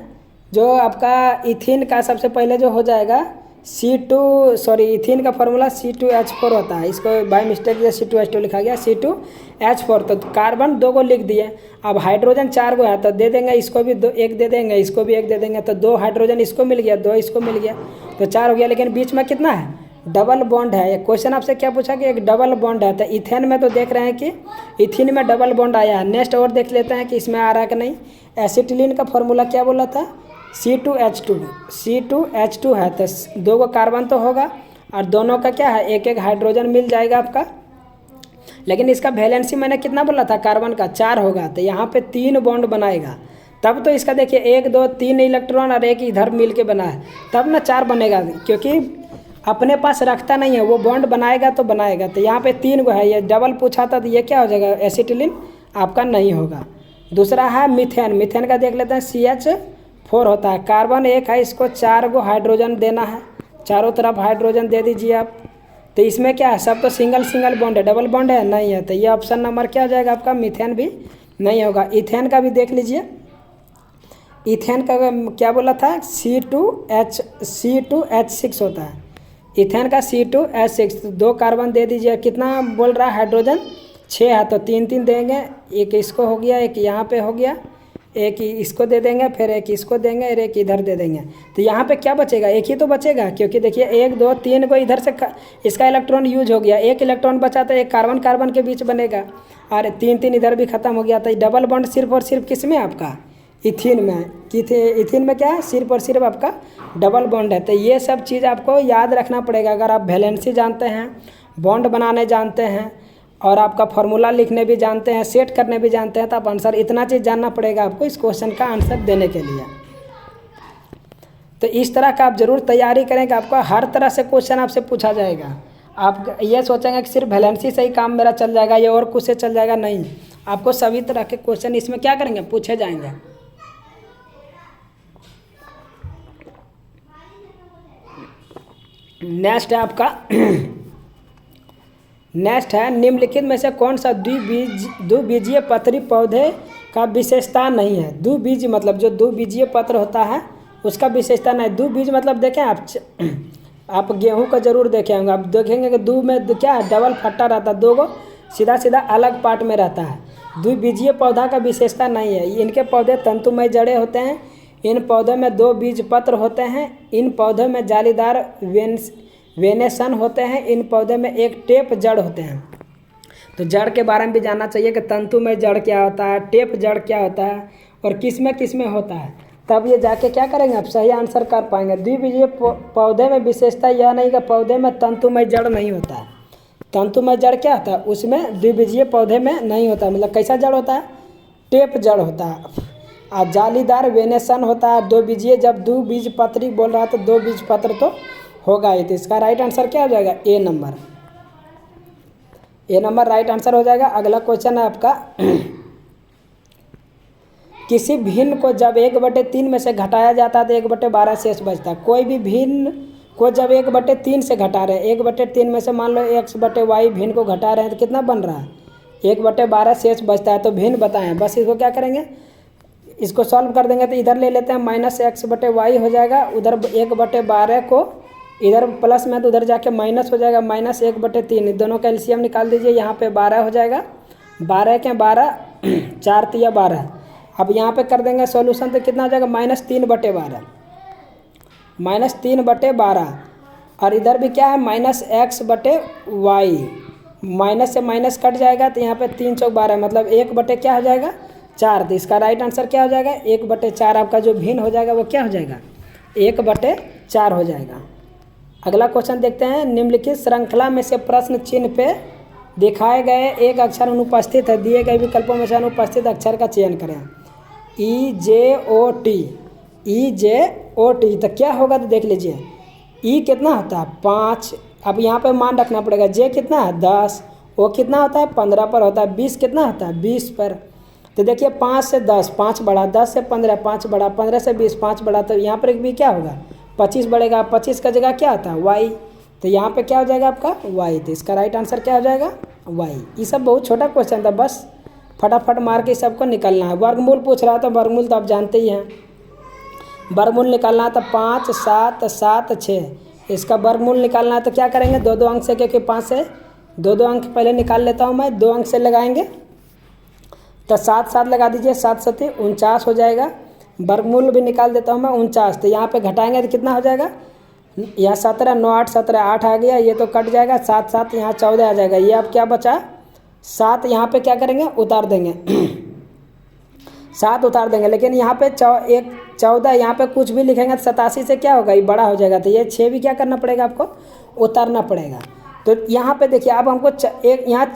[SPEAKER 1] जो आपका इथिन का सबसे पहले जो हो जाएगा इथिन का फॉर्मूला C2H4 होता है। इसको बाय मिस्टेक C2H2 लिखा गया, C2H4। तो कार्बन 2 को लिख दिए। अब हाइड्रोजन 4 को है तो दे देंगे, इसको भी 1 दे देंगे, इसको भी 1 दे देंगे, तो 2 हाइड्रोजन इसको मिल गया, 2 इसको मिल गया, तो 4 हो गया। लेकिन बीच में कितना है, डबल बॉन्ड है। ये क्वेश्चन आपसे क्या पूछा कि एक डबल बॉन्ड है, तो इथेन में तो देख रहे हैं कि इथिन में डबल बॉन्ड आया है। नेक्स्ट और देख लेते हैं कि इसमें आ रहा है कि नहीं। एसिटिलीन का फॉर्मूला क्या बोला था, C2H2 है, तो 2 को कार्बन तो होगा और दोनों का क्या है, एक एक हाइड्रोजन मिल जाएगा आपका। लेकिन इसका वैलेंसी मैंने कितना बोला था, कार्बन का 4 होगा, तो यहाँ पे 3 बॉन्ड बनाएगा, तब तो इसका देखिए 1 2 3 इलेक्ट्रॉन और 1 इधर मिल के बना है, तब ना 4 बनेगा। क्योंकि अपने पास रखता नहीं है, वो बॉन्ड बनाएगा तो बनाएगा। तो यहाँ पे 3 को है, ये डबल पूछा था तो ये क्या हो जाएगा, एसिटिलीन आपका नहीं होगा। दूसरा है मीथेन। मीथेन का देख लेते हैं CH4 होता है, कार्बन 1 है, इसको 4 को हाइड्रोजन देना है, चारों तरफ हाइड्रोजन दे दीजिए आप। तो इसमें क्या है, सब तो सिंगल बॉन्ड है, डबल बॉन्ड है नहीं है, तो ये ऑप्शन नंबर क्या हो जाएगा आपका, मीथेन भी नहीं होगा। इथेन का भी देख लीजिए, इथेन का क्या बोला था, C2H6 होता है। इथेन का C2H6, 2 कार्बन दे दीजिए, कितना बोल रहा है हाइड्रोजन 6 है, तो 3 3 देंगे, एक इसको हो गया, एक यहाँ पे हो गया, एक इसको दे देंगे, फिर एक इसको देंगे और एक इधर दे देंगे। तो यहाँ पे क्या बचेगा, एक ही तो बचेगा, क्योंकि देखिए 1 2 3 को इधर से इसका इलेक्ट्रॉन यूज हो गया, एक इलेक्ट्रॉन बचा तो एक कार्बन कार्बन के बीच बनेगा, और 3 3 इधर भी खत्म हो गया। तो डबल बॉन्ड सिर्फ और सिर्फ किस में आपका, इथिन में। इथिन में क्या है, सिर्फ और सिर्फ आपका डबल बॉन्ड है। तो ये सब चीज़ आपको याद रखना पड़ेगा। अगर आप वैलेंसी जानते हैं, बॉन्ड बनाने जानते हैं, और आपका फार्मूला लिखने भी जानते हैं, सेट करने भी जानते हैं, तो आप आंसर, इतना चीज़ जानना पड़ेगा आपको इस क्वेश्चन का आंसर देने के लिए। तो इस तरह का आप जरूर तैयारी करें कि आपको हर तरह से क्वेश्चन आपसे पूछा जाएगा। आप ये सोचेंगे कि सिर्फ वैलेंसी से ही काम मेरा चल जाएगा, ये और कुछ से चल जाएगा, नहीं, आपको सभी तरह के क्वेश्चन इसमें क्या करेंगे, पूछे जाएंगे। नेक्स्ट है आपका नेक्स्ट है, निम्नलिखित में से कौन सा द्विबीजीय पत्री पौधे का विशेषता नहीं है। द्विबीज मतलब जो द्विबीजीय पत्र होता है उसका विशेषता नहीं। द्विबीज मतलब देखें आप गेहूं का जरूर देखे होंगे, आप देखेंगे कि दो में क्या है, डबल फट्टा रहता है, 2 को सीधा सीधा अलग पार्ट में रहता है। द्विबीजीय पौधा का विशेषता नहीं है। इनके पौधे तंतुमय जड़ें होते हैं, इन पौधों में 2 बीज पत्र होते हैं, इन पौधों में जालीदार वेनेसन होते हैं, इन पौधे में एक टेप जड़ होते हैं। तो जड़ के बारे में भी जानना चाहिए कि तंतु में जड़ क्या होता है, टेप जड़ क्या होता है और किस में होता है, तब ये जाके क्या करेंगे, आप सही आंसर कर पाएंगे। द्विबीजीय पौधे में विशेषता यह नहीं कि पौधे में तंतुमय जड़ नहीं होता है। तंतुमय जड़ क्या होता है, उसमें द्विबीजीय पौधे में नहीं होता है। मतलब कैसा जड़ होता है, टेप जड़ होता है। और जालीदार वेनेसन होता है 2 बीजीय। जब 2 बीज पत्री बोल रहा है तो 2 बीज पत्र तो होगा ही। तो इसका राइट आंसर क्या हो जाएगा, ए नंबर राइट आंसर हो जाएगा। अगला क्वेश्चन है आपका, किसी भिन्न को जब 1/3 में से घटाया जाता है तो 1/12 शेष बचता है। कोई भी भिन्न को जब 1/3 से घटा रहे हैं, 1/3 में से मान लो x/y भिन्न को घटा रहे हैं तो कितना बन रहा है, 1/12 शेष बचता है। तो भिन्न बताएं, बस इसको क्या करेंगे, इसको सॉल्व कर देंगे। तो इधर ले लेते हैं -x/y हो जाएगा, उधर 1/12 को इधर प्लस में तो उधर जाके माइनस हो जाएगा, -1/3। दोनों का एलसीएम निकाल दीजिए, यहाँ पे 12 हो जाएगा, 12 के 12 4 तिया 12। अब यहाँ पे कर देंगे सॉल्यूशन तो कितना हो जाएगा, -3/12 और इधर भी क्या है -x/y, माइनस से माइनस कट जाएगा तो यहाँ पे 3 चौक 12 मतलब 1 क्या हो जाएगा 4। तो इसका राइट आंसर क्या हो जाएगा, 1/4। आपका जो भिन्न हो जाएगा वो क्या हो जाएगा, 1/4 हो जाएगा। अगला क्वेश्चन देखते हैं, निम्नलिखित श्रृंखला में से प्रश्न चिन्ह पे दिखाए गए एक अक्षर अनुपस्थित है, दिए गए विकल्पों में से अनुपस्थित अक्षर का चयन करें। EJOT, EJOT तो क्या होगा, तो देख लीजिए। ई कितना होता है 5, अब यहाँ पे मान रखना पड़ेगा। जे कितना है 10, ओ कितना होता है 15 पर होता है, 20 कितना होता है 20 पर। तो देखिए 5 से 10 5 बढ़ा, 10 से 15 5 बढ़ा, 15 से 20 5 बढ़ा, तो यहाँ पर भी क्या होगा 25 बढ़ेगा। 25 का जगह क्या आता है y, तो यहाँ पे क्या हो जाएगा आपका y। तो इसका राइट आंसर क्या हो जाएगा y। ये सब बहुत छोटा क्वेश्चन था, बस फटाफट मार के सबको निकलना है। वर्गमूल पूछ रहा था, वर्गमूल तो आप जानते ही हैं। वर्गमूल निकालना है तो 5 7 7 6, इसका वर्गमूल निकालना है तो क्या करेंगे 2 अंक से, क्योंकि 5 से 2 अंक पहले निकाल लेता हूँ मैं, 2 अंक से लगाएंगे तो 7 7 लगा दीजिए, 7 7 49 हो जाएगा। वर्गमूल भी निकाल देता हूँ मैं 49, तो यहाँ पे घटाएंगे तो कितना हो जाएगा, यहाँ 17 9 8 17 8 आ गया, ये तो कट जाएगा। 7 7 यहाँ 14 आ जाएगा। ये अब क्या बचा 7, यहाँ पे क्या करेंगे उतार देंगे 7 उतार देंगे, लेकिन यहाँ पे 14 यहाँ पे कुछ भी लिखेंगे तो 87 से क्या होगा, ये बड़ा हो जाएगा। तो ये 6 भी क्या करना पड़ेगा आपको, उतारना पड़ेगा। तो यहाँ पे देखिए अब हमको एक यहाँ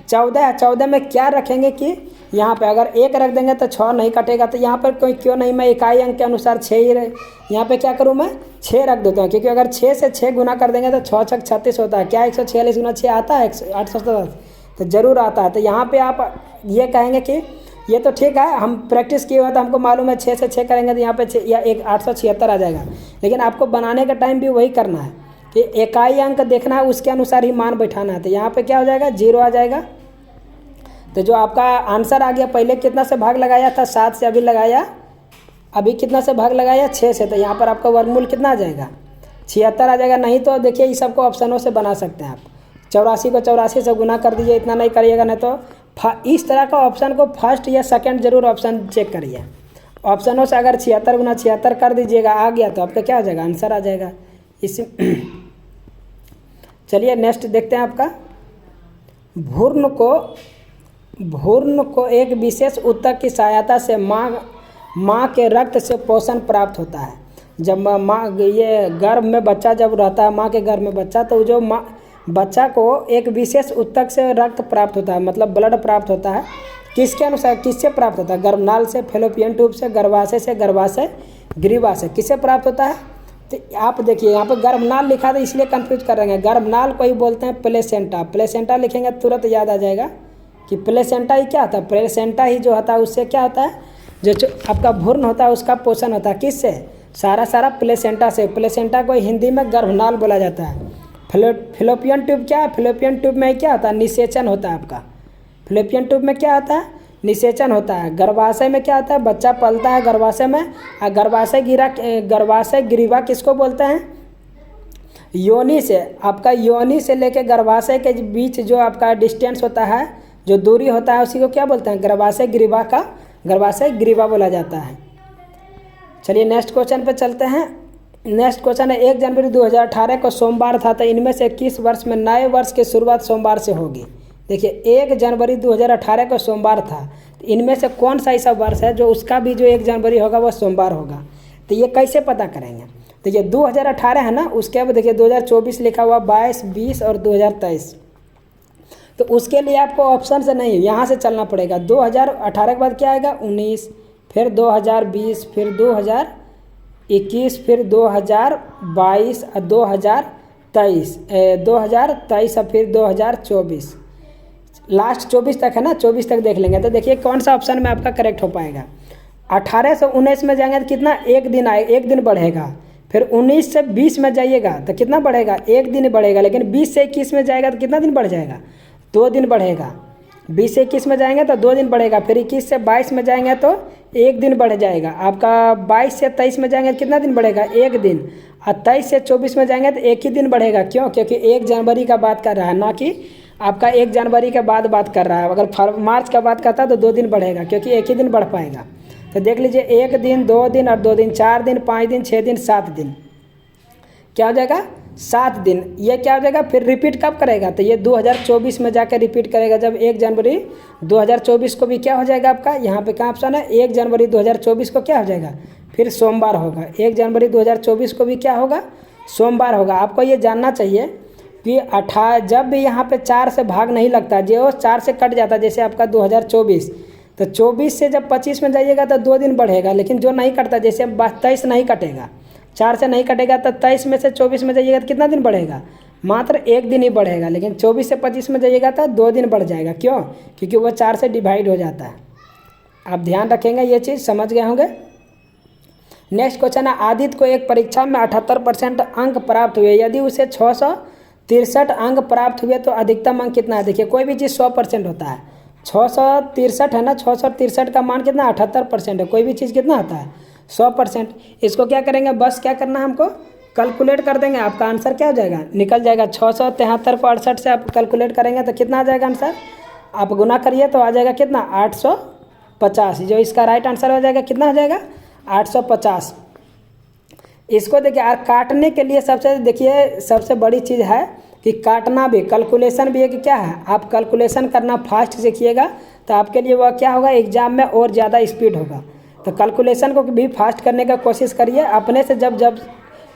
[SPEAKER 1] 14 है, 14 में क्या रखेंगे कि यहाँ पे अगर 1 रख देंगे तो 6 नहीं कटेगा। तो यहाँ पर कोई क्यों नहीं, मैं इकाई अंक के अनुसार 6 ही रहे, यहाँ पे क्या करूँ मैं 6 रख देता हूँ, क्योंकि अगर 6 से 6 गुना कर देंगे तो 6 6 36 होता है। क्या 146 गुना 6 आता है 817, तो ज़रूर आता है। तो यहाँ पे आप ये कहेंगे कि ये तो ठीक है, हम प्रैक्टिस किए हुए तो हमको मालूम है 6 से 6 करेंगे तो यहाँ पे 6 या 876 आ जाएगा। लेकिन आपको बनाने का टाइम भी वही करना है कि इकाई अंक देखना है, उसके अनुसार ही मान बैठाना है। तो यहाँ पे क्या हो जाएगा 0 आ जाएगा। तो जो आपका आंसर आ गया, पहले कितना से भाग लगाया था 7 से, अभी लगाया अभी कितना से भाग लगाया 6 से, तो यहाँ पर आपका वर्गमूल कितना आ जाएगा 76 आ जाएगा। नहीं तो देखिए ये सबको ऑप्शनों से बना सकते हैं आप, 84 को 84 से गुना कर दीजिए, इतना नहीं करिएगा। नहीं तो इस तरह का ऑप्शन को फर्स्ट या सेकंड जरूर ऑप्शन चेक करिए। ऑप्शनों से अगर 76 गुना 76 कर दीजिएगा आ गया तो आपका क्या हो जाएगा आंसर आ जाएगा। इसी चलिए नेक्स्ट देखते हैं आपका, भ्रूण को एक विशेष ऊतक की सहायता से माँ के रक्त से पोषण प्राप्त होता है। जब माँ ये गर्भ में बच्चा जब रहता है, माँ के गर्भ में बच्चा, तो जो बच्चा को एक विशेष ऊतक से रक्त प्राप्त होता है, मतलब ब्लड प्राप्त होता है। किसके अनुसार, किससे प्राप्त होता है, गर्भनाल से, फैलोपियन ट्यूब से, गर्भाशय, ग्रीवा से, किससे प्राप्त होता है। तो आप देखिए यहाँ पे गर्भनाल लिखा था इसलिए कंफ्यूज कर रहे हैं। गर्भनाल को ही बोलते हैं प्लेसेंटा। प्लेसेंटा लिखेंगे तुरंत याद आ जाएगा कि प्लेसेंटा ही क्या होता है, प्लेसेंटा ही जो होता है उससे क्या होता है, जो आपका भ्रूण होता है उसका पोषण होता है। किससे, सारा प्लेसेंटा से। प्लेसेंटा को हिंदी में गर्भनाल बोला जाता है। फैलोपियन ट्यूब क्या है, फैलोपियन ट्यूब में क्या होता है, निषेचन होता है आपका। फैलोपियन ट्यूब में क्या होता है, निषेचन होता है। गर्भाशय में क्या होता है, बच्चा पलता है गर्भाशय में। और गर्भाशय ग्रीवा किसको बोलते हैं, योनि से। आपका योनि से लेके गर्भाशय के बीच जो आपका डिस्टेंस होता है, जो दूरी होता है, उसी को क्या बोलते हैं, गर्भाशय ग्रीवा बोला जाता है। चलिए नेक्स्ट क्वेश्चन पे चलते हैं। नेक्स्ट क्वेश्चन है, 1 जनवरी 2018 को सोमवार था, तो इनमें से किस वर्ष में नए वर्ष की शुरुआत सोमवार से होगी। देखिए 1 जनवरी 2018 को सोमवार था, तो इनमें से कौन सा ऐसा वर्ष है जो उसका भी जो 1 जनवरी होगा वो सोमवार होगा। तो ये कैसे पता करेंगे, तो ये 2018 है ना, उसके बाद देखिए 2024 लिखा हुआ, 22 20 और 2023। तो उसके लिए आपको ऑप्शन से नहीं, यहाँ से चलना पड़ेगा। 2018 के बाद क्या आएगा 19, फिर 2020, फिर 2021, फिर 2022 और 2023 और फिर 2024, लास्ट 24 तक है ना, 24 तक देख लेंगे। तो देखिए कौन सा ऑप्शन में आपका करेक्ट हो पाएगा। 18 से 19 में जाएंगे तो कितना, 1 दिन एक दिन बढ़ेगा। फिर 19 से 20 में जाइएगा तो कितना बढ़ेगा, 1 दिन बढ़ेगा। लेकिन 20 से 21 में जाएगा तो कितना दिन बढ़ जाएगा, 2 दिन बढ़ेगा। 20 से 21 में जाएंगे तो 2 दिन बढ़ेगा। फिर 21 से 22 में जाएंगे तो 1 दिन बढ़ जाएगा आपका। 22 से 23 में जाएंगे तो कितना दिन बढ़ेगा, 1 दिन। और 23 से 24 में जाएंगे तो 1 ही दिन बढ़ेगा। क्यों, क्योंकि 1 जनवरी का बात कर रहा है, ना कि आपका 1 जनवरी के बाद बात कर रहा है। अगर मार्च का बात करता है तो 2 दिन बढ़ेगा, क्योंकि 1 ही दिन बढ़ पाएगा। तो देख लीजिए 1 दिन, 2 दिन और 2 दिन, 4 दिन, 5 दिन, 6 दिन, 7 दिन, क्या हो जाएगा 7 दिन। ये क्या हो जाएगा, फिर रिपीट कब करेगा, तो ये 2024 में जाकर रिपीट करेगा। जब 1 जनवरी 2024 को भी क्या हो जाएगा आपका, यहाँ पे क्या ऑप्शन है, 1 जनवरी 2024 को क्या हो जाएगा, फिर सोमवार होगा। 1 जनवरी 2024 को भी क्या होगा, सोमवार होगा। आपको ये जानना चाहिए कि जब भी यहाँ पे 4 से भाग नहीं लगता, जो 4 से कट जाता, जैसे आपका 2024, तो 24 से जब 25 में जाइएगा तो 2 दिन बढ़ेगा। लेकिन जो नहीं कटता, जैसे 23 नहीं कटेगा, 4 से नहीं कटेगा, तो 23 में से 24 में जाइएगा तो कितना दिन बढ़ेगा? मात्र 1 दिन ही बढ़ेगा। लेकिन 24 से 25 में जाइएगा तो 2 दिन बढ़ जाएगा। क्यों? क्योंकि वो 4 से डिवाइड हो जाता है। आप ध्यान रखेंगे, ये चीज़ समझ गए होंगे। नेक्स्ट क्वेश्चन है, आदित्य को एक परीक्षा में 78% अंक प्राप्त हुए, यदि उसे 663 अंक प्राप्त हुए तो अधिकतम अंक कितना है? देखिए, कोई भी चीज़ 100% होता है। 663 है ना, 663 का मान कितना? 78% है। कोई भी चीज़ कितना होता है? 100%। इसको क्या करेंगे, बस क्या करना है हमको, कैलकुलेट कर देंगे। आपका आंसर क्या हो जाएगा? निकल जाएगा। 673 को 68 से आप कैलकुलेट करेंगे तो कितना आ जाएगा आंसर? आप गुना करिए तो आ जाएगा कितना? 850। जो इसका राइट आंसर हो जाएगा, कितना हो जाएगा? 850। इसको देखिए, काटने के लिए सबसे बड़ी चीज़ है कि काटना भी, कैलकुलेशन भी है कि क्या है, आप कैलकुलेशन करना फास्ट सीखिएगा तो आपके लिए वह क्या होगा, एग्जाम में और ज़्यादा स्पीड होगा। तो कैलकुलेशन को भी फास्ट करने का कोशिश करिए। अपने से जब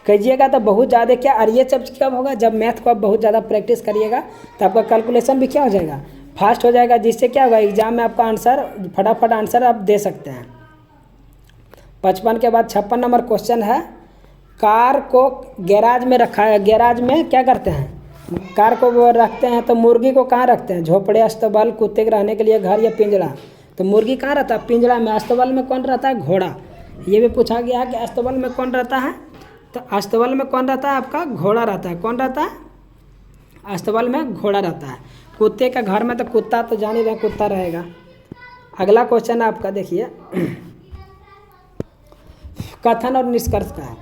[SPEAKER 1] कीजिएगा तो बहुत ज़्यादा क्या, और ये सब कब होगा, जब मैथ को आप बहुत ज़्यादा प्रैक्टिस करिएगा तो आपका कैलकुलेशन भी क्या हो जाएगा, फास्ट हो जाएगा। जिससे क्या होगा, एग्जाम में आपका आंसर फटाफट आंसर आप दे सकते हैं। 55 के बाद 56 नंबर क्वेश्चन है, कार को गैराज में रखा है, गैराज में क्या करते हैं, कार को वो रखते हैं, तो मुर्गी को कहाँ रखते हैं? झोपड़े, अस्तबल, कुत्ते के रहने के लिए घर या पिंजरा? तो मुर्गी कहाँ रहता है? पिंजरा में। अस्तबल में कौन रहता है? घोड़ा। ये भी पूछा गया है कि अस्तबल में कौन रहता है, तो अस्तबल में कौन रहता है? आपका घोड़ा रहता है। कौन रहता है? अस्तबल में घोड़ा रहता है। कुत्ते का घर में तो कुत्ता, तो जान ही रहे कुत्ता रहेगा। अगला क्वेश्चन है आपका, देखिए कथन और निष्कर्ष का है,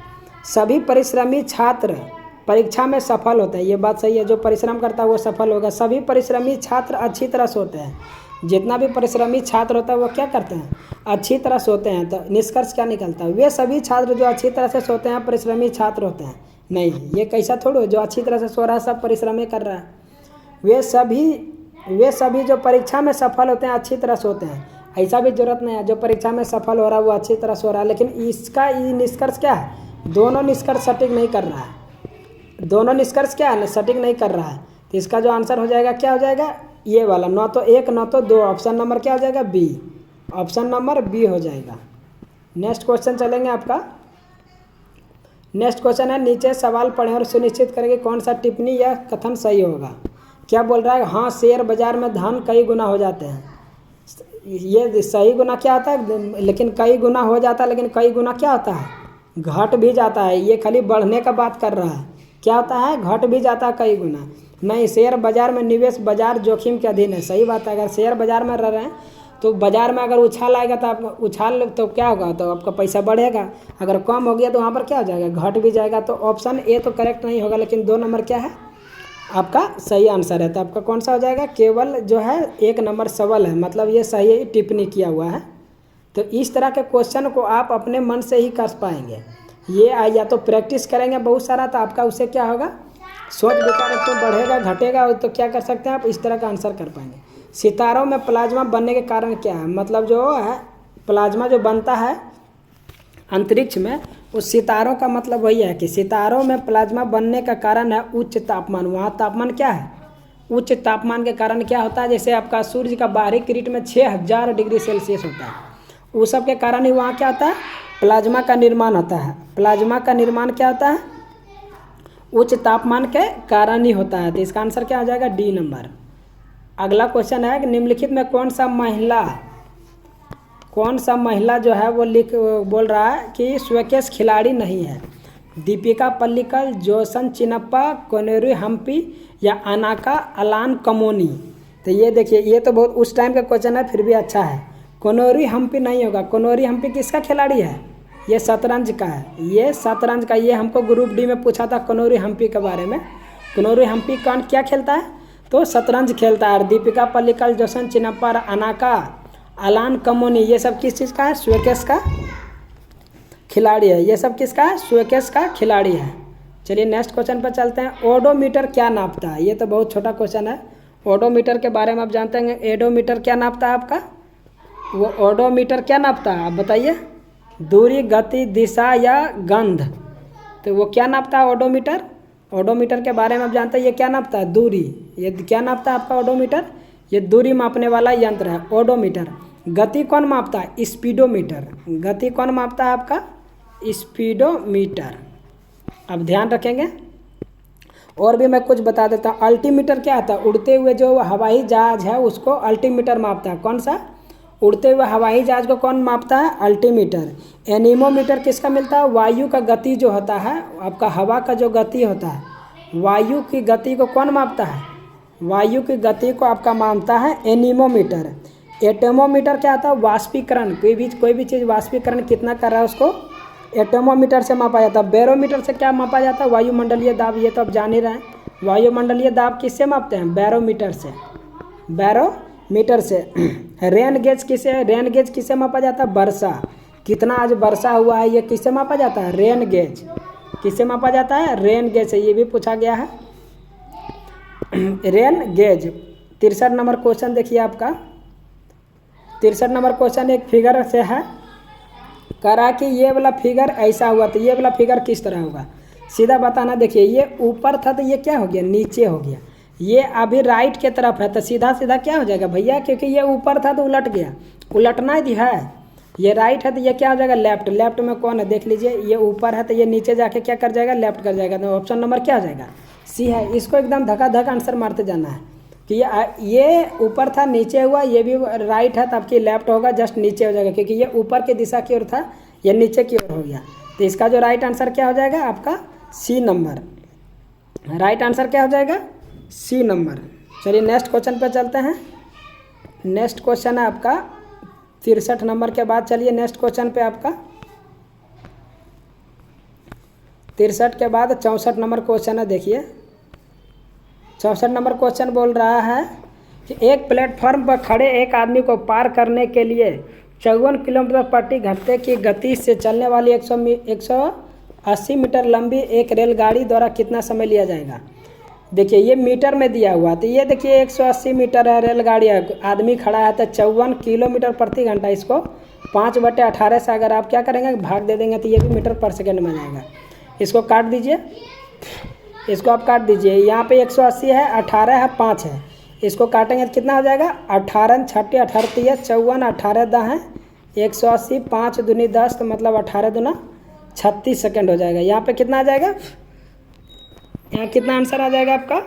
[SPEAKER 1] सभी परिश्रमी छात्र परीक्षा में सफल होते हैं। ये बात सही है, जो परिश्रम करता है वो सफल होगा। सभी परिश्रमी छात्र अच्छी तरह सोते हैं। जितना भी परिश्रमी छात्र होता है वो क्या करते हैं? अच्छी तरह सोते हैं। तो निष्कर्ष क्या निकलता है? वे सभी छात्र जो अच्छी तरह से सोते हैं परिश्रमी छात्र होते हैं? नहीं, ये कैसा थोड़ा, जो अच्छी तरह से सो रहा है सब परिश्रमी कर रहा है। वे सभी जो परीक्षा में सफल होते हैं अच्छी तरह सोते हैं। ऐसा भी जरूरत नहीं है जो परीक्षा में सफल हो रहा है वो अच्छी तरह सो रहा है। लेकिन इसका ये निष्कर्ष क्या है, दोनों निष्कर्ष सटीक नहीं कर रहा है। दोनों निष्कर्ष क्या है, सटीक नहीं कर रहा है। तो इसका जो आंसर हो जाएगा क्या हो जाएगा, ये वाला, न तो 1 न तो 2। ऑप्शन नंबर क्या हो जाएगा? बी। ऑप्शन नंबर बी हो जाएगा। नेक्स्ट क्वेश्चन चलेंगे आपका। नेक्स्ट क्वेश्चन है, नीचे सवाल पढ़ें और सुनिश्चित करें कि कौन सा टिप्पणी या कथन सही होगा। क्या बोल रहा है? हाँ, शेयर बाजार में धन कई गुना हो जाते हैं। ये सही गुना क्या होता है, लेकिन कई गुना हो जाता है, लेकिन कई गुना क्या होता है, घट भी जाता है। ये खाली बढ़ने का बात कर रहा है। क्या होता है? घट भी जाता है कई गुना। नहीं, शेयर बाजार में निवेश बाजार जोखिम के अधीन है। सही बात है। अगर शेयर बाजार में रह रहे हैं तो बाजार में अगर उछाल आएगा तो आप उछाल तो क्या होगा, तो आपका पैसा बढ़ेगा। अगर कम हो गया तो वहाँ पर क्या हो जाएगा, घट भी जाएगा। तो ऑप्शन ए तो करेक्ट नहीं होगा, लेकिन 2 नंबर क्या है आपका सही आंसर है। तो आपका कौन सा हो जाएगा, केवल जो है 1 नंबर सबल है, मतलब ये सही टिप्पणी किया हुआ है। तो इस तरह के क्वेश्चन को आप अपने मन से ही कर पाएंगे। ये या तो प्रैक्टिस करेंगे बहुत सारा, तो आपका उससे क्या होगा, सोच विचार तो बढ़ेगा, घटेगा। तो क्या कर सकते हैं आप, इस तरह का आंसर कर पाएंगे। सितारों में प्लाज्मा बनने के कारण क्या है, मतलब जो है प्लाज्मा जो बनता है अंतरिक्ष में, उस सितारों का मतलब वही है कि सितारों में प्लाज्मा बनने का कारण है उच्च तापमान। वहाँ तापमान क्या है, उच्च तापमान के कारण क्या होता है, जैसे आपका सूर्य का बाहरी किरण में 6000 डिग्री सेल्सियस होता है, उस सब के कारण ही वहाँ क्या होता है, प्लाज्मा का निर्माण होता है। प्लाज्मा का निर्माण क्या होता है, उच्च तापमान के कारण ही होता है। तो इसका आंसर क्या हो जाएगा, डी नंबर। अगला क्वेश्चन है कि निम्नलिखित में कौन सा महिला जो है वो बोल रहा है कि स्वकेश खिलाड़ी नहीं है। दीपिका पल्लिकल, जोसन चिनप्पा, कोनेरू हम्पी या अनाका अलान कमोनी। तो ये देखिए, ये तो बहुत उस टाइम का क्वेश्चन है, फिर भी अच्छा है। कोनेरू हम्पी नहीं होगा। कोनेरू हम्पी किसका खिलाड़ी है, ये शतरंज का है। ये शतरंज का, ये हमको ग्रुप डी में पूछा था कोनेरू हम्पी के बारे में। कोनेरू हम्पी कौन क्या खेलता है, तो शतरंज खेलता है। और दीपिका पल्लिकल, जोसन चिनप्पा, अनाका अलान कमोनी, ये सब किस चीज़ का है, स्वकेश का खिलाड़ी है। ये सब किसका है, स्वकेश का खिलाड़ी है। चलिए नेक्स्ट क्वेश्चन पर चलते हैं। ओडोमीटर क्या नापता है, ये तो बहुत छोटा क्वेश्चन है। ओडोमीटर के बारे में आप जानते हैं, एडोमीटर क्या नापता है आपका, वो ओडोमीटर क्या नापता है आप बताइए, दूरी, गति, दिशा या गंध। तो वो क्या नापता है? ओडोमीटर। ओडोमीटर के बारे में आप जानते हैं, ये क्या नापता है? दूरी। ये क्या नापता है आपका ओडोमीटर? ये दूरी मापने वाला यंत्र है ओडोमीटर। गति कौन मापता है? स्पीडोमीटर। गति कौन मापता है आपका? स्पीडोमीटर। अब ध्यान रखेंगे। और भी मैं कुछ बता देता हूँ। अल्टीमीटर क्या आता है? उड़ते हुए जो हवाई जहाज है उसको अल्टीमीटर मापता है। कौन सा? उड़ते हुए हवाई जहाज को कौन मापता है? अल्टीमीटर। एनीमोमीटर किसका मिलता है? वायु का गति जो होता है, आपका हवा का जो गति होता है, वायु की गति को कौन मापता है? वायु की गति को आपका मापता है एनीमोमीटर। एटमोमीटर क्या आता है? वाष्पीकरण। कोई भी चीज़ वाष्पीकरण कितना कर रहा है उसको एटमोमीटर से मापा जाता है। बैरोमीटर से क्या मापा जाता है? वायुमंडलीय दाब। ये तो आप जान ही रहे हैं। वायुमंडलीय दाब किससे मापते हैं? बैरोमीटर से। बैरोमीटर से। रेन गेज किससे मापा जाता है? वर्षा। कितना आज वर्षा हुआ है, ये किससे मापा जाता है? Rain gauge. किससे मापा जाता है? रेन गेज से। ये भी पूछा गया है, रेन गेज। 63 नंबर क्वेश्चन देखिए आपका। 63 नंबर क्वेश्चन एक फिगर से है। कह रहा है कि ये वाला फिगर ऐसा हुआ तो ये वाला फिगर किस तरह होगा? सीधा बताना। देखिए ये ऊपर था तो ये क्या हो गया? नीचे हो गया। ये अभी राइट के तरफ है तो सीधा सीधा क्या हो जाएगा भैया? क्योंकि ये ऊपर था तो उलट गया। उलटना ही है। ये राइट है तो ये क्या हो जाएगा? लेफ्ट। लेफ्ट में कौन है देख लीजिए। ये ऊपर है तो ये नीचे जाके क्या कर जाएगा? लेफ्ट कर जाएगा। तो ऑप्शन नंबर क्या हो जाएगा? सी है। इसको एकदम धक्का आंसर मारते जाना है कि ये ऊपर था नीचे हुआ, ये भी राइट है तो आपकी लेफ्ट होगा, जस्ट नीचे हो जाएगा क्योंकि ये ऊपर की दिशा की ओर था, ये नीचे की ओर हो गया। तो इसका जो राइट आंसर क्या हो जाएगा आपका? सी नंबर। राइट आंसर क्या हो जाएगा? C number. चलिए नेक्स्ट क्वेश्चन पे चलते हैं। नेक्स्ट क्वेश्चन है आपका 63 नंबर के बाद। चलिए नेक्स्ट क्वेश्चन पे आपका 63 के बाद 64 नंबर क्वेश्चन है। देखिए 64 नंबर क्वेश्चन बोल रहा है कि एक प्लेटफॉर्म पर खड़े एक आदमी को पार करने के लिए 54 किलोमीटर प्रति घंटे की गति से चलने वाली 180 मीटर लंबी एक रेलगाड़ी द्वारा कितना समय लिया जाएगा? देखिए ये मीटर में दिया हुआ, तो ये देखिए 180 मीटर है, रेलगाड़ी है, आदमी खड़ा है तो 54 किलोमीटर प्रति घंटा। इसको 5/18 से अगर आप क्या करेंगे भाग दे देंगे तो ये भी मीटर पर सेकेंड में जाएगा। इसको काट दीजिए, इसको आप काट दीजिए। यहाँ पे 180 है, 18 है, 5 है। इसको काटेंगे तो कितना हो जाएगा? 18 छठी 18 3 54, 18 दा है 180, 5 दूनी 10 तो मतलब 18 दूना 36 सेकेंड हो जाएगा। यहाँ पे कितना आ जाएगा? यहाँ कितना आंसर आ जाएगा आपका?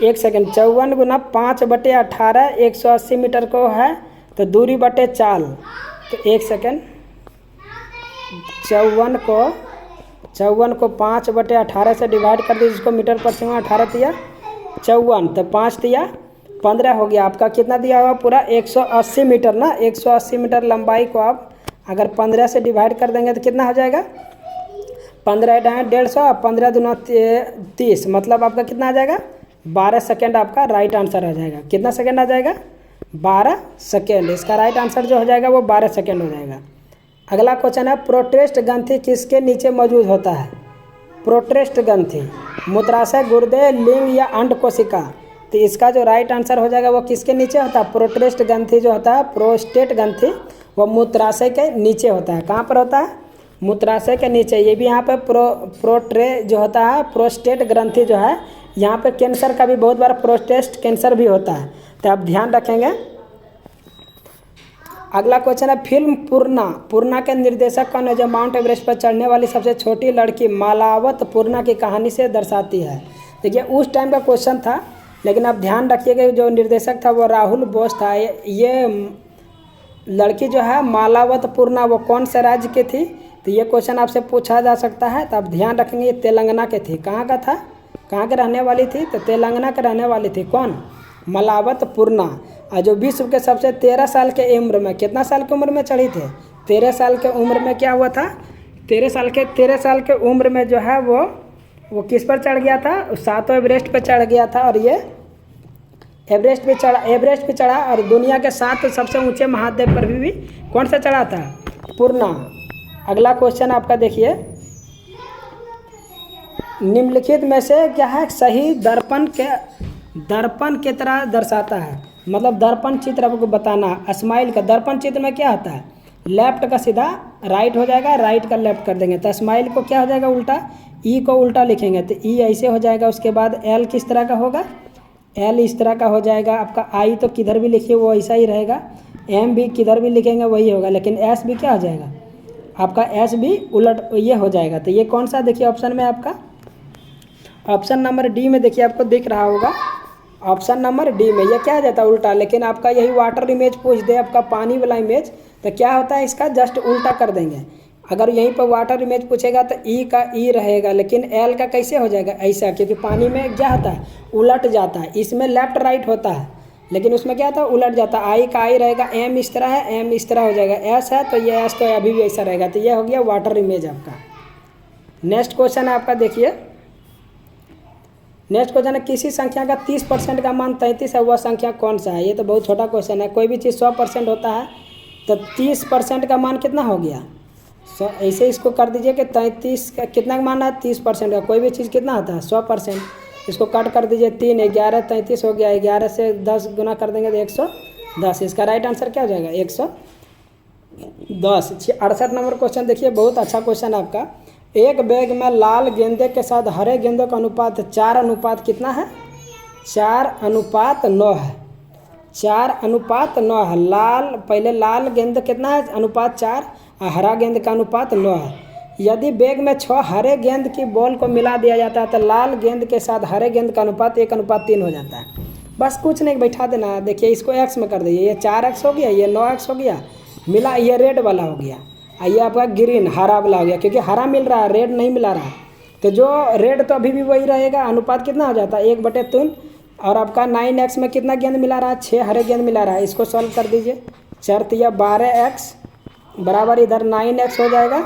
[SPEAKER 1] 1 सेकेंड। 54 गुना 5/18 180 मीटर को है तो दूरी बटे चाल, तो 1 सेकेंड। 54 को 5/18 से डिवाइड कर दीजिए, इसको मीटर पर सेकंड। 18 दिया 54 तो 5 दिया 15 हो गया। आपका कितना दिया हुआ? पूरा 180 मीटर ना। 180 मीटर लंबाई को आप अगर 15 से डिवाइड कर देंगे तो कितना हो जाएगा? 15 × 150, 15 दूना 30, मतलब आपका कितना आ जाएगा? 12 सेकेंड आपका राइट आंसर आ जाएगा। कितना सेकेंड आ जाएगा? 12 सेकेंड। इसका राइट आंसर जो हो जाएगा वो 12 सेकेंड हो जाएगा। अगला क्वेश्चन है प्रोस्टेट ग्रंथि किसके नीचे मौजूद होता है? प्रोस्टेट ग्रंथि मूत्राशय, गुर्दे, लिंग या अंड कोशिका। तो इसका जो राइट आंसर हो जाएगा वो किसके नीचे होता है? प्रोस्टेट ग्रंथि जो होता है, प्रोस्टेट ग्रंथि वो मूत्राशय के नीचे होता है। कहाँ पर होता है? मूत्राशय के नीचे। ये भी यहाँ पे प्रोस्टेट जो होता है, प्रोस्टेट ग्रंथि जो है, यहाँ पे कैंसर का भी बहुत बार प्रोस्टेट कैंसर भी होता है, तो आप ध्यान रखेंगे। अगला क्वेश्चन है फिल्म पूर्णा के निर्देशक कौन है जो माउंट एवरेस्ट पर चढ़ने वाली सबसे छोटी लड़की मालावत पूर्णा की कहानी से दर्शाती है? देखिए उस टाइम का क्वेश्चन था, लेकिन आप ध्यान रखिएगा जो निर्देशक था वो राहुल बोस था। ये लड़की जो है मालावत पूर्णा वो कौन से राज्य की थी? तो ये क्वेश्चन आपसे पूछा जा सकता है, तो आप ध्यान रखेंगे। ये तेलंगाना के थी। कहाँ का था? कहाँ के रहने वाली थी? तो तेलंगाना के रहने वाली थी। कौन? मालावत पूर्णा। और जो विश्व के सबसे 13 साल के उम्र में, कितना साल की उम्र में चढ़ी थे? 13 साल के उम्र में क्या हुआ था? 13 साल के उम्र में जो है वो किस पर चढ़ गया था? 7वें एवरेस्ट पर चढ़ गया था। और ये एवरेस्ट पे चढ़ा और दुनिया के 7 सबसे ऊंचे महाद्वीप पर भी कौन सा चढ़ा था? पूर्णा। अगला क्वेश्चन आपका देखिए, निम्नलिखित में से क्या है सही दर्पण के तरह दर्शाता है? मतलब दर्पण चित्र आपको बताना है। स्माइल का दर्पण चित्र में क्या होता है? लेफ्ट का सीधा राइट हो जाएगा, राइट का लेफ्ट कर देंगे। तो स्माइल को क्या हो जाएगा उल्टा, ई को उल्टा लिखेंगे तो ई ऐसे हो जाएगा। उसके बाद एल किस तरह का होगा, एल इस तरह का हो जाएगा आपका। आई तो किधर भी लिखिए वो ऐसा ही रहेगा, एम भी किधर भी लिखेंगे वही होगा, लेकिन एस भी क्या हो जाएगा आपका, एस भी उलट ये हो जाएगा। तो ये कौन सा देखिए ऑप्शन में आपका, ऑप्शन नंबर डी में देखिए आपको दिख रहा होगा, ऑप्शन नंबर डी में ये क्या हो जाता है उल्टा। लेकिन आपका यही वाटर इमेज पूछ दे आपका पानी वाला इमेज तो क्या होता है इसका जस्ट उल्टा कर देंगे। अगर यहीं पर वाटर इमेज पूछेगा तो ई का ई रहेगा, लेकिन एल का कैसे हो जाएगा ऐसा, क्योंकि पानी में क्या होता है उलट जाता है। इसमें लेफ्ट राइट होता है लेकिन उसमें क्या होता है उलट जाता है। आई का आई रहेगा, एम इस तरह है, एम इस तरह हो जाएगा, एस है तो ये एस तो अभी भी ऐसा रहेगा। तो ये हो गया वाटर इमेज आपका। नेक्स्ट क्वेश्चन है आपका, देखिए नेक्स्ट क्वेश्चन है किसी संख्या का 30% का मान 33 है, वह संख्या कौन सा है। ये तो बहुत छोटा क्वेश्चन है। कोई भी चीज़ 100% होता है तो 30% का मान कितना हो गया, ऐसे इसको कर दीजिए कि 33 का कितना का मान है 30% का। कोई भी चीज़ कितना होता है 100%, इसको कट कर दीजिए 3, 11 33 हो गया। 11 से 10 गुना कर देंगे तो 110। इसका राइट आंसर क्या हो जाएगा 110। 68 नंबर क्वेश्चन देखिए, बहुत अच्छा क्वेश्चन है आपका। एक बैग में लाल गेंदे के साथ हरे गेंदों का अनुपात 4 अनुपात कितना है, 4:9 है। 4:9 है। लाल पहले लाल गेंद कितना है अनुपात 4 और हरा गेंद का अनुपात 9 है। यदि बैग में 6 हरे गेंद की बॉल को मिला दिया जाता है तो लाल गेंद के साथ हरे गेंद का अनुपात 1:3 हो जाता है। बस कुछ नहीं बैठा देना है। देखिए इसको एक्स में कर दीजिए, ये 4x हो गया, ये 9x हो गया, मिला ये रेड वाला हो गया, ये आपका ग्रीन हरा वाला हो गया, क्योंकि हरा मिल रहा है रेड नहीं मिला रहा है। तो जो रेड तो अभी भी वही रहेगा, अनुपात कितना हो जाता है 1/3। और आपका 9x में कितना गेंद मिला रहा है, 6 हरे गेंद मिला रहा है। इसको सॉल्व कर दीजिए, 4 या 12x बराबर इधर 9x हो जाएगा,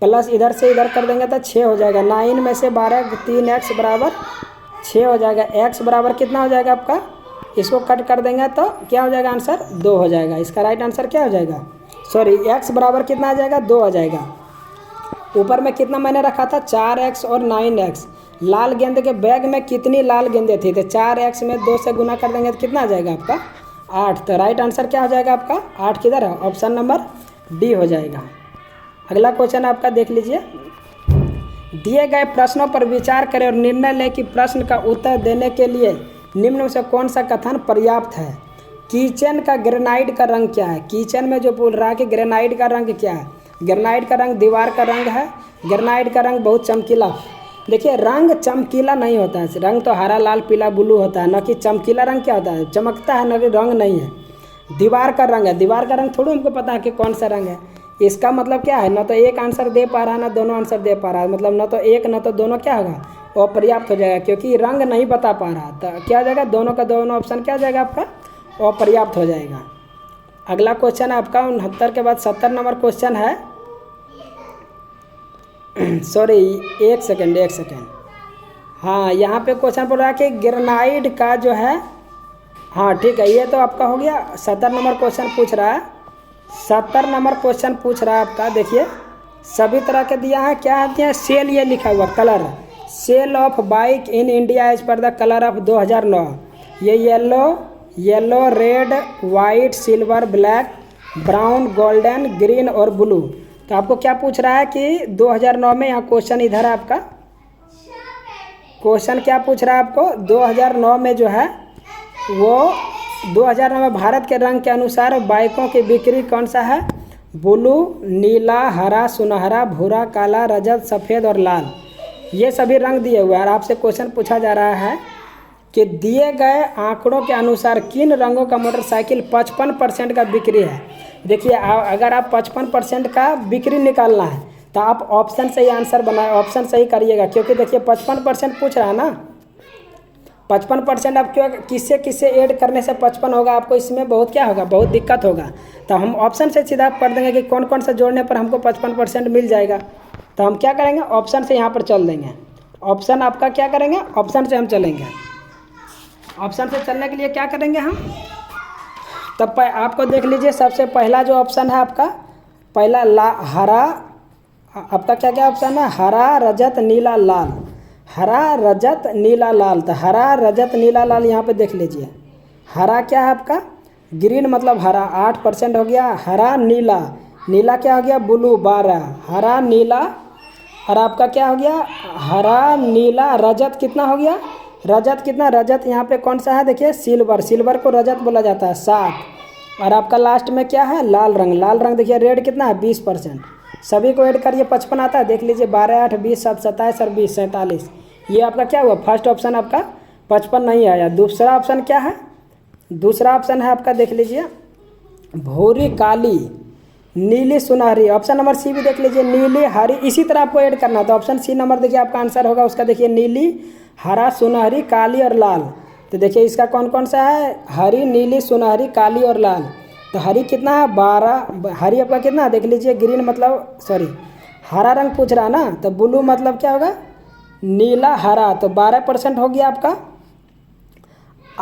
[SPEAKER 1] प्लस इधर से इधर कर देंगे तो 6 हो जाएगा। 9 में से 12 3x बराबर 6 हो जाएगा। x बराबर कितना हो जाएगा आपका, इसको कट कर देंगे तो क्या हो जाएगा आंसर 2 हो जाएगा। इसका राइट आंसर क्या हो जाएगा, सॉरी x बराबर कितना आ जाएगा 2 आ जाएगा। ऊपर में कितना मैंने रखा था 4x और 9x। लाल गेंद के बैग में कितनी लाल गेंदें थी, तो 4x में 2 से गुना कर देंगे तो कितना आ जाएगा आपका 8। तो राइट आंसर क्या हो जाएगा आपका 8 किधर है, ऑप्शन नंबर डी हो जाएगा। अगला क्वेश्चन आपका देख लीजिए। दिए गए प्रश्नों पर विचार करें और निर्णय लें कि प्रश्न का उत्तर देने के लिए निम्न में से कौन सा कथन पर्याप्त है। किचन का ग्रेनाइट का रंग क्या है, किचन में जो बोल रहा है कि ग्रेनाइट का रंग क्या है। ग्रेनाइट का रंग दीवार का रंग है, ग्रेनाइट का रंग बहुत चमकीला। देखिए रंग चमकीला नहीं होता है, रंग तो हरा लाल पीला ब्लू होता है, न कि चमकीला रंग क्या होता है चमकता है, न कि रंग नहीं है। दीवार का रंग है, दीवार का रंग थोड़ी हमको पता है कि कौन सा रंग है। इसका मतलब क्या है, न तो एक आंसर दे पा रहा है, न दोनों आंसर दे पा रहा है, मतलब न तो एक न तो दोनों क्या होगा अपर्याप्त हो जाएगा, क्योंकि रंग नहीं बता पा रहा। तो क्या हो जाएगा दोनों का दोनों ऑप्शन क्या हो जाएगा आपका अपर्याप्त हो जाएगा। अगला क्वेश्चन है आपका 69 के बाद 70 नंबर क्वेश्चन है। सॉरी एक सेकंड, हाँ यहाँ पे क्वेश्चन बोल रहा है कि ग्रेनाइट का जो है, हाँ ठीक है ये तो आपका हो गया। 70 नंबर क्वेश्चन पूछ रहा है, 70 नंबर क्वेश्चन पूछ रहा है आपका। देखिए सभी तरह के दिया है, क्या है सेल, ये लिखा हुआ colour, sale of bike in India as per the colour of 2009। ये yellow red white silver black brown golden green और ब्लू। तो आपको क्या पूछ रहा है कि 2009 में, यहाँ क्वेश्चन इधर है आपका, क्वेश्चन क्या पूछ रहा है आपको 2009 में जो है वो 2009 में भारत के रंग के अनुसार बाइकों की बिक्री कौन सा है, ब्लू नीला हरा सुनहरा भूरा काला रजत सफ़ेद और लाल। ये सभी रंग दिए हुए हैं और आपसे क्वेश्चन पूछा जा रहा है कि दिए गए आंकड़ों के अनुसार किन रंगों का मोटरसाइकिल 55% का बिक्री है। देखिए अगर आप 55% का बिक्री निकालना है तो आप ऑप्शन से ही आंसर बनाए, ऑप्शन सही करिएगा, क्योंकि देखिए 55% पूछ रहा है ना। 55% आप क्यों किससे किससे ऐड करने से 55 होगा, आपको इसमें बहुत क्या होगा, बहुत दिक्कत होगा। तो हम ऑप्शन से सीधा पढ़ देंगे कि कौन कौन से जोड़ने पर हमको 55% मिल जाएगा। तो हम क्या करेंगे ऑप्शन से यहाँ पर चल देंगे। ऑप्शन आपका क्या करेंगे, ऑप्शन से हम चलेंगे। ऑप्शन से चलने के लिए क्या करेंगे हम, तब आपको देख लीजिए सबसे पहला जो ऑप्शन है आपका पहला हरा, आपका क्या क्या ऑप्शन है, हरा रजत नीला लाल, हरा रजत नीला लाल। तो हरा रजत नीला लाल यहाँ पे देख लीजिए। हरा क्या है आपका ग्रीन, मतलब हरा 8% हो गया। हरा नीला नीला क्या हो गया, ब्लू 12, हरा नीला, और आपका क्या हो गया, हरा नीला, रजत कितना हो गया, रजत कितना, रजत यहाँ पे कौन सा है देखिए, सिल्वर, सिल्वर को रजत बोला जाता है 7, और आपका लास्ट में क्या है, लाल रंग, लाल रंग देखिए रेड कितना है 20%, सभी को ऐड करिए 55 आता है, देख लीजिए 12 8 20 7 27 और 20 47, ये आपका क्या हुआ, फर्स्ट ऑप्शन आपका 55 नहीं आया। दूसरा ऑप्शन क्या है, दूसरा ऑप्शन है आपका देख लीजिए भूरी काली नीली सुनहरी, ऑप्शन नंबर सी भी देख लीजिए नीली हरी, इसी तरह आपको ऐड करना, तो ऑप्शन सी नंबर देखिए आपका आंसर होगा उसका, देखिए नीली हरा सुनहरी काली और लाल। तो देखिए इसका कौन कौन सा है, हरी नीली सुनहरी काली और लाल। तो हरी कितना है 12, हरी आपका कितना है देख लीजिए, ग्रीन मतलब सॉरी हरा रंग पूछ रहा ना, तो ब्लू मतलब क्या होगा नीला हरा, तो 12% हो गया आपका,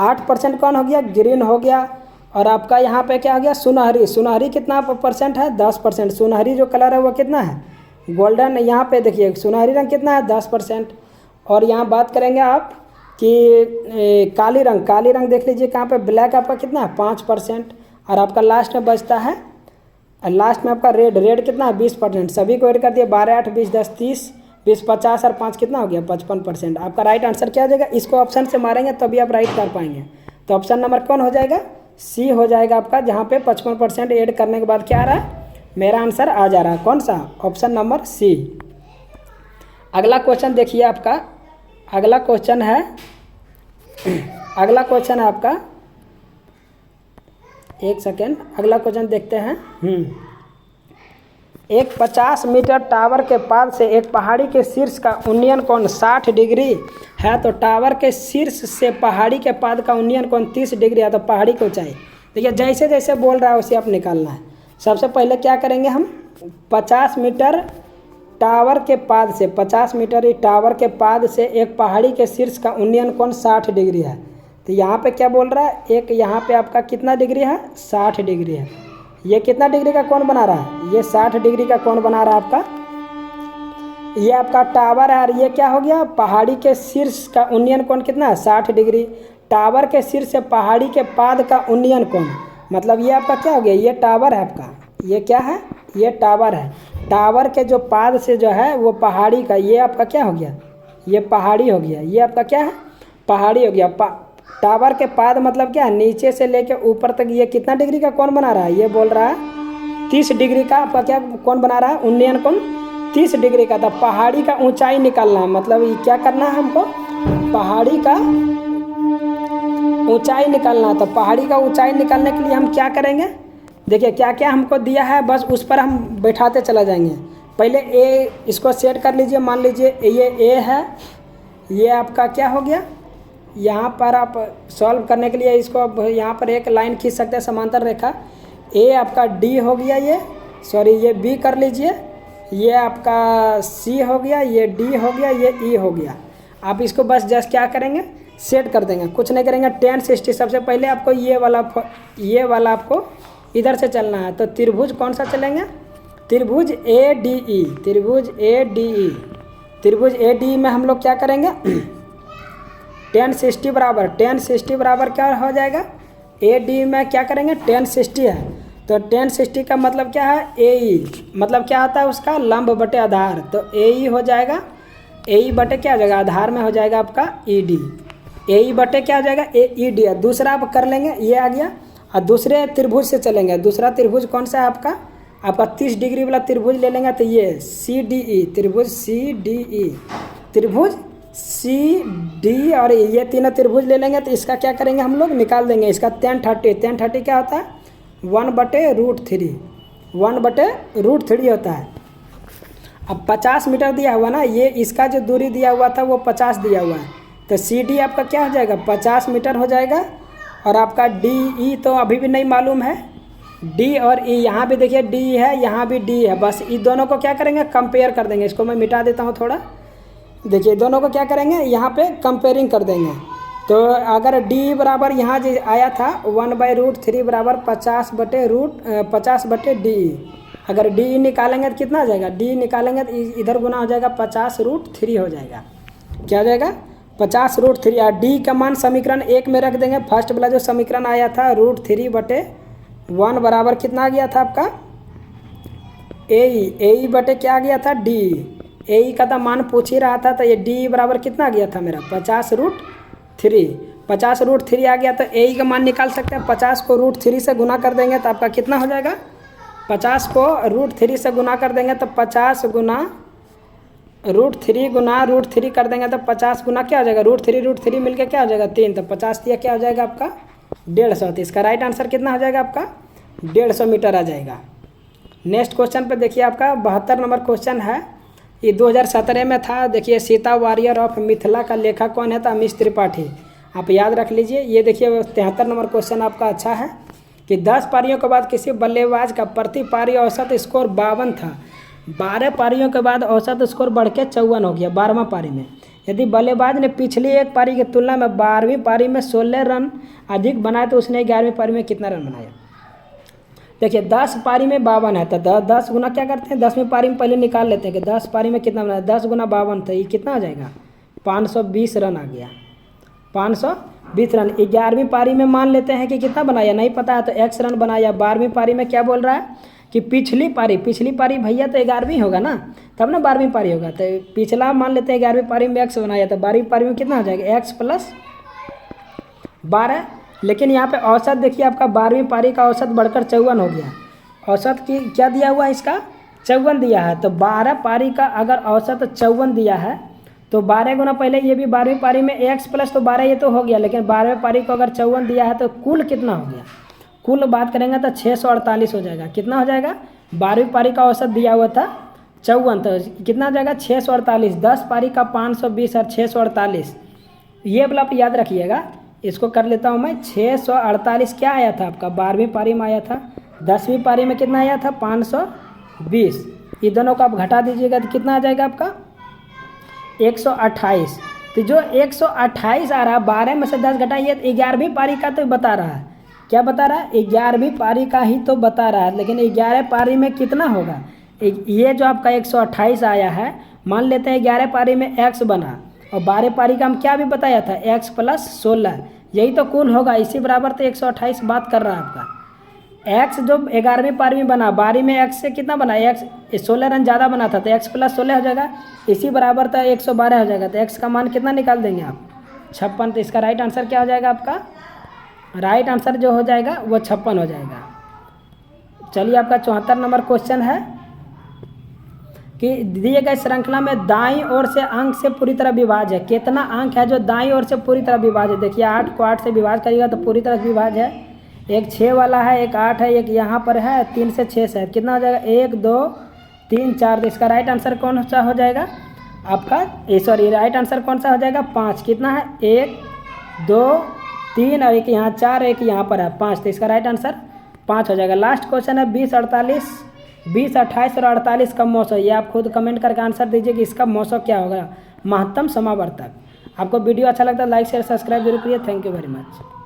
[SPEAKER 1] 8% कौन हो गया, ग्रीन हो गया, और आपका यहाँ पे क्या हो गया सुनहरी, सुनहरी कितना परसेंट है 10%, सुनहरी जो कलर है वो कितना है गोल्डन, यहाँ पे देखिए सुनहरी रंग कितना है 10%। और यहाँ बात करेंगे आप कि काली रंग, काली रंग देख लीजिए कहाँ पे, ब्लैक आपका कितना है 5%, और आपका लास्ट में बचता है, लास्ट में आपका रेड, रेड कितना है 20%, सभी को ऐड कर दिए 12 8 20 10 30 20 50 और 5 कितना हो गया 55%। आपका राइट आंसर क्या हो जाएगा, इसको ऑप्शन से मारेंगे तभी आप राइट कर पाएंगे, तो ऑप्शन नंबर कौन हो जाएगा, सी हो जाएगा आपका, जहाँ पे 55% ऐड करने के बाद क्या आ रहा है, मेरा आंसर आ जा रहा है कौन सा, ऑप्शन नंबर सी। अगला क्वेश्चन देखिए आपका, अगला क्वेश्चन है, अगला क्वेश्चन है आपका, एक सेकेंड, अगला क्वेश्चन देखते हैं। एक 50 मीटर टावर के पाद से एक पहाड़ी के शीर्ष का उन्नयन कोण 60 डिग्री है, तो टावर के शीर्ष से पहाड़ी के पाद का उन्नयन कोण 30 डिग्री है, तो पहाड़ी की ऊंचाई देखिए जैसे जैसे बोल रहा है उसे आप निकालना है। सबसे पहले क्या करेंगे हम, 50 मीटर टावर के पाद से, 50 मीटर ही टावर के पाद से एक पहाड़ी के शीर्ष का उन्नयन कोण 60 डिग्री है, तो यहाँ पे क्या बोल रहा है, एक यहाँ पे आपका कितना डिग्री है 60 डिग्री है, ये कितना डिग्री का कोण बना रहा है, ये 60 डिग्री का कोण बना रहा है आपका, ये आपका टावर है, और ये क्या हो गया पहाड़ी के शीर्ष का उन्नयन कोण कितना है 60 डिग्री, टावर के शीर्ष से पहाड़ी के पाद का उन्नयन कोण, मतलब ये आपका क्या हो गया, ये टावर है आपका, ये क्या है, ये टावर है, टावर के जो पाद से जो है वो पहाड़ी का, ये आपका क्या हो गया, ये पहाड़ी हो गया, ये आपका क्या है पहाड़ी हो गया। टावर के पाद मतलब क्या है, नीचे से लेके ऊपर तक ये कितना डिग्री का कोण बना रहा है, ये बोल रहा है 30 डिग्री का आपका क्या कोण बना रहा है, उन्नयन कोण 30 डिग्री का था। पहाड़ी का ऊंचाई निकालना है, मतलब ये क्या करना है हमको, पहाड़ी का ऊंचाई निकालना है, तो पहाड़ी का ऊंचाई निकालने के लिए हम क्या करेंगे, देखिए क्या क्या हमको दिया है बस उस पर हम बैठाते चला जाएंगे। पहले ए इसको सेट कर लीजिए, मान लीजिए ये ए है, ये आपका क्या हो गया, यहाँ पर आप सॉल्व करने के लिए इसको अब यहाँ पर एक लाइन खींच सकते हैं समांतर रेखा, ए आपका डी हो गया, ये सॉरी ये बी कर लीजिए, ये आपका सी हो गया, ये डी हो गया, ये ई हो गया। आप इसको बस जस्ट क्या करेंगे सेट कर देंगे, कुछ नहीं करेंगे। 10 60 सबसे पहले आपको ये वाला आपको इधर से चलना है, तो त्रिभुज कौन सा चलेंगे, त्रिभुज ए डी ई, त्रिभुज ए डी ई, त्रिभुज ए डी में हम लोग क्या करेंगे 10 60 बराबर, 10 60 बराबर क्या हो जाएगा, ए डी में क्या करेंगे 10 60 है, तो 10 60 का मतलब क्या है ए ई, मतलब क्या आता है उसका लंब बटे आधार, तो ए ई हो जाएगा, ए ई बटे क्या हो जाएगा आधार में हो जाएगा आपका ई डी, ए ई बटे क्या हो जाएगा ए ई डी। दूसरा आप कर लेंगे, ये आ गया, और दूसरे त्रिभुज से चलेंगे, दूसरा त्रिभुज कौन सा है आपका 30 डिग्री वाला त्रिभुज ले लेंगे, तो ये सी डी ई, त्रिभुज सी डी ई, त्रिभुज सी डी, और ये तीनों त्रिभुज ले लेंगे, तो इसका क्या करेंगे हम लोग निकाल देंगे इसका tan 30, tan 30 क्या होता है 1/√3, 1/√3 होता है। अब 50 मीटर दिया हुआ ना, ये इसका जो दूरी दिया हुआ था वो 50 दिया हुआ है, तो सी डी आपका क्या हो जाएगा 50 मीटर हो जाएगा, और आपका डी ई तो अभी भी नहीं मालूम है, डी और ई यहाँ भी देखिए डी है, यहाँ भी डी है, बस इन दोनों को क्या करेंगे कंपेयर कर देंगे। इसको मैं मिटा देता हूँ थोड़ा, देखिए दोनों को क्या करेंगे यहाँ पे कंपेयरिंग कर देंगे। तो अगर डी बराबर यहाँ जो आया था 1/√3 बराबर 50/डी, अगर डी निकालेंगे तो कितना आ जाएगा, डी निकालेंगे तो इधर गुना हो जाएगा 50√3 हो जाएगा, क्या हो जाएगा 50√3। और डी का मान समीकरण 1 में रख देंगे, फर्स्ट वाला जो समीकरण आया था √3/1 बराबर कितना आ गया था आपका ए बटे क्या आ गया था डी। ए का तो मान पूछ ही रहा था, तो ये डी बराबर कितना आ गया था मेरा 50√3। 50√3 आ गया, तो ए का मान निकाल सकते हैं। 50 को √3 से गुना कर देंगे तो आपका कितना हो जाएगा, 50 को √3 से गुना कर देंगे तो 50 गुना √3 कर देंगे तो 50 गुना क्या हो जाएगा, √3 मिलकर क्या हो जाएगा 3, तो 50 दिया क्या हो जाएगा आपका 150। तो इसका राइट आंसर कितना हो जाएगा आपका 150 मीटर आ जाएगा। नेक्स्ट क्वेश्चन पे देखिए, आपका 72 नंबर क्वेश्चन है, ये 2017 में था। देखिए, सीता वॉरियर ऑफ मिथिला का लेखक कौन है, तो अमीश त्रिपाठी, आप याद रख लीजिए। ये देखिए 73 नंबर क्वेश्चन आपका अच्छा है कि 10 पारियों के बाद किसी बल्लेबाज का प्रति पारी औसत स्कोर 52 था। 12 पारियों के बाद औसत स्कोर बढ़ के 54 हो गया 12वां पारी में। यदि बल्लेबाज ने पिछली एक पारी की तुलना में 12वीं पारी में 16 रन अधिक बनाए तो उसने 11वीं पारी में कितना रन बनाया। देखिए 10 पारी में 52 है, तो 10 गुना क्या करते हैं, 10वीं पारी में पहले निकाल लेते हैं कि 10 पारी में कितना बनाया। 10 गुना 52, तो ये कितना आ जाएगा 520 रन आ गया, 520 रन। 11वीं पारी में मान लेते हैं कि कितना बनाया, नहीं पता है तो x रन बनाया। 12वीं पारी में क्या बोल रहा है कि पिछली पारी भैया तो 11वीं होगा ना, तब ना 12वीं पारी होगा। तो पिछला मान लेते हैं 11वीं पारी में x बनाया, तो 12वीं पारी में कितना हो जाएगा x + 12। लेकिन यहाँ पे औसत देखिए आपका 12वीं पारी का औसत बढ़कर 54 हो गया। औसत की क्या दिया हुआ है, इसका 54 दिया है। तो 12 पारी का अगर औसत 54 दिया है तो 12 गुना पहले ये भी 12वीं पारी में x + तो 12 ये तो हो गया, लेकिन 12वीं पारी को अगर 54 दिया है तो कुल कितना हो गया, कुल बात करेंगे तो 648 हो जाएगा। कितना हो जाएगा, 12वीं पारी का औसत दिया हुआ था 54, तो कितना हो जाएगा 648। 10 पारी का 520 और 648, ये वाला आप याद रखिएगा। इसको कर लेता हूँ मैं, 648 क्या आया था आपका 12वीं पारी में आया था, 10वीं पारी में कितना आया था 520। ये दोनों को आप घटा दीजिएगा तो कितना आ जाएगा आपका 128। तो जो 128 आ रहा है 12 में से 10 घटाइए तो 11वीं पारी का तो बता रहा है। क्या बता रहा है, 11वीं पारी का ही तो बता रहा है, लेकिन 11 पारी में कितना होगा। ये जो आपका 128 आया है, मान लेते हैं 11 पारी में x बना और 12 पारी का हम क्या भी बताया था x + 16, यही तो कुल होगा। इसी बराबर तो 128 बात कर रहा है आपका। x जो 11वीं पारी में बना, 12वीं में x से कितना बना, x 16 रन ज़्यादा बना था, तो x + 16 हो जाएगा। इसी बराबर तो 112 हो जाएगा। तो x का मान कितना निकाल देंगे आप 56। तो इसका राइट आंसर क्या हो जाएगा आपका, राइट आंसर जो हो जाएगा वो 56 हो जाएगा। चलिए आपका 74 नंबर क्वेश्चन है कि दिए गए श्रृंखला में दाईं ओर से अंक से पूरी तरह विभाज्य है। कितना अंक है जो दाईं ओर से पूरी तरह विभाज्य है। देखिए 8 को 8 से विभाज्य करिएगा तो पूरी तरह विभाज्य है। एक 6 वाला है, एक 8 है, एक यहाँ पर है, 3 से 6 से है। कितना हो जाएगा 1 2 3 4। तो इसका राइट आंसर कौन सा हो जाएगा आपका, राइट आंसर कौन सा हो जाएगा 5। कितना है 1 2 3 और एक यहाँ 4, एक यहाँ पर है 5। तो इसका राइट आंसर 5 हो जाएगा। लास्ट क्वेश्चन है 20 28 और 48 का मौसम। ये आप खुद कमेंट करके आंसर दीजिए कि इसका मौसम क्या होगा, महत्तम समावर्तक। आपको वीडियो अच्छा लगता है लाइक शेयर सब्सक्राइब जरूर करिए। Thank you very much.